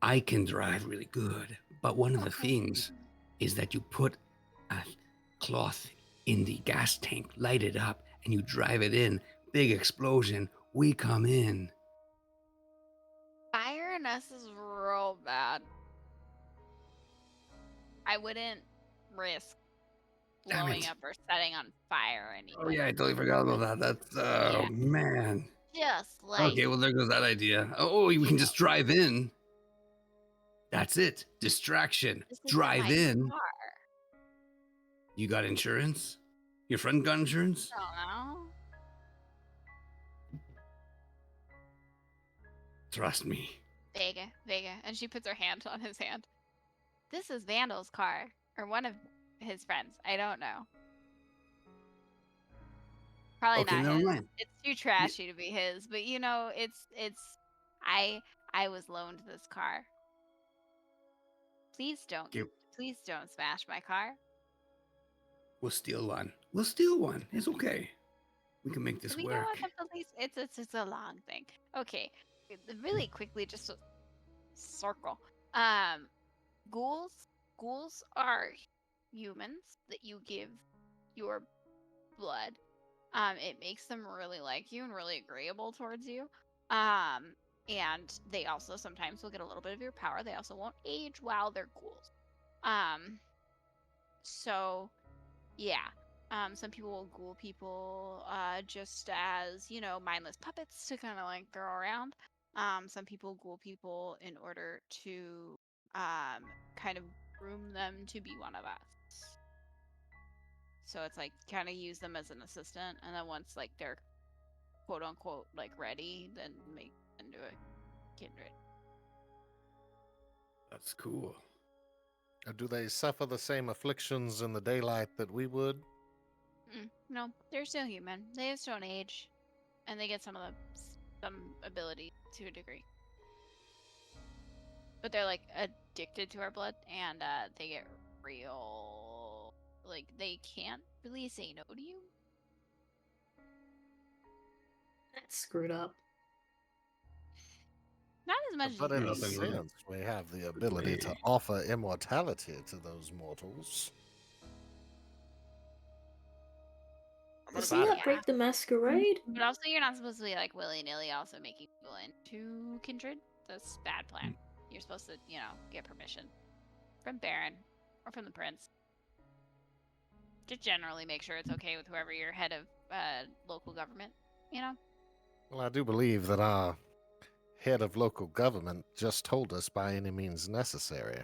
I can drive really good, but one of the things is that you put a cloth in the gas tank, light it up, and you drive it in. Big explosion. We come in. Fire in us is real bad. I wouldn't risk Damn blowing it. up or setting on fire anything. Oh yeah, I totally forgot about that. That's Yeah. man. Just like Okay, well there goes that idea. Oh, we can just drive in. That's it. Distraction. this isn't Drive my in. car. You got insurance? Your friend got insurance? I don't know. Trust me. Vega, and she puts her hand on his hand. This is Vandal's car, or one of his friends. I don't know. Probably Okay, not never his. mind. It's too trashy to be his, but it's. I was loaned this car. Please don't smash my car. We'll steal one. We'll steal one. It's okay. We can make this Do we work. know what the police? It's a long thing. Okay, really quickly, just a circle. Ghouls are humans that you give your blood. It makes them really like you and really agreeable towards you. And they also sometimes will get a little bit of your power. They also won't age while they're ghouls. So yeah. Some people will ghoul people just as, mindless puppets to kind of like throw around. Some people ghoul people in order to kind of groom them to be one of us. So it's like kind of use them as an assistant, and then once like they're quote unquote like ready, then make into a kindred. That's cool. Do they suffer the same afflictions in the daylight that we would? No, they're still human. They just don't age, and they get some ability to a degree. But they're like addicted to our blood, and they get real like they can't really say no to you. That's screwed up. Not as much But as in you a think. sense, we have the ability to offer immortality to those mortals. I'm gonna Isn't go. that Yeah. Break the Masquerade? But also, you're not supposed to be like willy-nilly also making people into kindred. That's a bad plan. You're supposed to, get permission from Baron or from the Prince. Just generally make sure it's okay with whoever your head of local government, Well, I do believe that our head of local government just told us by any means necessary.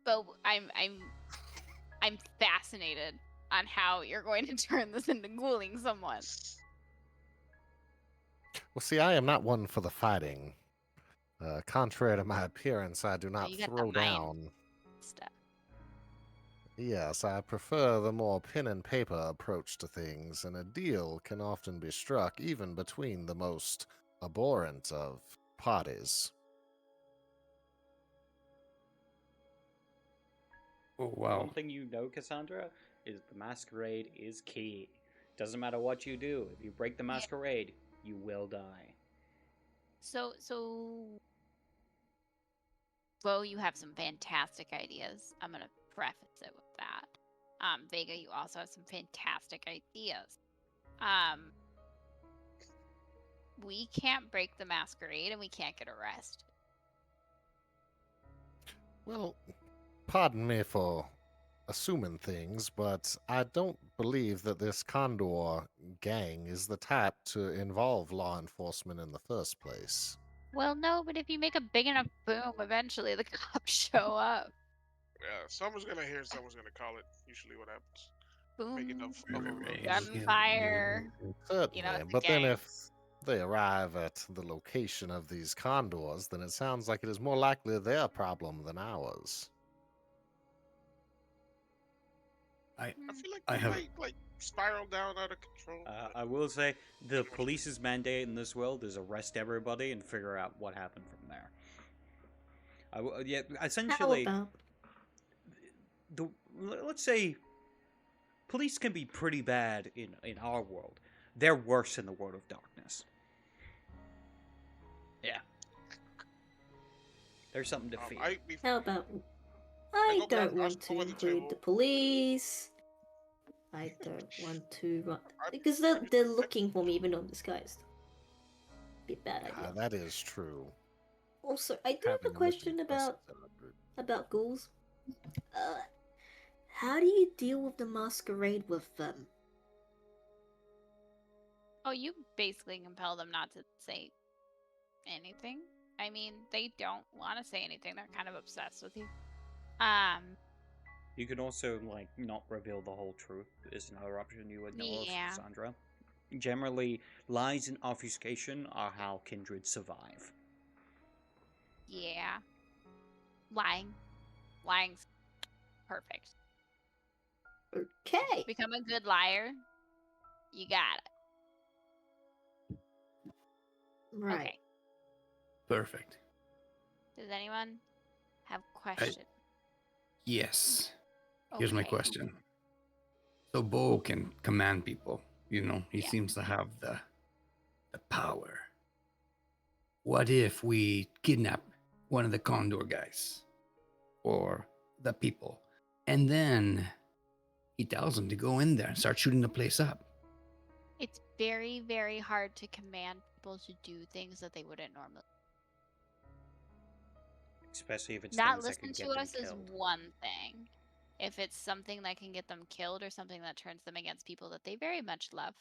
But I'm fascinated on how you're going to turn this into ghouling someone. Well, see, I am not one for the fighting. Contrary to my appearance, I do not You got the throw mind down. stuff. Yes, I prefer the more pen and paper approach to things, and a deal can often be struck even between the most abhorrent of parties. Oh wow. One thing you know, Cassandra, is the masquerade is key. Doesn't matter what you do. If you break the masquerade, you will die. So, Bo, you have some fantastic ideas. I'm gonna preface it with that. Vega, you also have some fantastic ideas. We can't break the masquerade and we can't get arrested. Well, pardon me for assuming things, but I don't believe that this Condor gang is the type to involve law enforcement in the first place. Well, no, but if you make a big enough boom, eventually the cops show up. Yeah, someone's gonna hear, someone's gonna call it. Usually, what happens. Boom, Make enough of a gunfire. Certainly, It's a but then gang. if they arrive at the location of these condors, then it sounds like it is more likely their problem than ours. I feel like I they have might like spiral down out of control. I will say the police's mandate in this world is arrest everybody and figure out what happened from there. Yeah, How essentially, about let's say police can be pretty bad in our world. They're worse in the world of darkness. Yeah, there's something to fear. how about I I go grab don't want Oscar to over the include the table. police. I don't want to run I- because they're looking for me even though I'm disguised. Be a bad idea. That is true. Also, I do have Having a a mission question presence in our group. about ghouls. How do you deal with the masquerade with them? Oh, you basically compel them not to say anything. I mean, they don't want to say anything. They're kind of obsessed with you. You can also like not reveal the whole truth. Is another option you would know Yeah. of, Sandra. Generally, lies and obfuscation are how kindred survive. Yeah. Lying's perfect. Okay. Become a good liar. You got it. Right. Okay. perfect. Does anyone have questions? Yes. Here's my Okay. question. So Bo can command people. You know, he Yeah. seems to have the power. What if we kidnap one of the Condor guys or the people, and then he tells them to go in there and start shooting the place up? It's very, very hard to command people to do things that they wouldn't normally. Especially if it's Not things that can listen get to them us is killed. one thing. If it's something that can get them killed or something that turns them against people that they very much love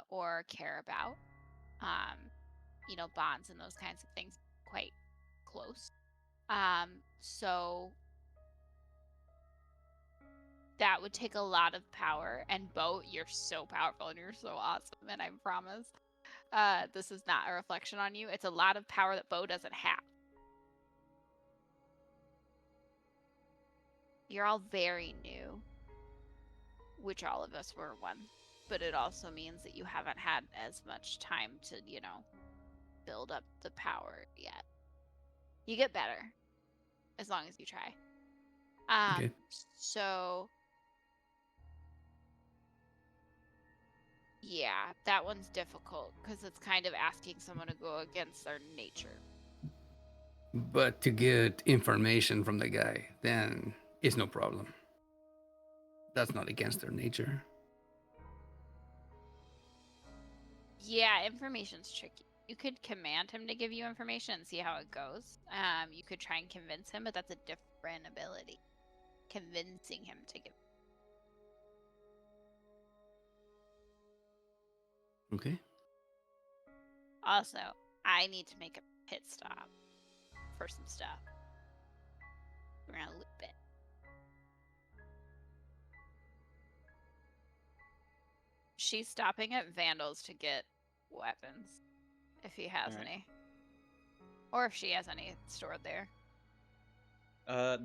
or care about, bonds and those kinds of things quite close. So that would take a lot of power. And Bo, you're so powerful and you're so awesome. And I promise this is not a reflection on you. It's a lot of power that Bo doesn't have. You're all very new, which all of us were once. But it also means that you haven't had as much time to, build up the power yet. You get better as long as you try. Okay. So yeah, that one's difficult because it's kind of asking someone to go against their nature. But to get information from the guy, then it's no problem. That's not against their nature. Yeah, information's tricky. You could command him to give you information and see how it goes. You could try and convince him, but that's a different ability. Convincing him to give. Okay. Also, I need to make a pit stop for some stuff. We're gonna loop it. She's stopping at Vandals to get weapons, if he has Alright. any. Or if she has any stored there.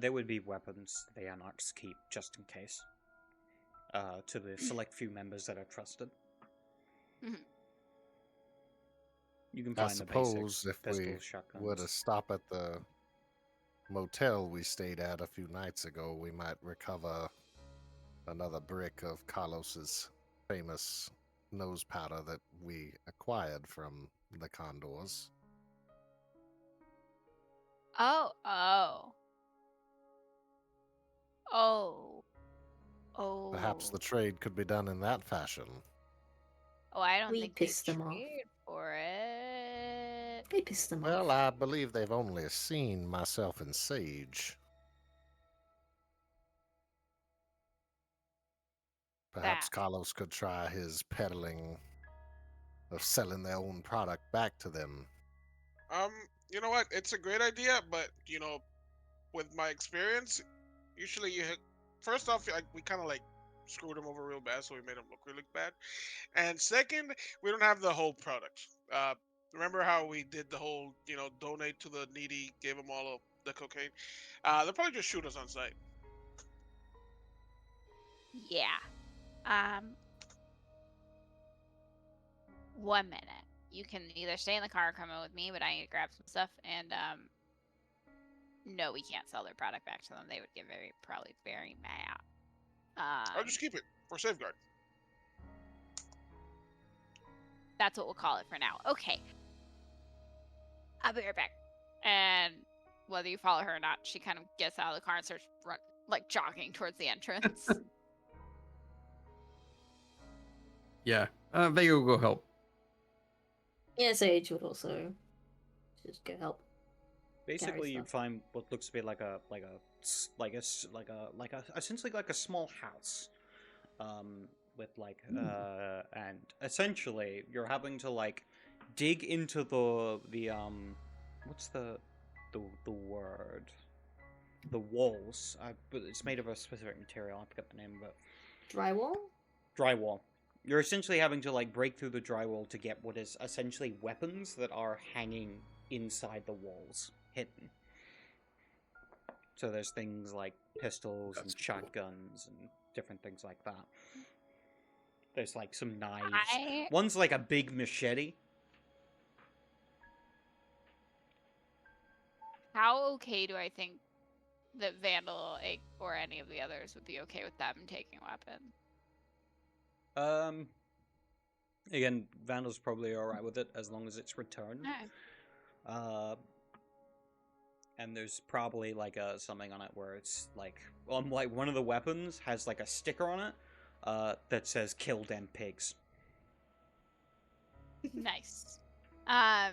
There would be weapons the Anarchs keep just in case. To the select few members that are trusted. Mhm. You can I find the basic suppose if we pistols, shotguns. were to stop at the motel we stayed at a few nights ago, we might recover another brick of Carlos's famous nose powder that we acquired from the Condors. Oh. Perhaps the trade could be done in that fashion. Oh, I don't We think they pissed them off. trade for it. We pissed them Well, off. I believe they've only seen myself and Sage. Perhaps That. Carlos could try his peddling of selling their own product back to them. You know what? It's a great idea, but with my experience, usually first off, we kind of like screwed him over real bad, so we made him look really bad. And second, we don't have the whole product. Remember how we did the whole, donate to the needy, gave them all of the cocaine? They'll probably just shoot us on sight. Yeah. 1 minute. You can either stay in the car or come in with me, but I need to grab some stuff. And no, we can't sell their product back to them. They would get probably very mad. I'll just keep it for safeguard. That's what we'll call it for now. Okay. I'll be right back. And whether you follow her or not, she kind of gets out of the car and starts jogging towards the entrance. Yeah. Vega will go help. Yeah, Sage would also just go help. Basically, you stuff. find what looks to be essentially like a small house, with and essentially you're having to dig into the what's the word? The walls. But it's made of a specific material. I forget the name of it. Drywall? Drywall. You're essentially having to break through the drywall to get what is essentially weapons that are hanging inside the walls, hidden. So there's things like pistols and shotguns and different things like that. There's some knives. One's like a big machete. How okay do I think that Vandal or any of the others would be okay with them taking a weapon? Again, Vandal's probably alright with it as long as it's returned. Alright. And there's probably something on it where it's on one of the weapons has a sticker on it that says "Kill them pigs." Nice.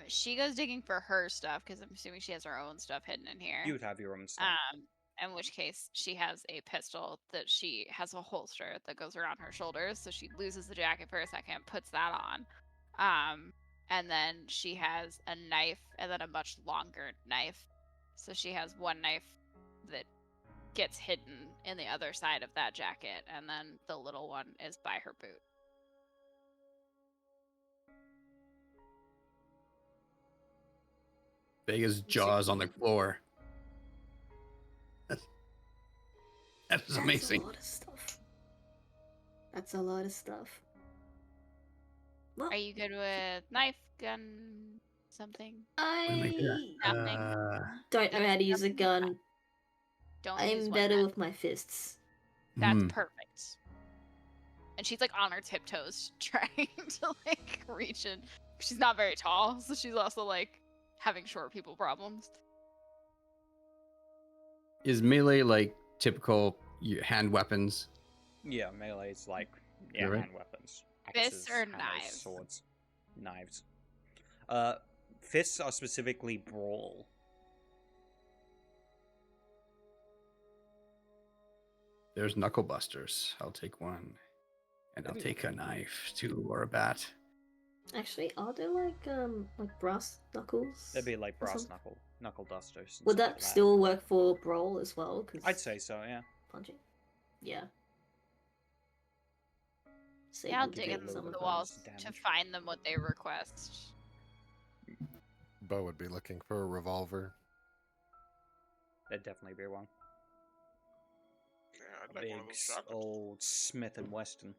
She goes digging for her stuff because I'm assuming she has her own stuff hidden in here. You would have your own stuff. In which case she has a pistol that she has a holster that goes around her shoulders, so she loses the jacket for a second, puts that on. And then she has a knife and then a much longer knife. So she has one knife that gets hidden in the other side of that jacket, and then the little one is by her boot. Vega's jaws on the floor. That's amazing. That's a lot of stuff. That's a lot of stuff. Well, Are you good with knife, gun, something? I Nothing. don't know how to use a gun. Don't use I'm one better then. with my fists. That's perfect. And she's on her tiptoes trying to reach in. She's not very tall, so she's also having short people problems. Is melee typical hand weapons? Yeah, melee's You're right. hand weapons. Fists Axes, or hammers, knives? Swords. Knives. Fists are specifically brawl. There's knuckle busters. I'll take one. And I'll take a knife too, or a bat. Actually, are there brass knuckles? They'd be or brass something? knuckle dusters. And Would stuff that like still work for brawl as well? I'd say so, yeah. Punching? Yeah. Yeah, I'll would dig get in some some of of the walls damage. to find them what they request. Bo would be looking for a revolver. There'd definitely be one. Yeah, I'd A like one of big those shotguns. old Smith and Wesson.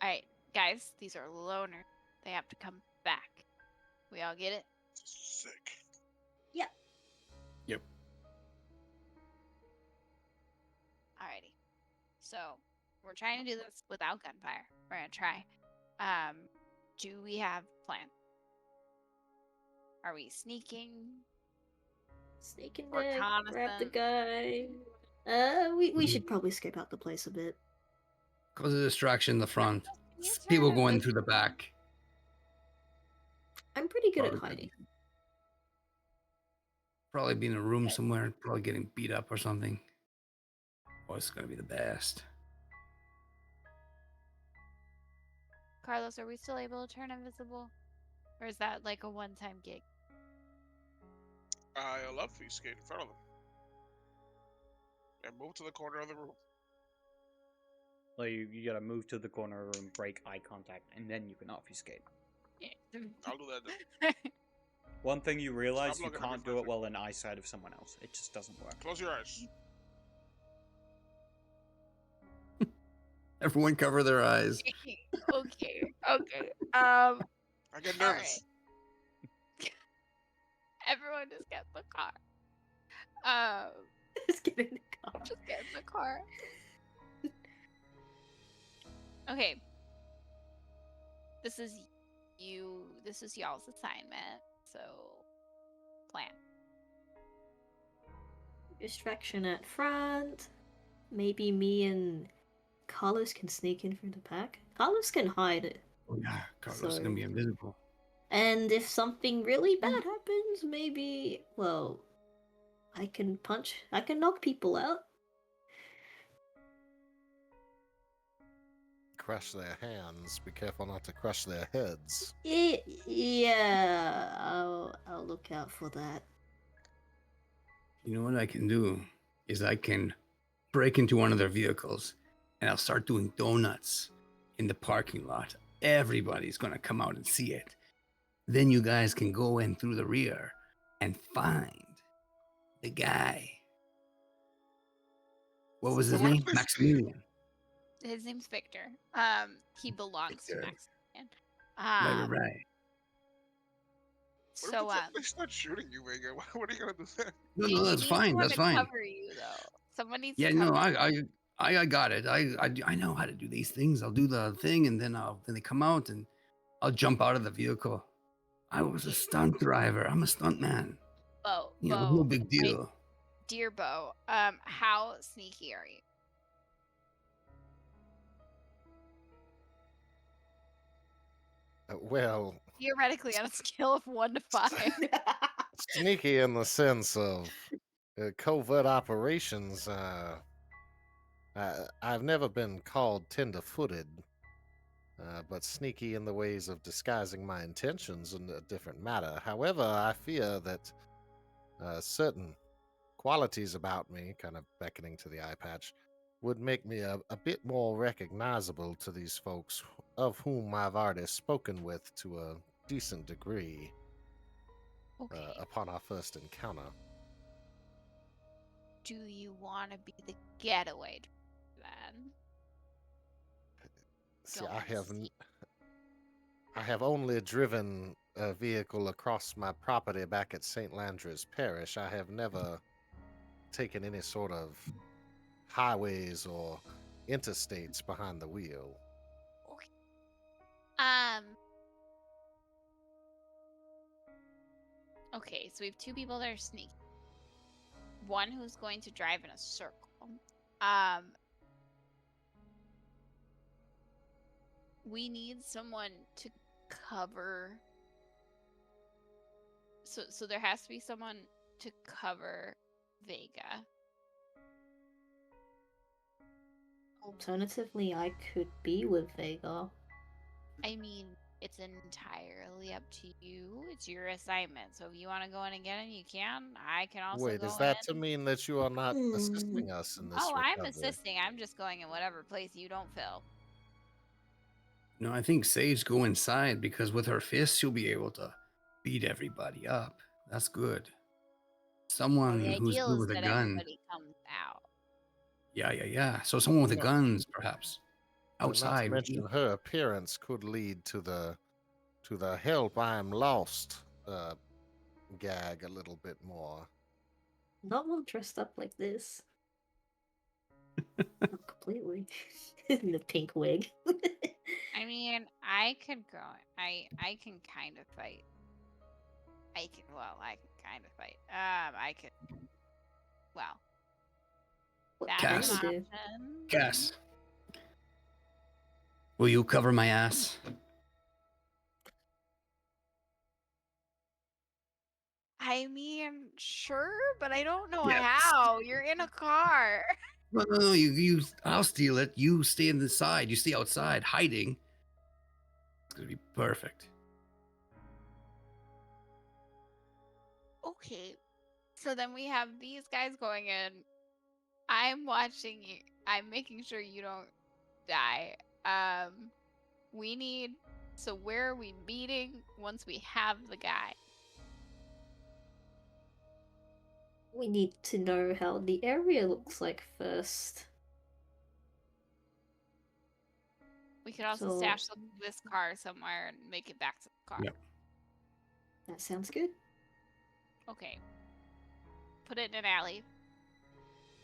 Alright, guys, these are loners. They have to come back. We all get it? Sick. Yep. Alrighty. So, we're trying to do this without gunfire. We're gonna try. Do we have a plan? Are we sneaking? Sneak in Or there, grab the reconnaissance. guy. We should probably scope out the place a bit. Cause a distraction in the front. Yes, People sir. going through the back. I'm pretty good at Probably hiding. Probably be in a room somewhere, probably getting beat up or something. Oh, it's gonna be the best. Carlos, are we still able to turn invisible? Or is that a one-time gig? I love for you skate in front of them. And move to the corner of the room. Like you gotta move to the corner and break eye contact, and then you can obfuscate. I'll do that then. One thing you realize, you looking at can't me do for a it while in eyesight of someone else. It just doesn't work. Close your eyes. Everyone cover their eyes. Okay. I get All nervous. right. Everyone just get in the car. Just get in the car. Just get in the car. Okay. This is y'all's assignment. So plan. Distraction at front. Maybe me and Carlos can sneak in from the back. Carlos can hide it. Oh yeah, Carlos is So- gonna be invisible. And if something really bad happens, maybe, well, I can knock people out. Crush their hands. Be careful not to crush their heads. Yeah, I'll look out for that. You know what I can do is I can break into one of their vehicles and I'll start doing donuts in the parking lot. Everybody's gonna come out and see it. Then you guys can go in through the rear and find the guy. What was his What name? is- Maximilian. His name's Victor. He belongs to Victor. Maximilian. Right. What So if they start shooting you, Vega? What are you gonna do then? No, you that's need fine. someone That's to fine. cover you though. Someone needs Yeah, to cover no, you. I got it. I know how to do these things. I'll do the thing, and then they come out, and I'll jump out of the vehicle. I was a stunt driver. I'm a stunt man. Bo, No big deal. dear Bo, how sneaky are you? Well, Theoretically, on a scale of 1 to 5. sneaky in the sense of covert operations. I've never been called tender-footed, but sneaky in the ways of disguising my intentions in a different matter. However, I fear that certain qualities about me, kind of beckoning to the eye patch, would make me a bit more recognizable to these folks, of whom I've already spoken with to a decent degree Okay. upon our first encounter. Do you want to be the getaway driver then? See, Don't see- I have only driven a vehicle across my property back at St. Landry's Parish. I have never taken any sort of highways or interstates behind the wheel. Okay, so we have 2 people that are sneaky. One who's going to drive in a circle. We need someone to cover. So there has to be someone to cover Vega. Alternatively, I could be with Vega. I mean, it's entirely up to you. It's your assignment. So if you want to go in and get him, you can. I can also Wait, go is that in. to mean that you are not assisting us in this Oh, I'm recovery? assisting. I'm just going in whatever place you don't fill. No, I think Sage go inside because with her fists she'll be able to beat everybody up. That's good. Someone The who's ideal good is with a that gun. everybody comes out. Yeah. So someone with the No. guns, perhaps. Not to Outside. mention her appearance could lead to the help I am lost gag a little bit more. Not one dressed up like this. Not completely. In the pink wig. I mean, I could go. I can kind of fight. I can kind of fight. I could. Well, What that's can Cass. an you do? option. Cass, will you cover my ass? I mean, sure, but I don't know Yes. how. You're in a car. No, you. I'll steal it. You stay in the side. You stay outside, hiding. It's gonna be perfect. Okay. So then we have these guys going in. I'm watching you. I'm making sure you don't die. We need. So where are we meeting once we have the guy? We need to know how the area looks like first. We could also So- stash this car somewhere and make it back to the car. Yep. That sounds good. Okay. Put it in an alley.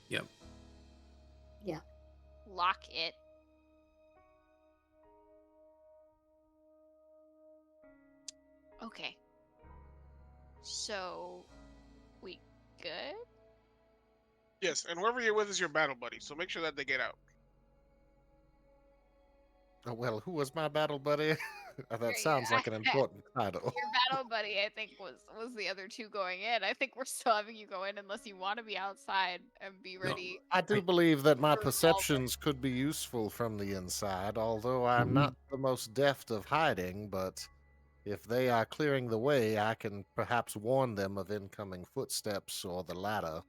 Yep. Yeah. Lock it. Okay. So, we good? Yes, and whoever you're with is your battle buddy, so make sure that they get out. Oh, well, who was my battle buddy? That sounds like an important title. Your battle buddy, I think, was the other two going in. I think we're still having you go in unless you want to be outside and be ready. I do believe that my For revolver. perceptions could be useful from the inside, although I'm Mhm. not the most deft of hiding, but if they are clearing the way, I can perhaps warn them of incoming footsteps or the ladder.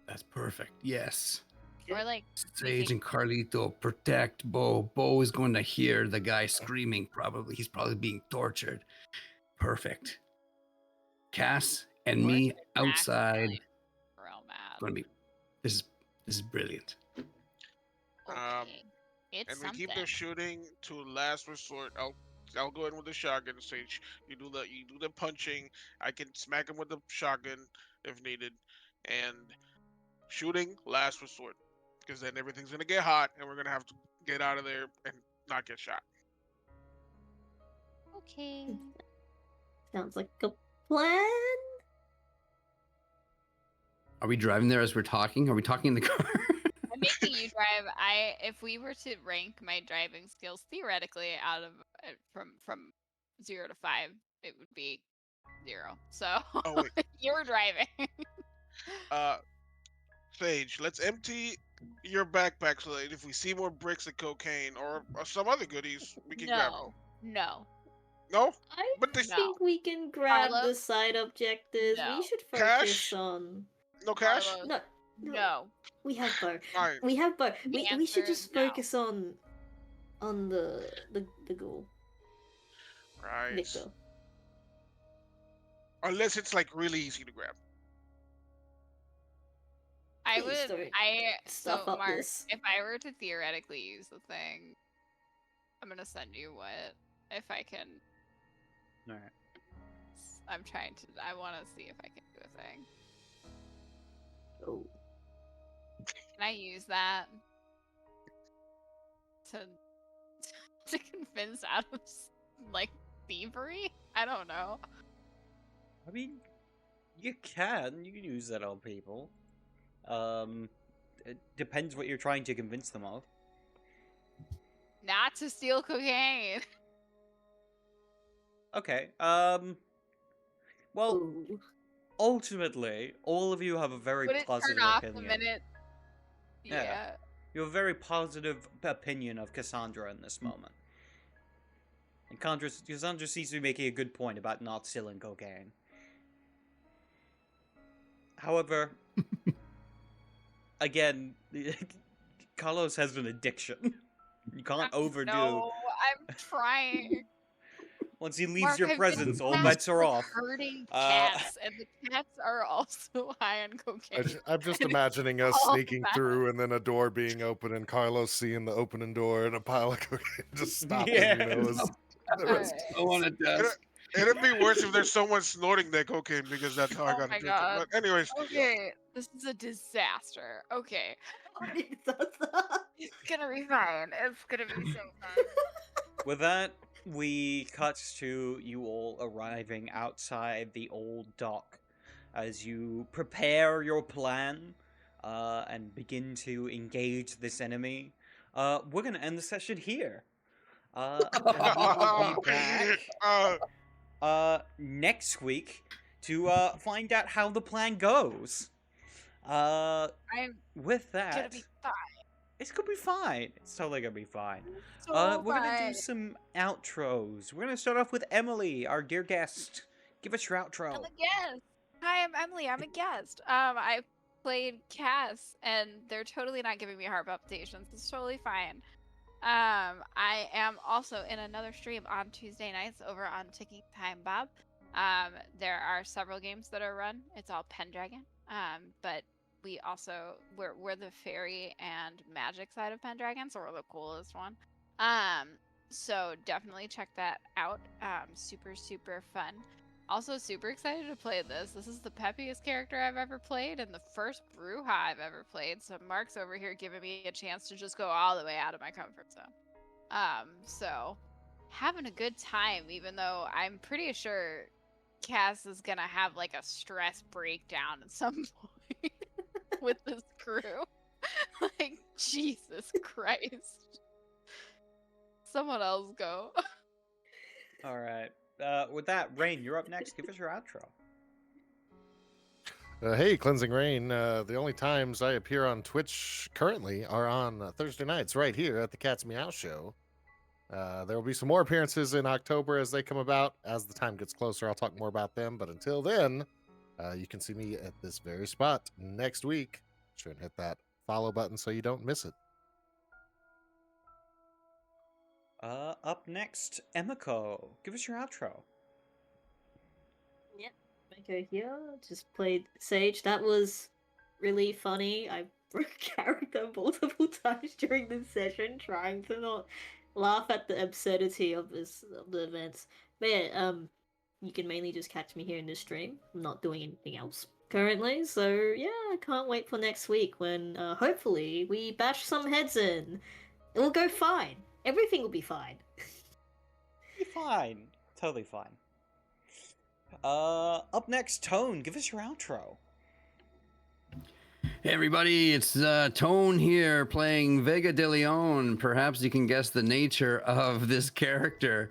That's perfect. Yes. Or like Sage and Carlito protect Bo. Bo is going to hear the guy screaming. Probably he's probably being tortured. Perfect. Cass and Or me Jack outside. really real mad. Going to be. This is brilliant. Okay. It's And we something. keep the shooting to last resort. I'll go in with the shotgun, Sage. You do the punching. I can smack him with the shotgun if needed, and shooting last resort, because then everything's gonna get hot and we're gonna have to get out of there and not get shot. Okay. Sounds like a plan. Are we driving there as we're talking? Are we talking in the car? I'm making you drive. If we were to rank my driving skills theoretically out of from 0 to 5, it would be 0. So Oh, wait. you're driving. Sage, let's empty your backpack so that if we see more bricks of cocaine or some other goodies, we can grab them. No. No? I But they think we can grab the Carlos? side objectives. No. We should Cash? focus on. No cash? Carlos, No, no. no. We have both. Fine. We have both. The We should answer is just no. focus on the ghoul, Right. Victor. Unless it's like really easy to grab. I Please would. don't So stuff up Mark, this. if I were to theoretically use the thing, I'm gonna send you what if I can. All right. I'm trying to. I want to see if I can do a thing. Oh. Can I use that to to convince out of like thievery? I don't know. I mean, you can use that on people. It depends what you're trying to convince them of. Not to steal cocaine. Okay. Well, Ooh. ultimately, all of you have a very Would it positive turn off opinion. the minute? Yeah. Yeah. You have a very positive opinion of Cassandra in this moment. And Cassandra seems to be making a good point about not stealing cocaine. However, again, Carlos has an addiction. You can't overdo. No, I'm trying. Once he leaves Mark, your I've been presence, all tasked bets are with off. hurting Uh, cats, and the cats are also high on cocaine. I'm just And it's imagining us all sneaking bad. through and then a door being open and Carlos seeing the opening door and a pile of cocaine just stopping, Yeah. you know. The rest- I want to desk. It'd be worse if there's someone snorting that cocaine because that's how I Oh got my to drink it. God. But anyways, Okay, this is a disaster. Okay, it's gonna be fine. It's gonna be so fine. With that, we cut to you all arriving outside the old dock as you prepare your plan and begin to engage this enemy. We're going to end the session here. And we will be back next week to find out how the plan goes. I'm With gonna that, be fine. it's gonna be fine. It's totally gonna be fine. So We're gonna fine. do some outros. We're gonna start off with Emily, our dear guest. Give us your outro. I'm a guest. Hi, I'm Emily. I'm a guest. I played Cass, and they're totally not giving me harp updations. It's totally fine. I am also in another stream on Tuesday nights over on Ticking Time Bob. There are several games that are run. It's all Pendragon. But we also we're the fairy and magic side of Pendragon, so we're the coolest one. So definitely check that out. Super fun. Also super excited to play this. This is the peppiest character I've ever played and the first Brujah I've ever played. So Mark's over here giving me a chance to just go all the way out of my comfort zone. So having a good time, even though I'm pretty sure Cass is gonna have like a stress breakdown at some point with this crew. Like, Jesus Christ. Someone else go. All right. With that, Rain, you're up next. Give us your outro. Hey, Cleansing Rain. The only times I appear on Twitch currently are on Thursday nights, right here at the Cat's Meow Show. There will be some more appearances in October as they come about. As the time gets closer, I'll talk more about them. But until then, you can see me at this very spot next week. Sure and hit that follow button so you don't miss it. Up next, Emiko. Give us your outro. Yep, Mako here. Just played Sage. That was really funny. I broke character multiple times during this session, trying to not laugh at the absurdity of the events. But yeah, you can mainly just catch me here in this stream. I'm not doing anything else currently, so yeah, I can't wait for next week when hopefully we bash some heads in. It will go fine. Everything will be fine. Be fine. Totally fine. Up next, Tone. Give us your outro. Hey everybody, it's Tone here playing Vega de Leon. Perhaps you can guess the nature of this character.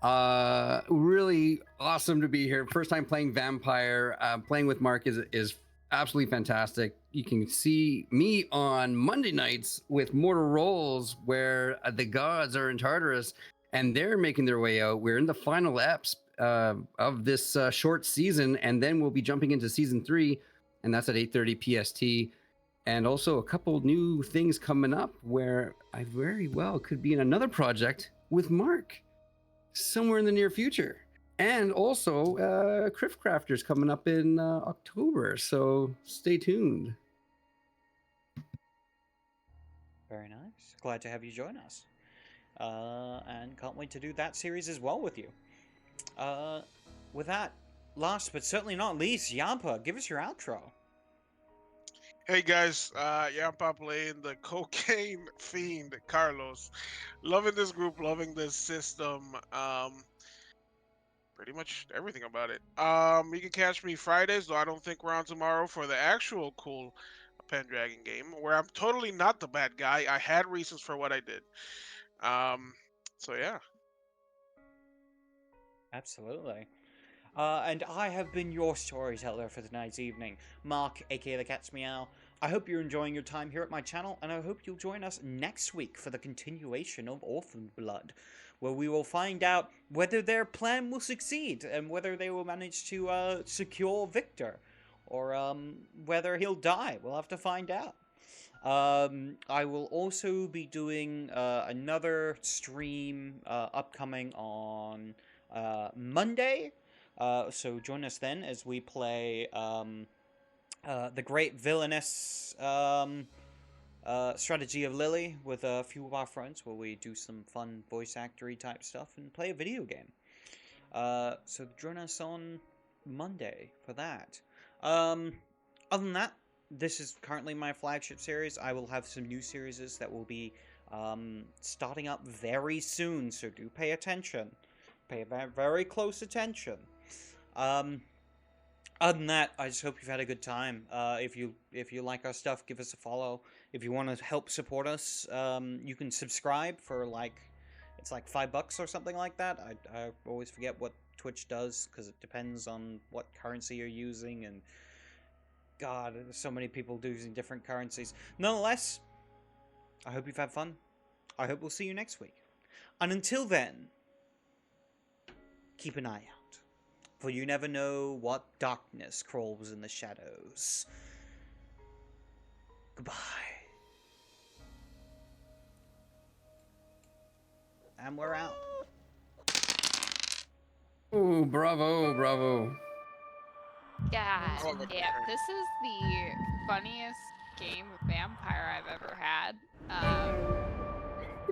Really awesome to be here. First time playing Vampire. Playing with Mark is absolutely fantastic. You can see me on Monday nights with Mortal Rolls, where the gods are in Tartarus and they're making their way out. We're in the final eps of this short season, and then we'll be jumping into season 3, and that's at 8:30 PST. And also a couple new things coming up where I very well could be in another project with Mark somewhere in the near future. And also Criff Crafters coming up in October, so stay tuned. Very nice. Glad to have you join us. And can't wait to do that series as well with you. With that, last but certainly not least, Yampa, give us your outro. Hey guys, Yampa playing the cocaine fiend Carlos. Loving this group, loving this system. Pretty much everything about it. You can catch me Fridays, though I don't think we're on tomorrow for the actual cool Pendragon game, where I'm totally not the bad guy. I had reasons for what I did. So yeah. Absolutely. And I have been your storyteller for tonight's evening, Mark, aka TheCatsMeow. I hope you're enjoying your time here at my channel, and I hope you'll join us next week for the continuation of Orphaned Blood, where we will find out whether their plan will succeed, and whether they will manage to secure Victor, or whether he'll die. We'll have to find out. I will also be doing another stream upcoming on Monday. So join us then as we play the Great Villainess Strategy of Lily with a few of our friends, where we do some fun voice actory type stuff and play a video game. So join us on Monday for that. Other than that, this is currently my flagship series. I will have some new series that will be starting up very soon, so do pay attention. Pay very close attention. Other than that, I just hope you've had a good time. If you like our stuff, give us a follow. If you want to help support us, you can subscribe for it's like $5 or something like that. I always forget what Twitch does because it depends on what currency you're using, and God, there's so many people using different currencies. Nonetheless, I hope you've had fun. I hope we'll see you next week. And until then, keep an eye out, for you never know what darkness crawls in the shadows. Goodbye. And we're out. Oh, bravo, bravo. God, Oh, look, yeah, okay. this is the funniest game of vampire I've ever had.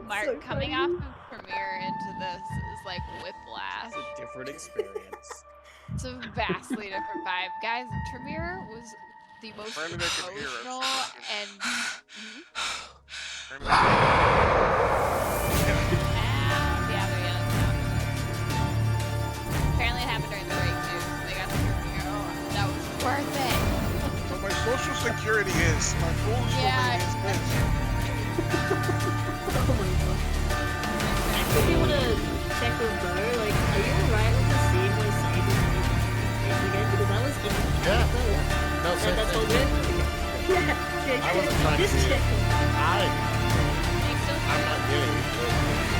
Mark, so coming funny. off of Premiere into this is like whiplash. It's a different experience. It's a vastly different vibe. Guys, Tremere was the most Apparently they can hear us. emotional and Apparently they can yeah, they're yelling now. Apparently it happened during the break too. So they got the Tremere. Oh, that was worth it. So my social security is my full Yeah. is this. Oh my god. I actually want to check with Bo, like, are you alright with the scene where Sage is making face again? Because I was in the Yeah. episode. No, same That's all thing. good? Yeah, I wasn't trying to just see it. checking. I'm They still not gay.